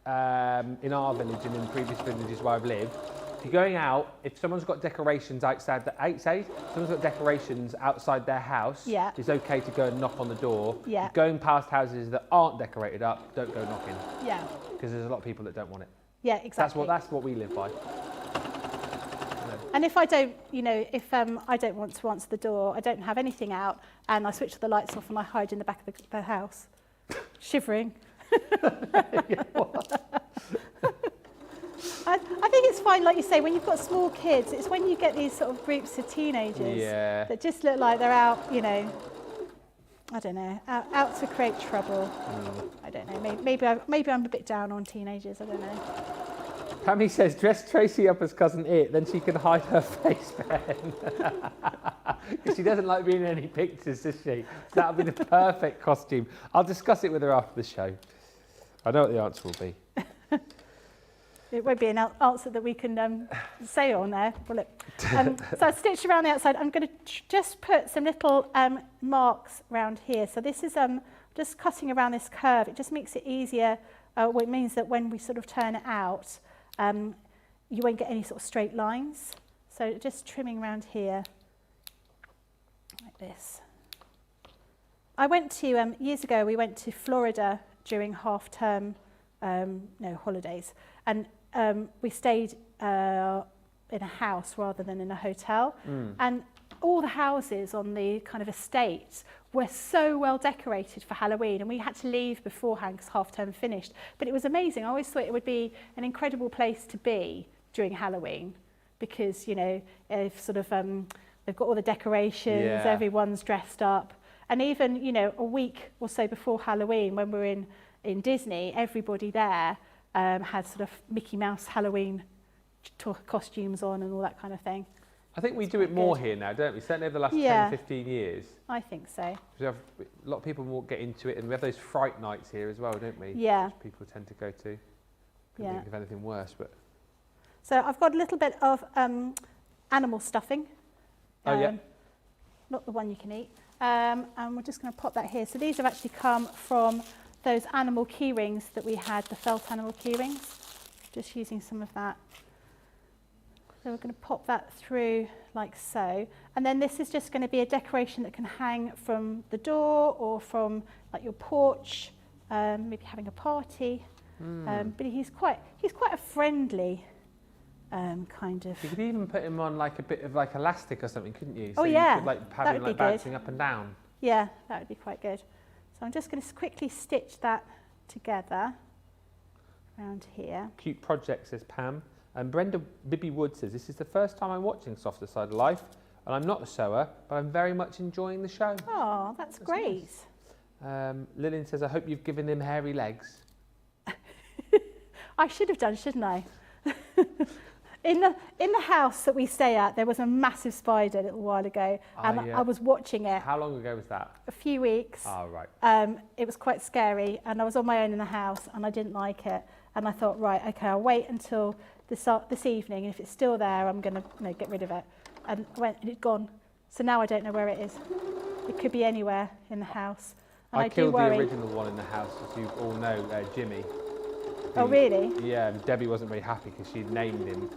in our village and in previous villages where I've lived. If you're going out, if someone's got decorations outside their house, it's okay to go and knock on the door. Yeah. Going past houses that aren't decorated up, don't go knocking. Yeah. Because there's a lot of people that don't want it. Yeah, exactly. That's what we live by. And if I don't, you know, if I don't want to answer the door, I don't have anything out, and I switch the lights off and I hide in the back of the house, shivering. find, like you say, when you've got small kids, it's when you get these sort of groups of teenagers that just look like they're out, you know, I don't know, out to create trouble. I don't know. Maybe I'm a bit down on teenagers. I don't know. Pammy says, dress Tracy up as Cousin It, then she can hide her face, Ben. Because she doesn't like being in any pictures, does she? That would be the perfect costume. I'll discuss it with her after the show. I know what the answer will be. It won't be an answer that we can say on there, will it? So I stitched around the outside. I'm going to just put some little marks around here. So this is just cutting around this curve. It just makes it easier. It means that when we sort of turn it out, you won't get any sort of straight lines. So just trimming around here, like this. I went to, years ago, we went to Florida during half-term holidays. And we stayed in a house rather than in a hotel. And all the houses on the kind of estate were so well decorated for Halloween, and we had to leave beforehand because half term finished. But it was amazing. I always thought it would be an incredible place to be during Halloween because, you know, if sort of they've got all the decorations, everyone's dressed up. And even, you know, a week or so before Halloween, when we're in Disney, everybody there had sort of Mickey Mouse Halloween costumes on and all that kind of thing. I think we do it more here now, don't we? Certainly over the last 10, 15 years. I think so. We have, a lot of people will get into it, and we have those fright nights here as well, don't we? Yeah. Which people tend to go to. Couldn't think of anything worse, but... So I've got a little bit of animal stuffing. Not the one you can eat. And we're just going to pop that here. So these have actually come from those animal key rings that we had, the felt animal key rings. Just using some of that. So we're going to pop that through like so. And then this is just going to be a decoration that can hang from the door or from like your porch, maybe having a party. But he's quite a friendly kind of... You could even put him on like a bit of like elastic or something, couldn't you? So you could like have him like bouncing good. up and down. Yeah, that would be quite good. So I'm just going to quickly stitch that together around here. Cute project, says Pam. And Brenda Bibby Wood says, this is the first time I'm watching Softer Side of Life, and I'm not a sewer, but I'm very much enjoying the show. Oh, that's great. Nice. Lillian says, I hope you've given him hairy legs. I should have done, shouldn't I? In the house that we stay at, there was a massive spider a little while ago, and I was watching it. How long ago was that? A few weeks. Oh, right. It was quite scary, and I was on my own in the house, and I didn't like it. And I thought, right, okay, I'll wait until this evening, and if it's still there, I'm going to get rid of it. And I went, and it's gone. So now I don't know where it is. It could be anywhere in the house. And I killed the original one in the house, as you all know, Jimmy. Oh, really? Yeah, Debbie wasn't very happy because she'd named him.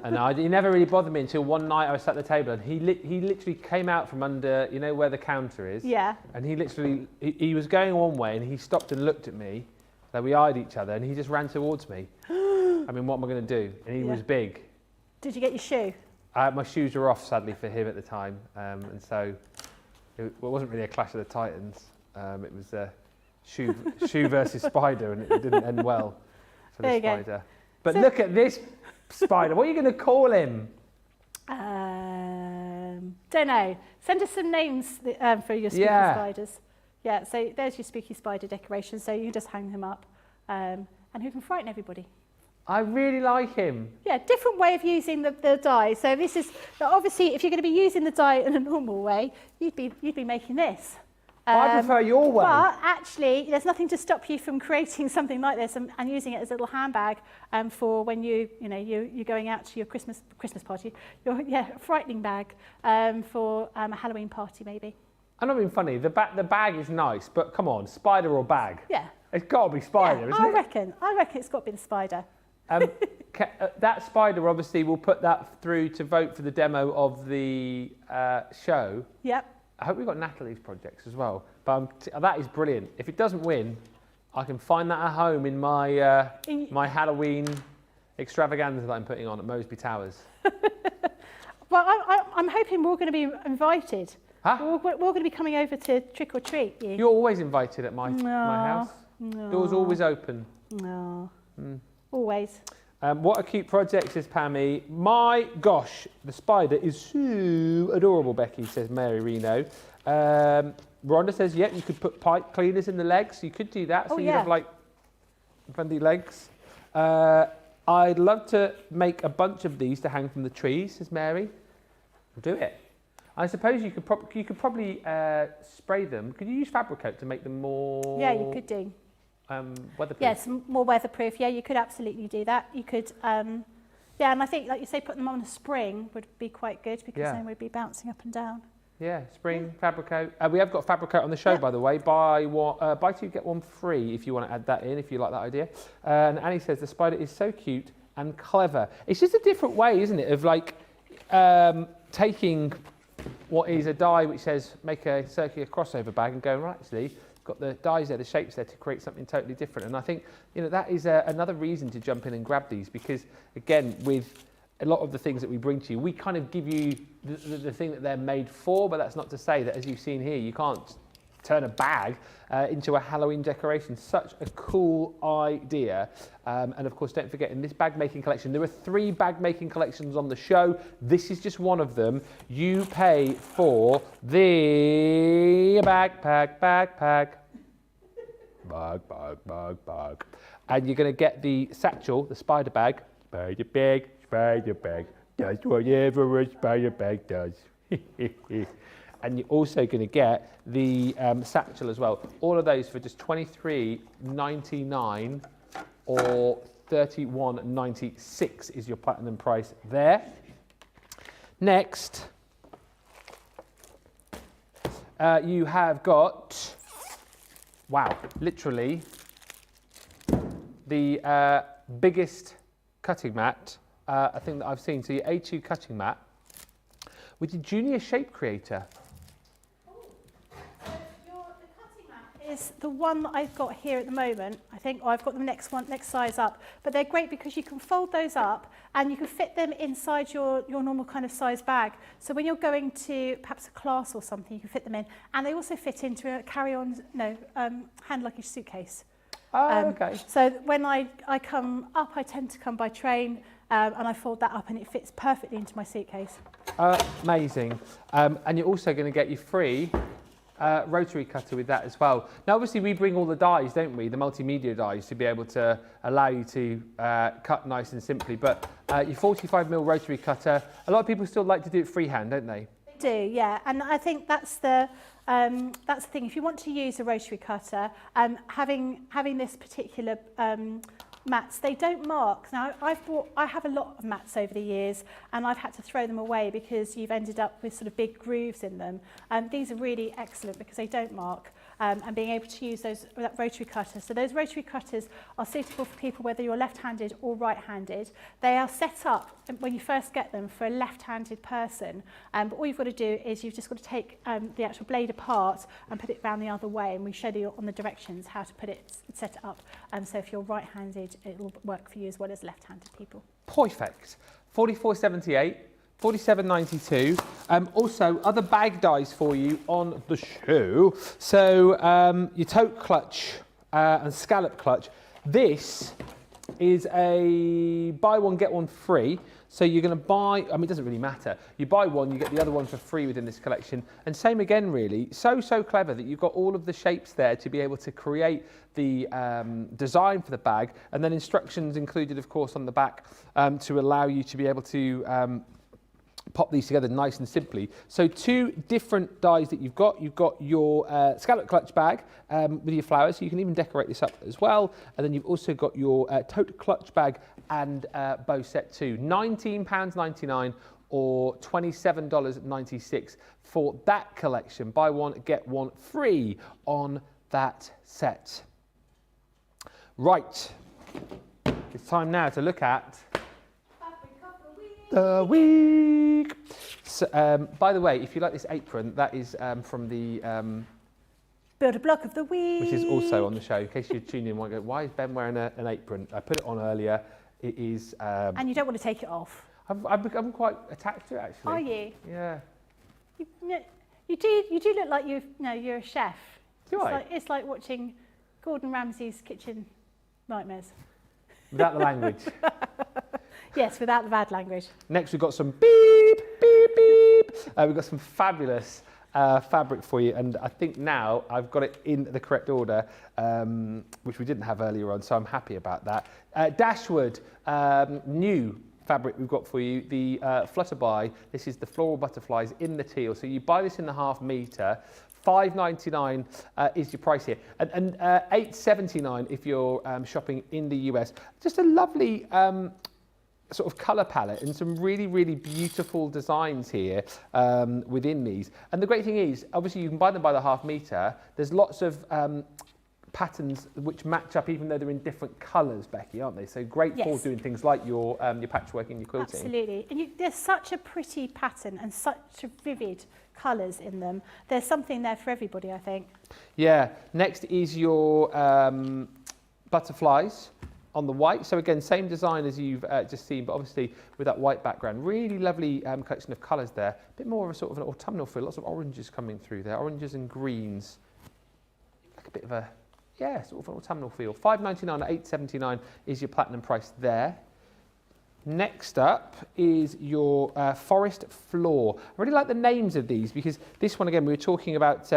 And he never really bothered me until one night I was sat at the table, and he literally came out from under, you know, where the counter is. Yeah. And he literally, he was going one way, and he stopped and looked at me. So we eyed each other, and he just ran towards me. I mean, what am I going to do? And he was big. Did you get your shoe? My shoes were off, sadly, for him at the time. And so it wasn't really a clash of the titans. It was shoe versus spider, and it didn't end well for the spider. Go. But so, look at this spider. What are you going to call him? Don't know. Send us some names for your spooky spiders. Yeah, so there's your spooky spider decoration. So you can just hang them up, and who can frighten everybody. I really like him. Yeah, different way of using the die. So this is obviously, if you're going to be using the die in a normal way, you'd be making this. I prefer your way. But actually, there's nothing to stop you from creating something like this and using it as a little handbag for when you're going out to your Christmas party. A frightening bag for a Halloween party maybe. I'm not being funny. The bag is nice, but come on, spider or bag? Yeah. It's got to be spider, isn't it? I reckon it's got to be the spider. That spider, obviously, we'll put that through to vote for the demo of the show. Yep. I hope we've got Natalie's projects as well. But that is brilliant. If it doesn't win, I can find that at home in my my Halloween extravaganza that I'm putting on at Moseby Towers. Well, I'm hoping we're going to be invited. Huh? We're going to be coming over to trick or treat you. You're always invited at my house. No. Doors always open. No. Always. What a cute project, says Pammy. My gosh, the spider is so adorable, Becky, says Mary Reno. Rhonda says, yep, you could put pipe cleaners in the legs. You could do that, so you'd have like funny legs. I'd love to make a bunch of these to hang from the trees, says Mary. Do it. I suppose you could probably spray them. Could you use fabric coat to make them more? Yeah, you could do. Weatherproof. Yes, more weatherproof. Yeah, you could absolutely do that. You could, yeah, and I think, like you say, putting them on a spring would be quite good because then we'd be bouncing up and down. Yeah, spring, fabric coat. We have got fabric coat on the show, by the way. Buy two, get one free if you want to add that in, if you like that idea. And Annie says, the spider is so cute and clever. It's just a different way, isn't it, of like taking what is a die which says make a circular crossover bag and going, right, actually, got the dies there, the shapes there to create something totally different. And I think, you know, that is another reason to jump in and grab these because, again, with a lot of the things that we bring to you, we kind of give you the thing that they're made for, but that's not to say that, as you've seen here, you can't turn a bag into a Halloween decoration. Such a cool idea. And of course, don't forget, in this bag making collection, there are 3 bag making collections on the show. This is just one of them. You pay for the backpack. Bug. And you're going to get the satchel, the spider bag. Spider bag does whatever a spider bag does. And you're also going to get the satchel as well. All of those for just $23.99 or $31.96 is your platinum price there. Next, you have got, wow, literally the biggest cutting mat I think that I've seen. So your A2 cutting mat with your Junior Shape Creator. The cutting mat is the one that I've got here at the moment. I think I've got the next size up. But they're great because you can fold those up and you can fit them inside your normal kind of size bag. So when you're going to perhaps a class or something, you can fit them in. And they also fit into a hand luggage suitcase. Oh, okay. So when I come up, I tend to come by train and I fold that up and it fits perfectly into my suitcase. Amazing. And you're also going to get your free rotary cutter with that as well. Now, obviously, we bring all the dies, don't we? The multimedia dies to be able to allow you to cut nice and simply. But your 45mm rotary cutter, a lot of people still like to do it freehand, don't they? They do, yeah. And I think that's the thing. If you want to use a rotary cutter, having this particular mats, they don't mark. Now, I have a lot of mats over the years and I've had to throw them away because you've ended up with sort of big grooves in them. These are really excellent because they don't mark. And being able to use that rotary cutter. So those rotary cutters are suitable for people whether you're left-handed or right-handed. They are set up when you first get them for a left-handed person. But all you've got to do is you've just got to take the actual blade apart and put it round the other way. And we show you on the directions how to set it up. So if you're right-handed, it will work for you as well as left-handed people. Perfect. $44.78. $47.92. Also, other bag dies for you on the show. So your tote clutch and scallop clutch. This is a buy one, get one free. So you're going to buy, I mean, it doesn't really matter. You buy one, you get the other one for free within this collection. And same again, really. So clever that you've got all of the shapes there to be able to create the design for the bag. And then instructions included, of course, on the back to allow you to be able to pop these together nice and simply. So 2 different dies that you've got. You've got your scallop clutch bag with your flowers, so you can even decorate this up as well. And then you've also got your tote clutch bag and bow set too. £19.99 or $27.96 for that collection. Buy one, get one free on that set. Right, it's time now to look at the week. So, by the way, if you like this apron, that is from the Build a block of the week, which is also on the show. In case you're tuning in, and want to go, why is Ben wearing an apron? I put it on earlier. It is. And you don't want to take it off. I'm quite attached to it, actually. Are you? Yeah. You do look like you're a chef. Do I? It's like watching Gordon Ramsay's Kitchen Nightmares. Without the language. Yes, without the bad language. Next, we've got some beep, beep, beep. We've got some fabulous fabric for you, and I think now I've got it in the correct order, which we didn't have earlier on, so I'm happy about that. Dashwood, new fabric we've got for you, the Flutterby. This is the floral butterflies in the teal. So you buy this in the ½ metre. $5.99 is your price here, and $8.79 if you're shopping in the US. Just a lovely sort of colour palette and some really, really beautiful designs here within these. And the great thing is, obviously you can buy them by the ½ metre. There's lots of patterns which match up even though they're in different colours, Becky, aren't they? So great for doing things like your patchwork and your quilting. Absolutely. And there's such a pretty pattern and such a vivid colours in them. There's something there for everybody, I think. Yeah. Next is your butterflies on the white. So again, same design as you've just seen, but obviously with that white background. Really lovely collection of colours there. A bit more of a sort of an autumnal feel. Lots of oranges coming through there. Oranges and greens. Like a bit of a, yeah, sort of an autumnal feel. $5.99 at $8.79 is your platinum price there. Next up is your forest floor. I really like the names of these because this one, again, we were talking about,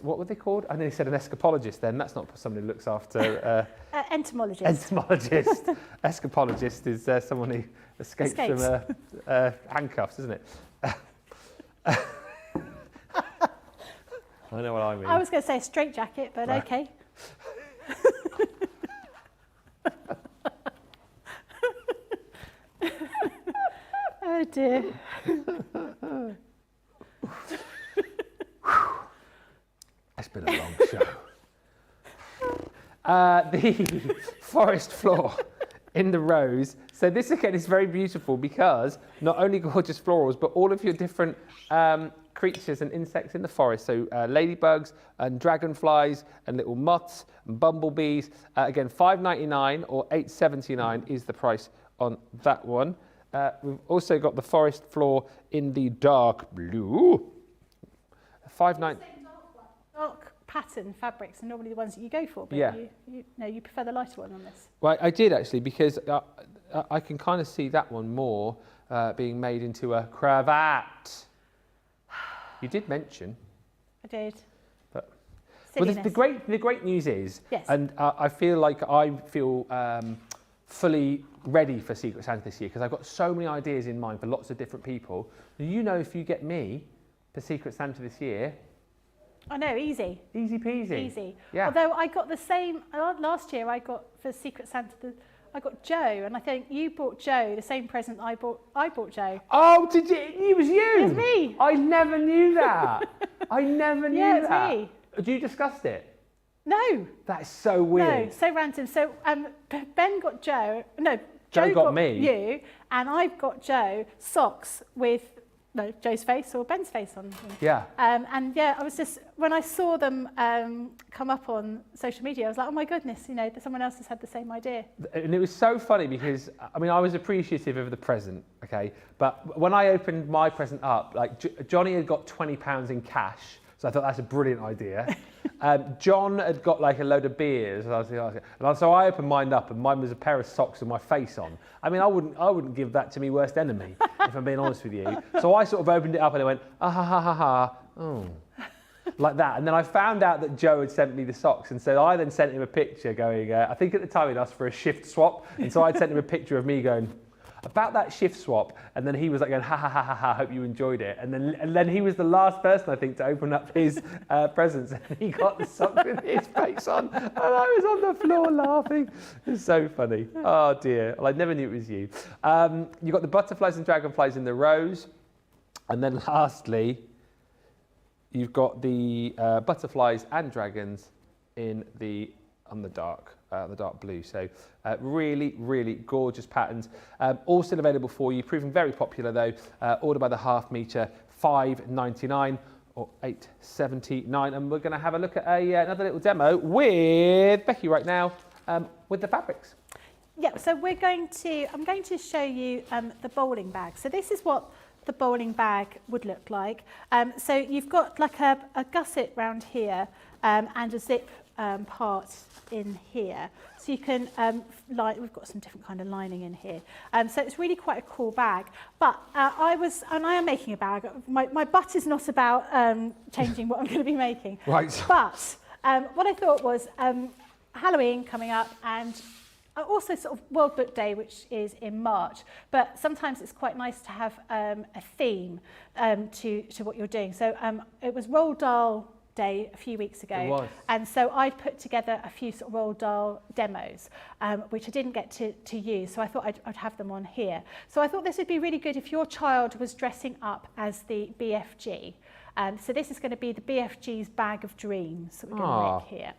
what were they called? I nearly said an escapologist then. That's not somebody who looks after... entomologist. Entomologist. Escapologist is someone who escapes from handcuffs, isn't it? I know what I mean. I was going to say straitjacket, but right. Okay. Oh dear. It's been a long show. The forest floor in the rose. So this again is very beautiful because not only gorgeous florals, but all of your different creatures and insects in the forest. So ladybugs and dragonflies and little moths and bumblebees. Again, $5.99 or $8.79 is the price on that one. We've also got the forest floor in the dark blue. $5.99. Dark pattern fabrics are normally the ones that you go for, but yeah. you prefer the lighter one on this. Well, I did actually, because I can kind of see that one more being made into a cravat. You did mention. I did. But well, the great news is, yes. And I feel like I feel fully ready for Secret Santa this year because I've got so many ideas in mind for lots of different people. You know, if you get me for Secret Santa this year. I know, easy. Easy peasy. Easy. Yeah. Although I got the same, last year I got for Secret Santa, I got Joe, and I think you bought Joe the same present I bought Joe. Oh, did you? It was you? It was me. I never knew that. I never knew that. Yeah, it was me. Did you discuss it? No. That's so weird. No, so random. So Ben got Joe, no, Joe got me. You, and I've got Joe socks with Joe's face or Ben's face on them. Yeah. And yeah, I was just, when I saw them come up on social media, I was like, oh my goodness, someone else has had the same idea. And it was so funny because, I mean, I was appreciative of the present, okay? But when I opened my present up, like Johnny had got £20 in cash. So I thought that's a brilliant idea. John had got like a load of beers, and so I opened mine up, and mine was a pair of socks with my face on. I mean, I wouldn't give that to my worst enemy, if I'm being honest with you. So I sort of opened it up, and I went, ah ha ha ha ha, oh, like that. And then I found out that Joe had sent me the socks, and so I then sent him a picture going. I think at the time he'd asked for a shift swap, and so I'd sent him a picture of me going. About that shift swap, and then he was like going, ha ha ha ha ha, hope you enjoyed it. And then he was the last person, I think, to open up his presents, and he got the socks with his face on, and I was on the floor laughing. It's so funny. Oh dear. Well, I never knew it was you. You've got the butterflies and dragonflies in the rose, and then lastly, you've got the butterflies and dragons on the dark blue. So really, really gorgeous patterns. All still available for you, proving very popular though. Order by the ½ metre, $5.99 or $8.79. And we're going to have a look at another little demo with Becky right now with the fabrics. Yeah, so I'm going to show you the bowling bag. So this is what the bowling bag would look like. So you've got like a gusset round here and a zip part in here. So you can, we've got some different kind of lining in here. So it's really quite a cool bag. But I am making a bag. My butt is not about changing what I'm going to be making. Right. But what I thought was Halloween coming up, and also sort of World Book Day, which is in March, but sometimes it's quite nice to have a theme to what you're doing. So it was Roald Dahl Day a few weeks ago. It was. And so I put together a few sort of Roald Dahl demos, which I didn't get to use, so I thought I'd have them on here. So I thought this would be really good if your child was dressing up as the BFG. So this is going to be the BFG's Bag of Dreams that we're going to make here.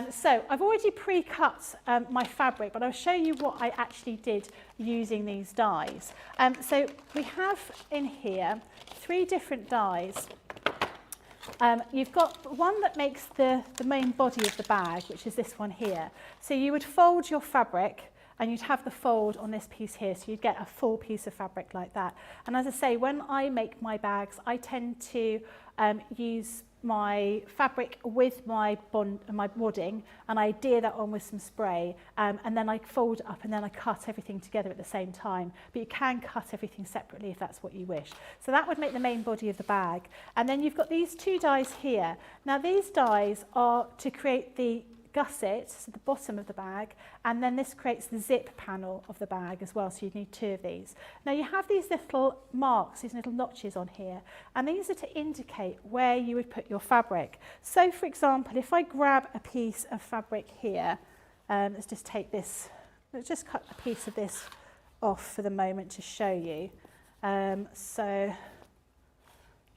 So I've already pre-cut my fabric, but I'll show you what I actually did using these dies. So we have in here 3 different dies. You've got one that makes the main body of the bag, which is this one here. So you would fold your fabric and you'd have the fold on this piece here, so you'd get a full piece of fabric like that. And as I say, when I make my bags, I tend to use my fabric with my wadding, and I adhere that on with some spray, and then I fold it up and then I cut everything together at the same time. But you can cut everything separately if that's what you wish. So that would make the main body of the bag. And then you've got these 2 dies here. Now these dies are to create the gusset, so the bottom of the bag, and then this creates the zip panel of the bag as well, so you need 2 of these. Now you have these little marks, these little notches on here, and these are to indicate where you would put your fabric. So for example, if I grab a piece of fabric here, let's just take this, let's just cut a piece of this off for the moment to show you. So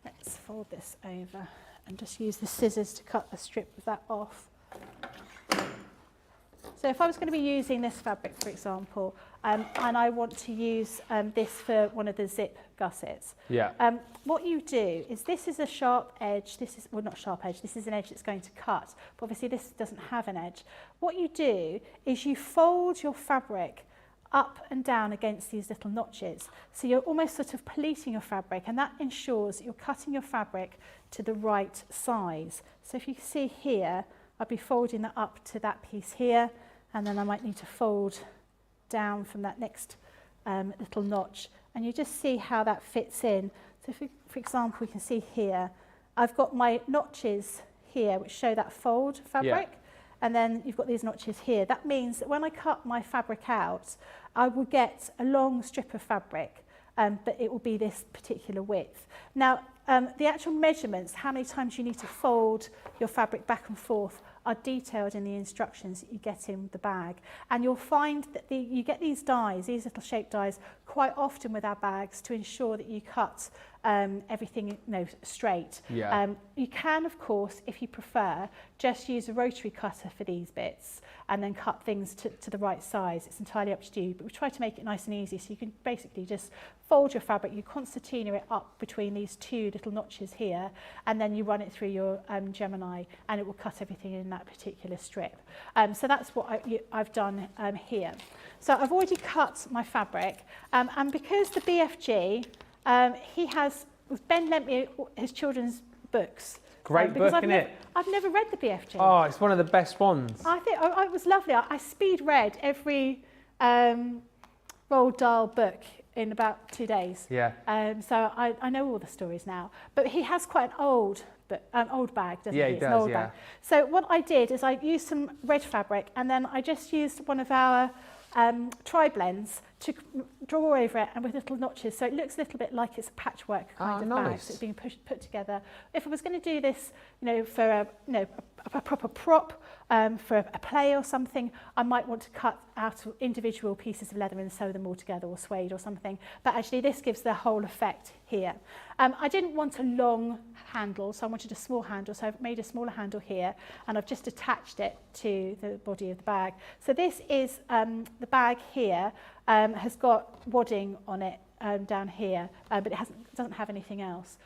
let's fold this over and just use the scissors to cut a strip of that off. So if I was going to be using this fabric, for example, and I want to use this for one of the zip gussets, what you do is, this is a sharp edge, this is, well, not sharp edge, this is an edge that's going to cut, but obviously this doesn't have an edge. What you do is you fold your fabric up and down against these little notches. So you're almost sort of pleating your fabric, and that ensures that you're cutting your fabric to the right size. So if you can see here, I'll be folding that up to that piece here, and then I might need to fold down from that next little notch, and you just see how that fits in. So if for example, we can see here, I've got my notches here which show that fold fabric, and then you've got these notches here. That means that when I cut my fabric out, I will get a long strip of fabric, but it will be this particular width. Now, the actual measurements, how many times you need to fold your fabric back and forth, are detailed in the instructions that you get in the bag. And you'll find that you get these dies, these little shaped dies, quite often with our bags to ensure that you cut everything straight. You can, of course, if you prefer, just use a rotary cutter for these bits and then cut things to the right size. It's entirely up to you, but we try to make it nice and easy, so you can basically just fold your fabric, you concertina it up between these 2 little notches here, and then you run it through your Gemini, and it will cut everything in that particular strip. So that's what I've done here. So I've already cut my fabric, and because the BFG, Ben lent me his children's books. Great book, isn't it? I've never read the BFG. Oh, it's one of the best ones. I think it was lovely. I speed read every Roald Dahl book in about 2 days. So I know all the stories now. But he has quite an old bag, doesn't he? Yeah, he It's an does, old bag. So what I did is I used some red fabric, and then I just used one of our tri-blends to draw over it, and with little notches, so it looks a little bit like it's a patchwork kind of bag. So it's being put together. If I was going to do this, for a proper prop, for a play or something, I might want to cut out individual pieces of leather and sew them all together, or suede or something. But actually, this gives the whole effect here. I didn't want a long handle, so I wanted a small handle. So I've made a smaller handle here, and I've just attached it to the body of the bag. So this is the bag here. Has got wadding on it down here, but it doesn't have anything else.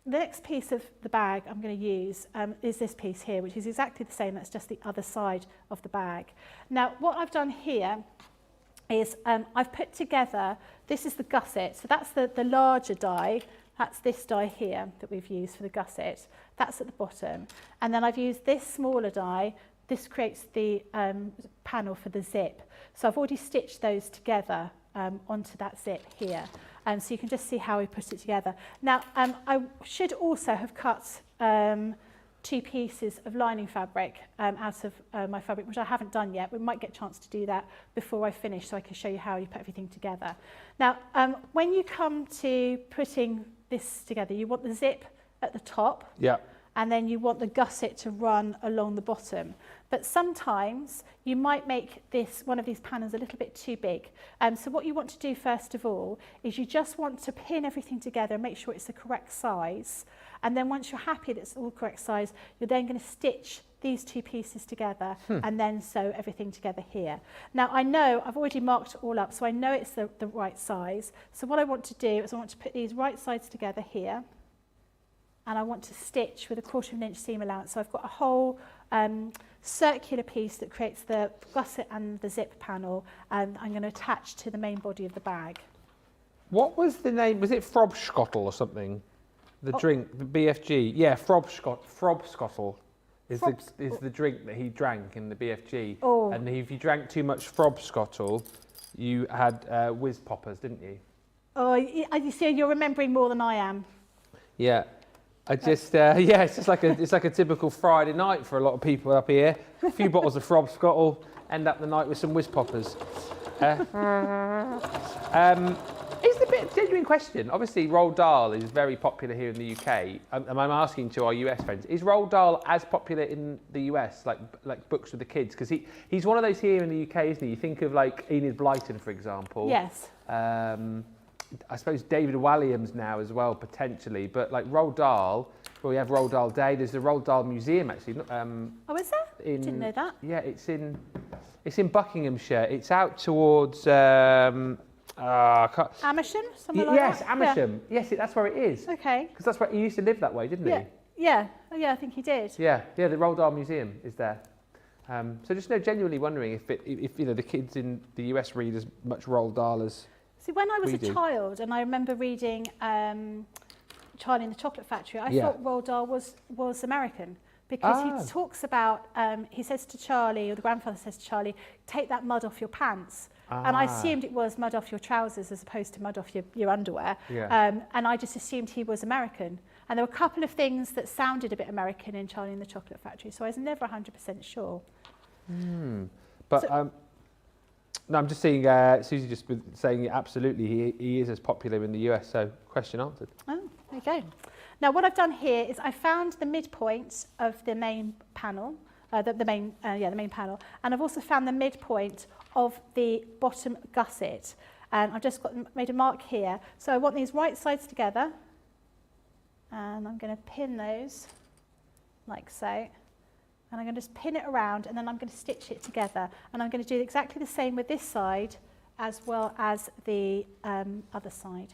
The next piece of the bag I'm going to use is this piece here, which is exactly the same. That's just the other side of the bag. Now, what I've done here is I've put together, this is the gusset. So that's the larger die. That's this die here that we've used for the gusset. That's at the bottom. And then I've used this smaller die this creates the panel for the zip. So I've already stitched those together onto that zip here. So you can just see how we put it together. Now, I should also have cut 2 pieces of lining fabric out of my fabric, which I haven't done yet. We might get a chance to do that before I finish, so I can show you how you put everything together. Now, when you come to putting this together, you want the zip at the top. Yeah. And then you want the gusset to run along the bottom. But sometimes you might make one of these panels a little bit too big. So what you want to do first of all is you just want to pin everything together and make sure it's the correct size. And then once you're happy that it's all the correct size, you're then going to stitch these 2 pieces together and then sew everything together here. Now I know I've already marked it all up, so I know it's the right size. So what I want to do is I want to put these right sides together here. And I want to stitch with a 1/4 inch seam allowance. So I've got a whole circular piece that creates the gusset and the zip panel, and I'm going to attach to the main body of the bag. What was the name? Was it Frobschottel or something? The drink, the BFG. Yeah, Frobschottel is the drink that he drank in the BFG. Oh. And if you drank too much Frobschottel, you had whiz poppers, didn't you? Oh, you see, you're remembering more than I am. Yeah. I just, yeah, it's just like a typical Friday night for a lot of people up here. A few bottles of Frobschottel, end up the night with some whiz poppers. Is the bit genuine question? Obviously, Roald Dahl is very popular here in the UK. And I'm asking to our US friends: is Roald Dahl as popular in the US, like books with the kids? Because he's one of those here in the UK, isn't he? You think of like Enid Blyton, for example. Yes. I suppose David Walliams now as well, potentially, but like Roald Dahl, well, we have Roald Dahl Day. There's the Roald Dahl Museum, actually. Oh, is there? Didn't know that. Yeah, it's in Buckinghamshire. It's out towards Amersham, somewhere like yes, that. Amersham. Yeah. Yes, that's where it is. Okay. Because that's where he used to live that way, didn't he? Yeah. Oh, yeah, I think he did. Yeah. The Roald Dahl Museum is there. So just genuinely wondering if the kids in the US read as much Roald Dahl as. See, when I was a child, and I remember reading Charlie and the Chocolate Factory, I thought Roald Dahl was American, because he talks about, he says to Charlie, or the grandfather says to Charlie, take that mud off your pants. And I assumed it was mud off your trousers as opposed to mud off your underwear. Yeah. And I just assumed he was American. And there were a couple of things that sounded a bit American in Charlie and the Chocolate Factory, so I was never 100% sure. But so, no, I'm just seeing Susie just saying absolutely he is as popular in the US, so question answered. Oh, there you go. Now what I've done here is I found the midpoint of the main panel, the main panel, and I've also found the midpoint of the bottom gusset. And I've just made a mark here. So I want these right sides together, and I'm going to pin those like so. And I'm going to just pin it around, and then I'm going to stitch it together. And I'm going to do exactly the same with this side as well as the other side,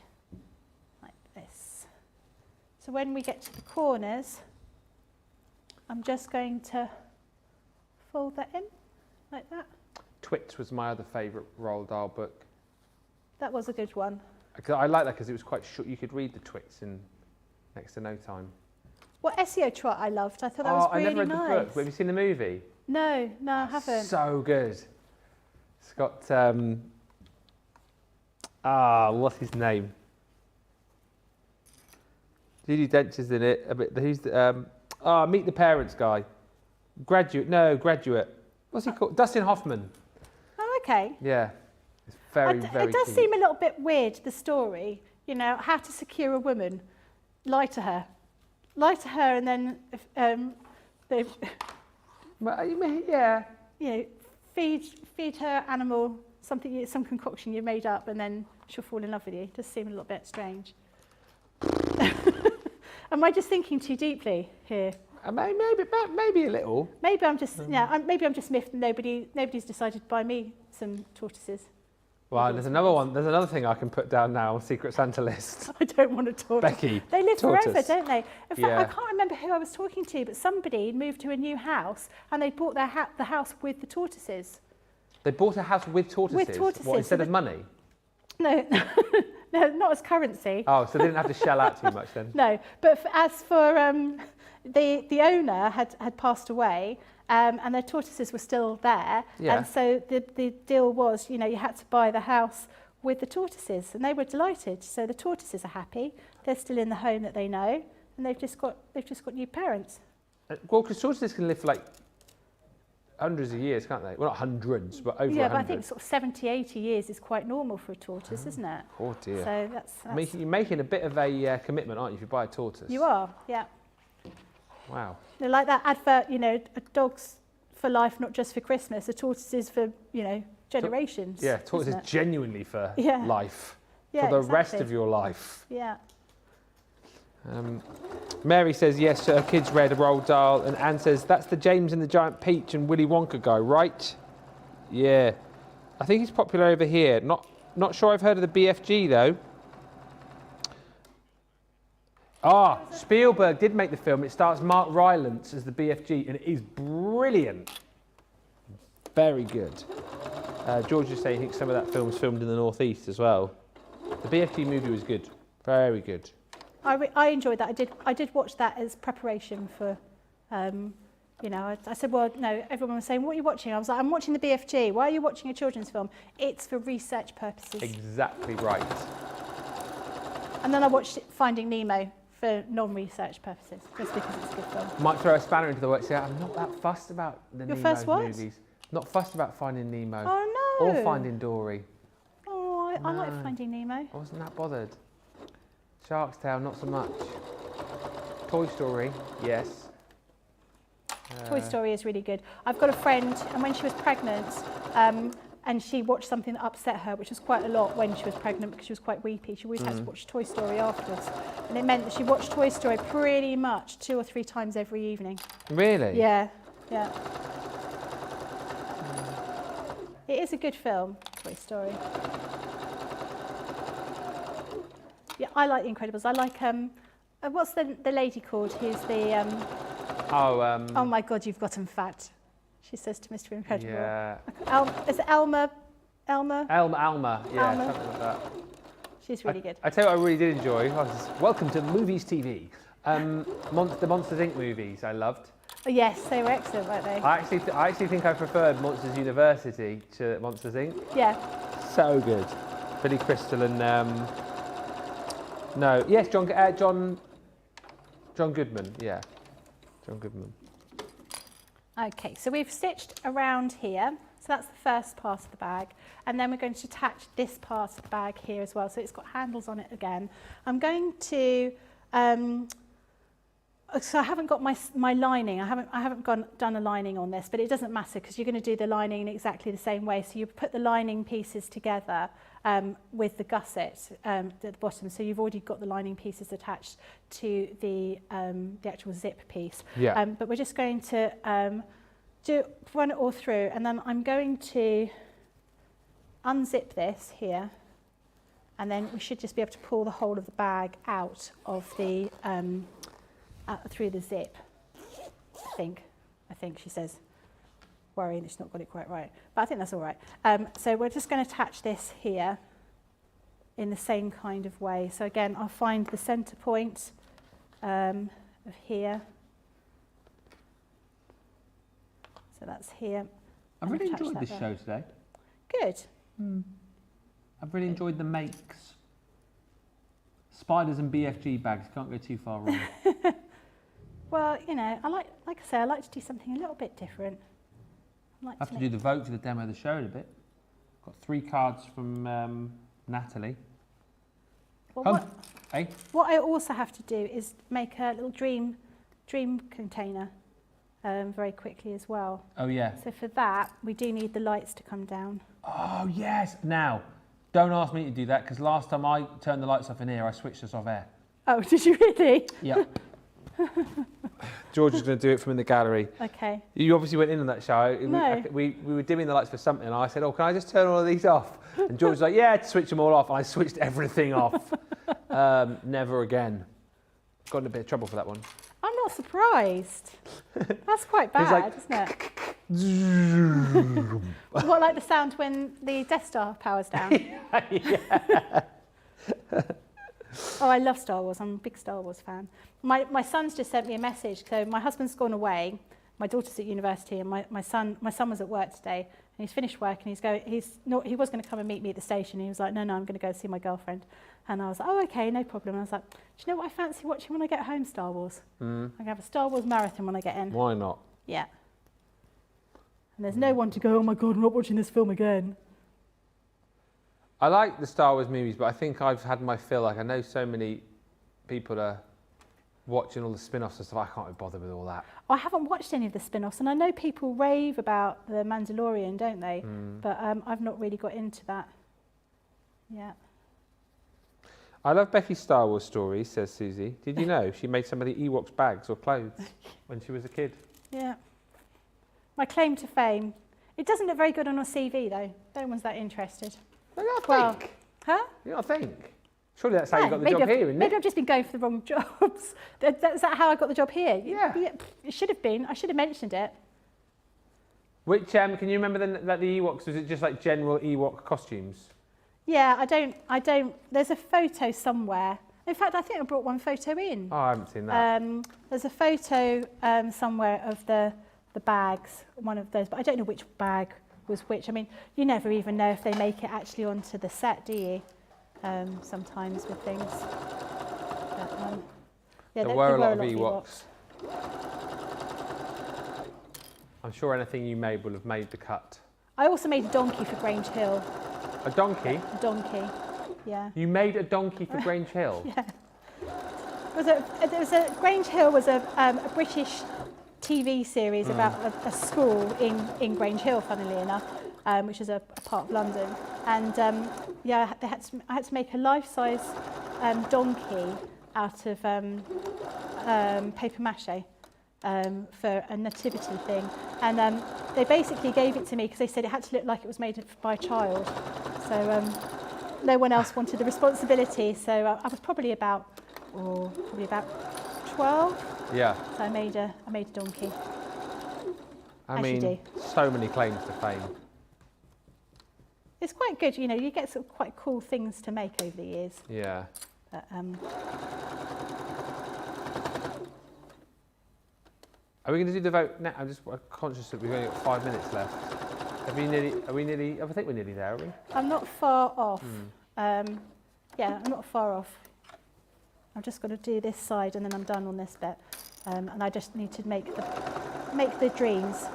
like this. So when we get to the corners, I'm just going to fold that in, like that. Twits was my other favourite Roald Dahl book. That was a good one. I like that because it was quite short. You could read the Twits in next to no time. Well, SEO Trot I loved. I thought that was really nice. I never read the book. Have you seen the movie? No, I haven't. So good. It's got, what's his name? Judi Dench is in it. Who's the, Meet the Parents guy. Graduate. What's he called? Dustin Hoffman. Oh, okay. Yeah. It's very It does seem a little bit weird, the story. You know, how to secure a woman. Lie to her, and then they, yeah, you know, feed her animal some concoction you made up, and then she'll fall in love with you. It does seem a little bit strange. Am I just thinking too deeply here? Maybe a little. Maybe I'm just miffed. Nobody's decided to buy me some tortoises. Well, there's another one. There's another thing I can put down now on Secret Santa list. I don't want a tortoise. Becky. They live tortoise. forever, don't they? In fact, yeah. I can't remember who I was talking to, but somebody moved to a new house and they bought the house with the tortoises. They bought a house with tortoises? With tortoises. What, instead of money? No, no, not as currency. Oh, so they didn't have to shell out too much then? No, but as for the owner had passed away, and their tortoises were still there. Yeah. And so the deal was, you had to buy the house with the tortoises, and they were delighted. So the tortoises are happy. They're still in the home that they know, and they've just got new parents. Well, because tortoises can live for like hundreds of years, can't they? Well, not hundreds, but over 100. Yeah, but I think sort of 70, 80 years is quite normal for a tortoise, isn't it? Oh dear. So that's You're making a bit of a commitment, aren't you, if you buy a tortoise? You are, yeah. Wow. They're like that advert, a dog's for life, not just for Christmas. A tortoise is for, generations. Yeah, tortoise is genuinely for life. Yeah, for the rest exactly. of your life. Yeah. Mary says yes, her kids read Roald Dahl, and Anne says that's the James and the Giant Peach and Willy Wonka guy, right? Yeah, I think he's popular over here. Not sure I've heard of the BFG though. Spielberg did make the film. It stars Mark Rylance as the BFG, and it is brilliant. Very good. George is saying he thinks some of that film was filmed in the Northeast as well. The BFG movie was good, very good. I enjoyed that. I did watch that as preparation for, I said, well, no, everyone was saying, what are you watching? I was like, I'm watching the BFG. Why are you watching a children's film? It's for research purposes. Exactly right. And then I watched Finding Nemo for non-research purposes, just because it's a good film. Might throw a spanner into the works. Yeah, I'm not that fussed about the Your Nemo first what? movies. Not fussed about Finding Nemo. Oh, no. Or Finding Dory. Oh, I like Finding Nemo. I wasn't that bothered. Shark's Tale, not so much. Toy Story, yes. Toy Story is really good. I've got a friend, and when she was pregnant, and she watched something that upset her, which was quite a lot when she was pregnant because she was quite weepy. She always had to watch Toy Story afterwards. And it meant that she watched Toy Story pretty much 2 or 3 times every evening. Really? Yeah, yeah. It is a good film, Toy Story. Yeah, I like The Incredibles. I like, what's the lady called who's the... Oh my God, you've gotten fat. She says to Mr. Incredible. Yeah. Is it Elma? Alma, yeah, Alma. something like that. She's really good. I tell you what I really did enjoy. Welcome to Movies TV. The Monsters Inc. movies I loved. Oh, yes, they were excellent, weren't they? I actually think I preferred Monsters University to Monsters Inc. Yeah. So good. Billy Crystal and John Goodman. Yeah, John Goodman. Okay, so we've stitched around here. So that's the first part of the bag. And then we're going to attach this part of the bag here as well. So it's got handles on it again. I'm going to, so I haven't got my lining. I haven't done a lining on this, but it doesn't matter because you're going to do the lining in exactly the same way. So you put the lining pieces together with the gusset at the bottom. So you've already got the lining pieces attached to the actual zip piece. Yeah. But we're just going to run it all through, and then I'm going to unzip this here, and then we should just be able to pull the whole of the bag out of the through the zip. I think she says, worrying that she's not got it quite right, but I think that's all right. So we're just going to attach this here in the same kind of way. So again, I'll find the center point of here. So that's here. I've really enjoyed this show today. Good. I've really enjoyed the makes. Spiders and BFG bags, can't go too far wrong. Well, I like I say, I like to do something a little bit different. I have to do the vote for the demo of the show in a bit. Got 3 cards from Natalie. Well, what I also have to do is make a little dream container very quickly as well. Oh yeah. So for that, we do need the lights to come down. Oh yes. Now, don't ask me to do that because last time I turned the lights off in here, I switched us off air. Oh, did you really? Yeah. George is going to do it from in the gallery. Okay. You obviously went in on that show. No. We were dimming the lights for something, and I said, "Oh, can I just turn all of these off?" And George was like, "Yeah, to switch them all off." And I switched everything off. Never again. Got in a bit of trouble for that one. I'm not surprised. That's quite bad, isn't it? What, like the sound when the Death Star powers down? Yeah. Oh, I love Star Wars. I'm a big Star Wars fan. My son's just sent me a message. So my husband's gone away. my daughter's at university, and my son was at work today, and he's finished work, and he was going to come and meet me at the station. He was like, no, I'm going to go see my girlfriend. And I was like, oh, okay, no problem. And I was like, do you know what I fancy watching when I get home? Star Wars. I'm going to have a Star Wars marathon when I get in. Why not? Yeah. And there's no one to go, oh my God, I'm not watching this film again. I like the Star Wars movies, but I think I've had my fill. Like, I know so many people are watching all the spin-offs and stuff. I can't be bothered with all that. I haven't watched any of the spin-offs, and I know people rave about The Mandalorian, don't they? But I've not really got into that. Yeah. I love Becky's Star Wars stories, says Susie. Did you know she made some of the Ewoks bags or clothes when she was a kid? Yeah. My claim to fame. It doesn't look very good on her CV, though. No one's that interested. You don't think. Huh? You don't think. Surely that's how you got the job here, isn't maybe it? I've just been going for the wrong jobs. Is that how I got the job here? Yeah. It should have been. I should have mentioned it. Which, can you remember that the Ewoks, was it just like general Ewok costumes? Yeah, I don't, there's a photo somewhere. In fact, I think I brought one photo in. Oh, I haven't seen that. There's a photo somewhere of the bags, one of those, but I don't know which bag was which. I mean, you never even know if they make it actually onto the set, do you? Sometimes with things. But, yeah, there were a lot of Ewoks. I'm sure anything you made will have made the cut. I also made a donkey for Grange Hill. A donkey? A donkey, yeah. You made a donkey for Grange Hill? Yeah. Grange Hill was a British TV series about a school in Grange Hill, funnily enough, which is a part of London. And yeah, I had to make a life-size donkey out of paper mache for a nativity thing. And they basically gave it to me because they said it had to look like it was made by a child. So no one else wanted the responsibility. So I was probably about 12. Yeah. So I made a donkey. I mean, so many claims to fame. It's quite good, you know, you get some quite cool things to make over the years. Yeah. But, are we going to do the vote now? I'm just conscious that we've only got 5 minutes left. Are we nearly, I think we're nearly there, are we? I'm not far off. Yeah, I'm not far off. I'm just going to do this side and then I'm done on this bit. And I just need to make the dreams.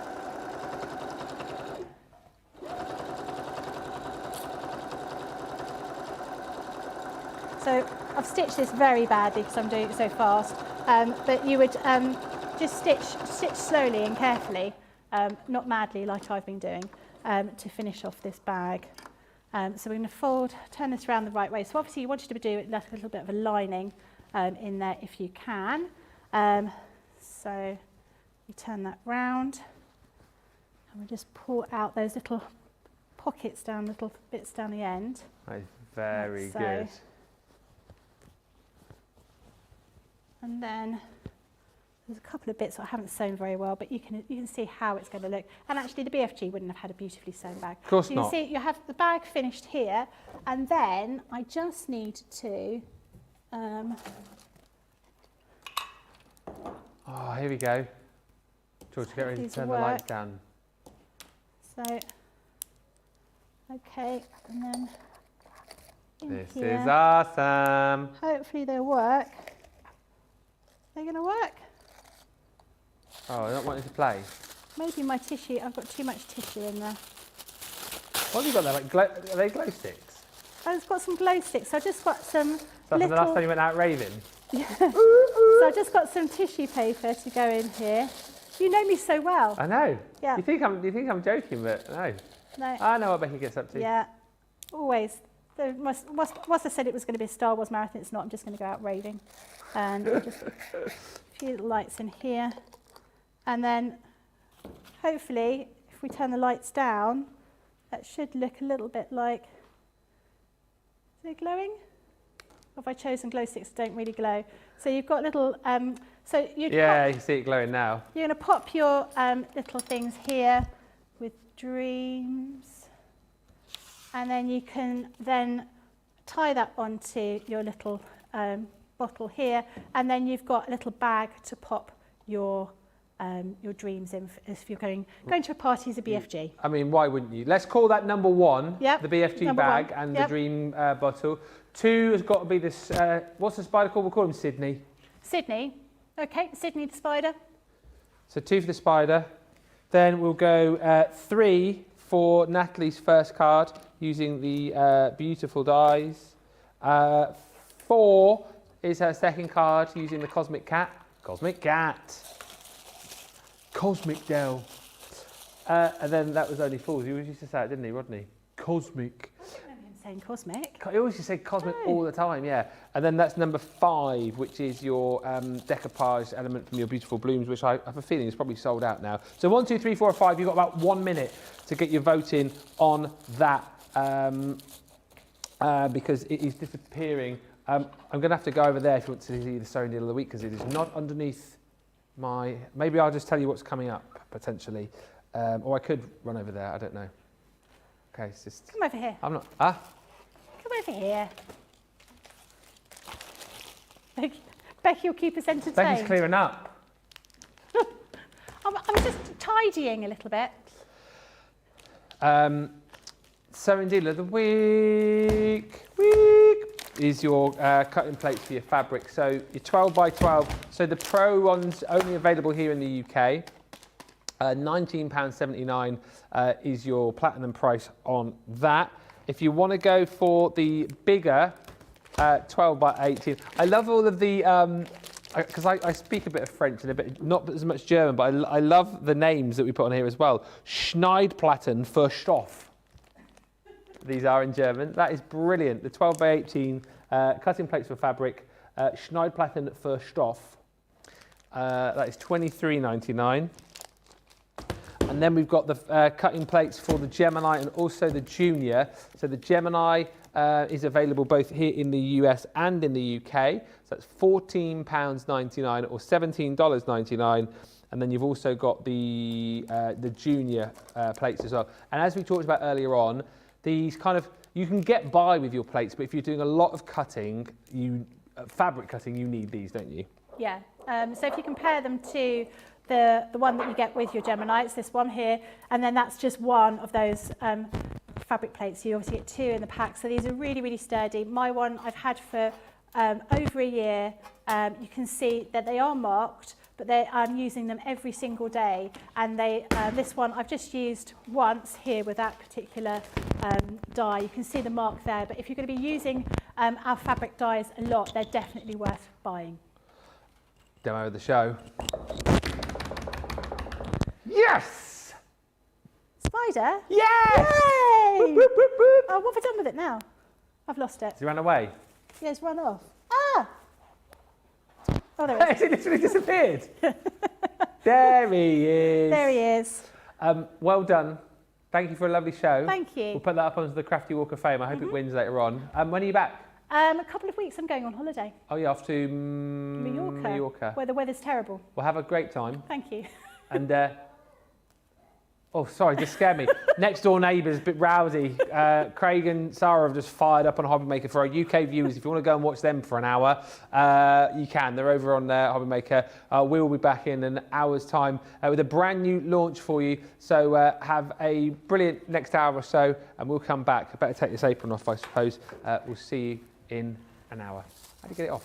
So I've stitched this very badly because I'm doing it so fast. But you would just stitch slowly and carefully, not madly like I've been doing, to finish off this bag. So we're going to turn this around the right way. So obviously you wanted to do it like a little bit of a lining in there if you can. So you turn that round and we just pull out those little pockets down, little bits down the end. That is very so. good. And then there's a couple of bits that I haven't sewn very well, but you can see how it's going to look. And actually the BFG wouldn't have had a beautifully sewn bag. Of course so not. You see, you have the bag finished here, and then I just need to... oh, here we go. George, get ready to turn the lights down. So, okay, and then This here. is awesome. Hopefully they'll work. They're going to work. Oh, I don't want it to play. Maybe my tissue, I've got too much tissue in there. What have you got there? Like are they glow sticks? I've got some glow sticks. So I've just got some From the last time you went out raving? Yeah. So I've just got some tissue paper to go in here. You know me so well. I know. Yeah. You think I'm joking, but no. No. I know what Becky gets up to. Yeah. Always. Once I said it was going to be a Star Wars marathon, it's not. I'm just going to go out raving. And just a few little lights in here. And then, hopefully, if we turn the lights down, that should look a little bit like... Is it glowing? Or have I chosen glow sticks that don't really glow? So you've got little... so you can see it glowing now. You're going to pop your little things here with dreams. And then you can then tie that onto your little bottle here. And then you've got a little bag to pop your your dreams in if you're going to a party as a BFG. I mean, why wouldn't you? Let's call that number 1, Yep. the BFG Number bag 1. and Yep. the dream bottle. 2 has got to be this, what's the spider called? We'll call him Sydney. Sydney. Okay, Sydney the spider. So 2 for the spider. Then we'll go 3 for Natalie's first card using the beautiful dies. 4 is her second card using the Cosmic Cat. Cosmic Cat. Cosmic Dell. And then that was only 4. He always used to say it, didn't he, Rodney? Cosmic. I don't remember him saying cosmic. He always used to say cosmic all the time, yeah. And then that's number 5, which is your decoupage element from your beautiful blooms, which I have a feeling is probably sold out now. So 1, 2, 3, 4, 5. You've got about 1 minute to get your vote in on that because it is disappearing. I'm going to have to go over there if you want to see the sewing deal of the week because it is not underneath my... Maybe I'll just tell you what's coming up, potentially. Or I could run over there, I don't know. Okay, it's just... Come over here. I'm not... Ah? Come over here. Becky will keep us entertained. Becky's clearing up. I'm just tidying a little bit. Sewing deal of the week is your cutting plates for your fabric. So your 12 by 12. So the Pro one's only available here in the UK. £19.79 is your platinum price on that. If you want to go for the bigger 12 by 18, I love all of the, because I speak a bit of French and a bit, not as much German, but I love the names that we put on here as well. Schneidplatten für Stoff. These are in German. That is brilliant. The 12 by 18 cutting plates for fabric, Schneidplatten für Stoff. That is £23.99. And then we've got the cutting plates for the Gemini and also the Junior. So the Gemini is available both here in the US and in the UK. So that's £14.99 or $17.99. And then you've also got the Junior plates as well. And as we talked about earlier on, these kind of, you can get by with your plates, but if you're doing a lot of cutting, fabric cutting, you need these, don't you? Yeah. So if you compare them to the one that you get with your Gemini, it's this one here, and then that's just one of those fabric plates. You obviously get 2 in the pack, so these are really, really sturdy. My one I've had for over a year. You can see that they are marked, but I'm using them every single day, and this one I've just used once here with that particular dye. You can see the mark there, but if you're going to be using our fabric dyes a lot, they're definitely worth buying. Demo of the show. Yes! Spider? Yes! Yay! Whoop, whoop, whoop, whoop. Oh, what have I done with it now? I've lost it. Has he ran away? Yeah, it's run off. Ah! Oh, there it is. It literally disappeared. There he is. There he is. Well done. Thank you for a lovely show. Thank you. We'll put that up onto the Crafty Walk of Fame. I hope it wins later on. When are you back? A couple of weeks I'm going on holiday. Oh, you're off to Mallorca. Where the weather's terrible. Well, have a great time. Thank you. And, oh, sorry, just scared me. Next door neighbours, a bit rowdy. Craig and Sarah have just fired up on Hobbymaker. For our UK viewers, if you want to go and watch them for an hour, you can. They're over on Hobbymaker. We will be back in an hour's time with a brand new launch for you. So have a brilliant next hour or so, and we'll come back. I better take this apron off, I suppose. We'll see you in an hour. How do you get it off?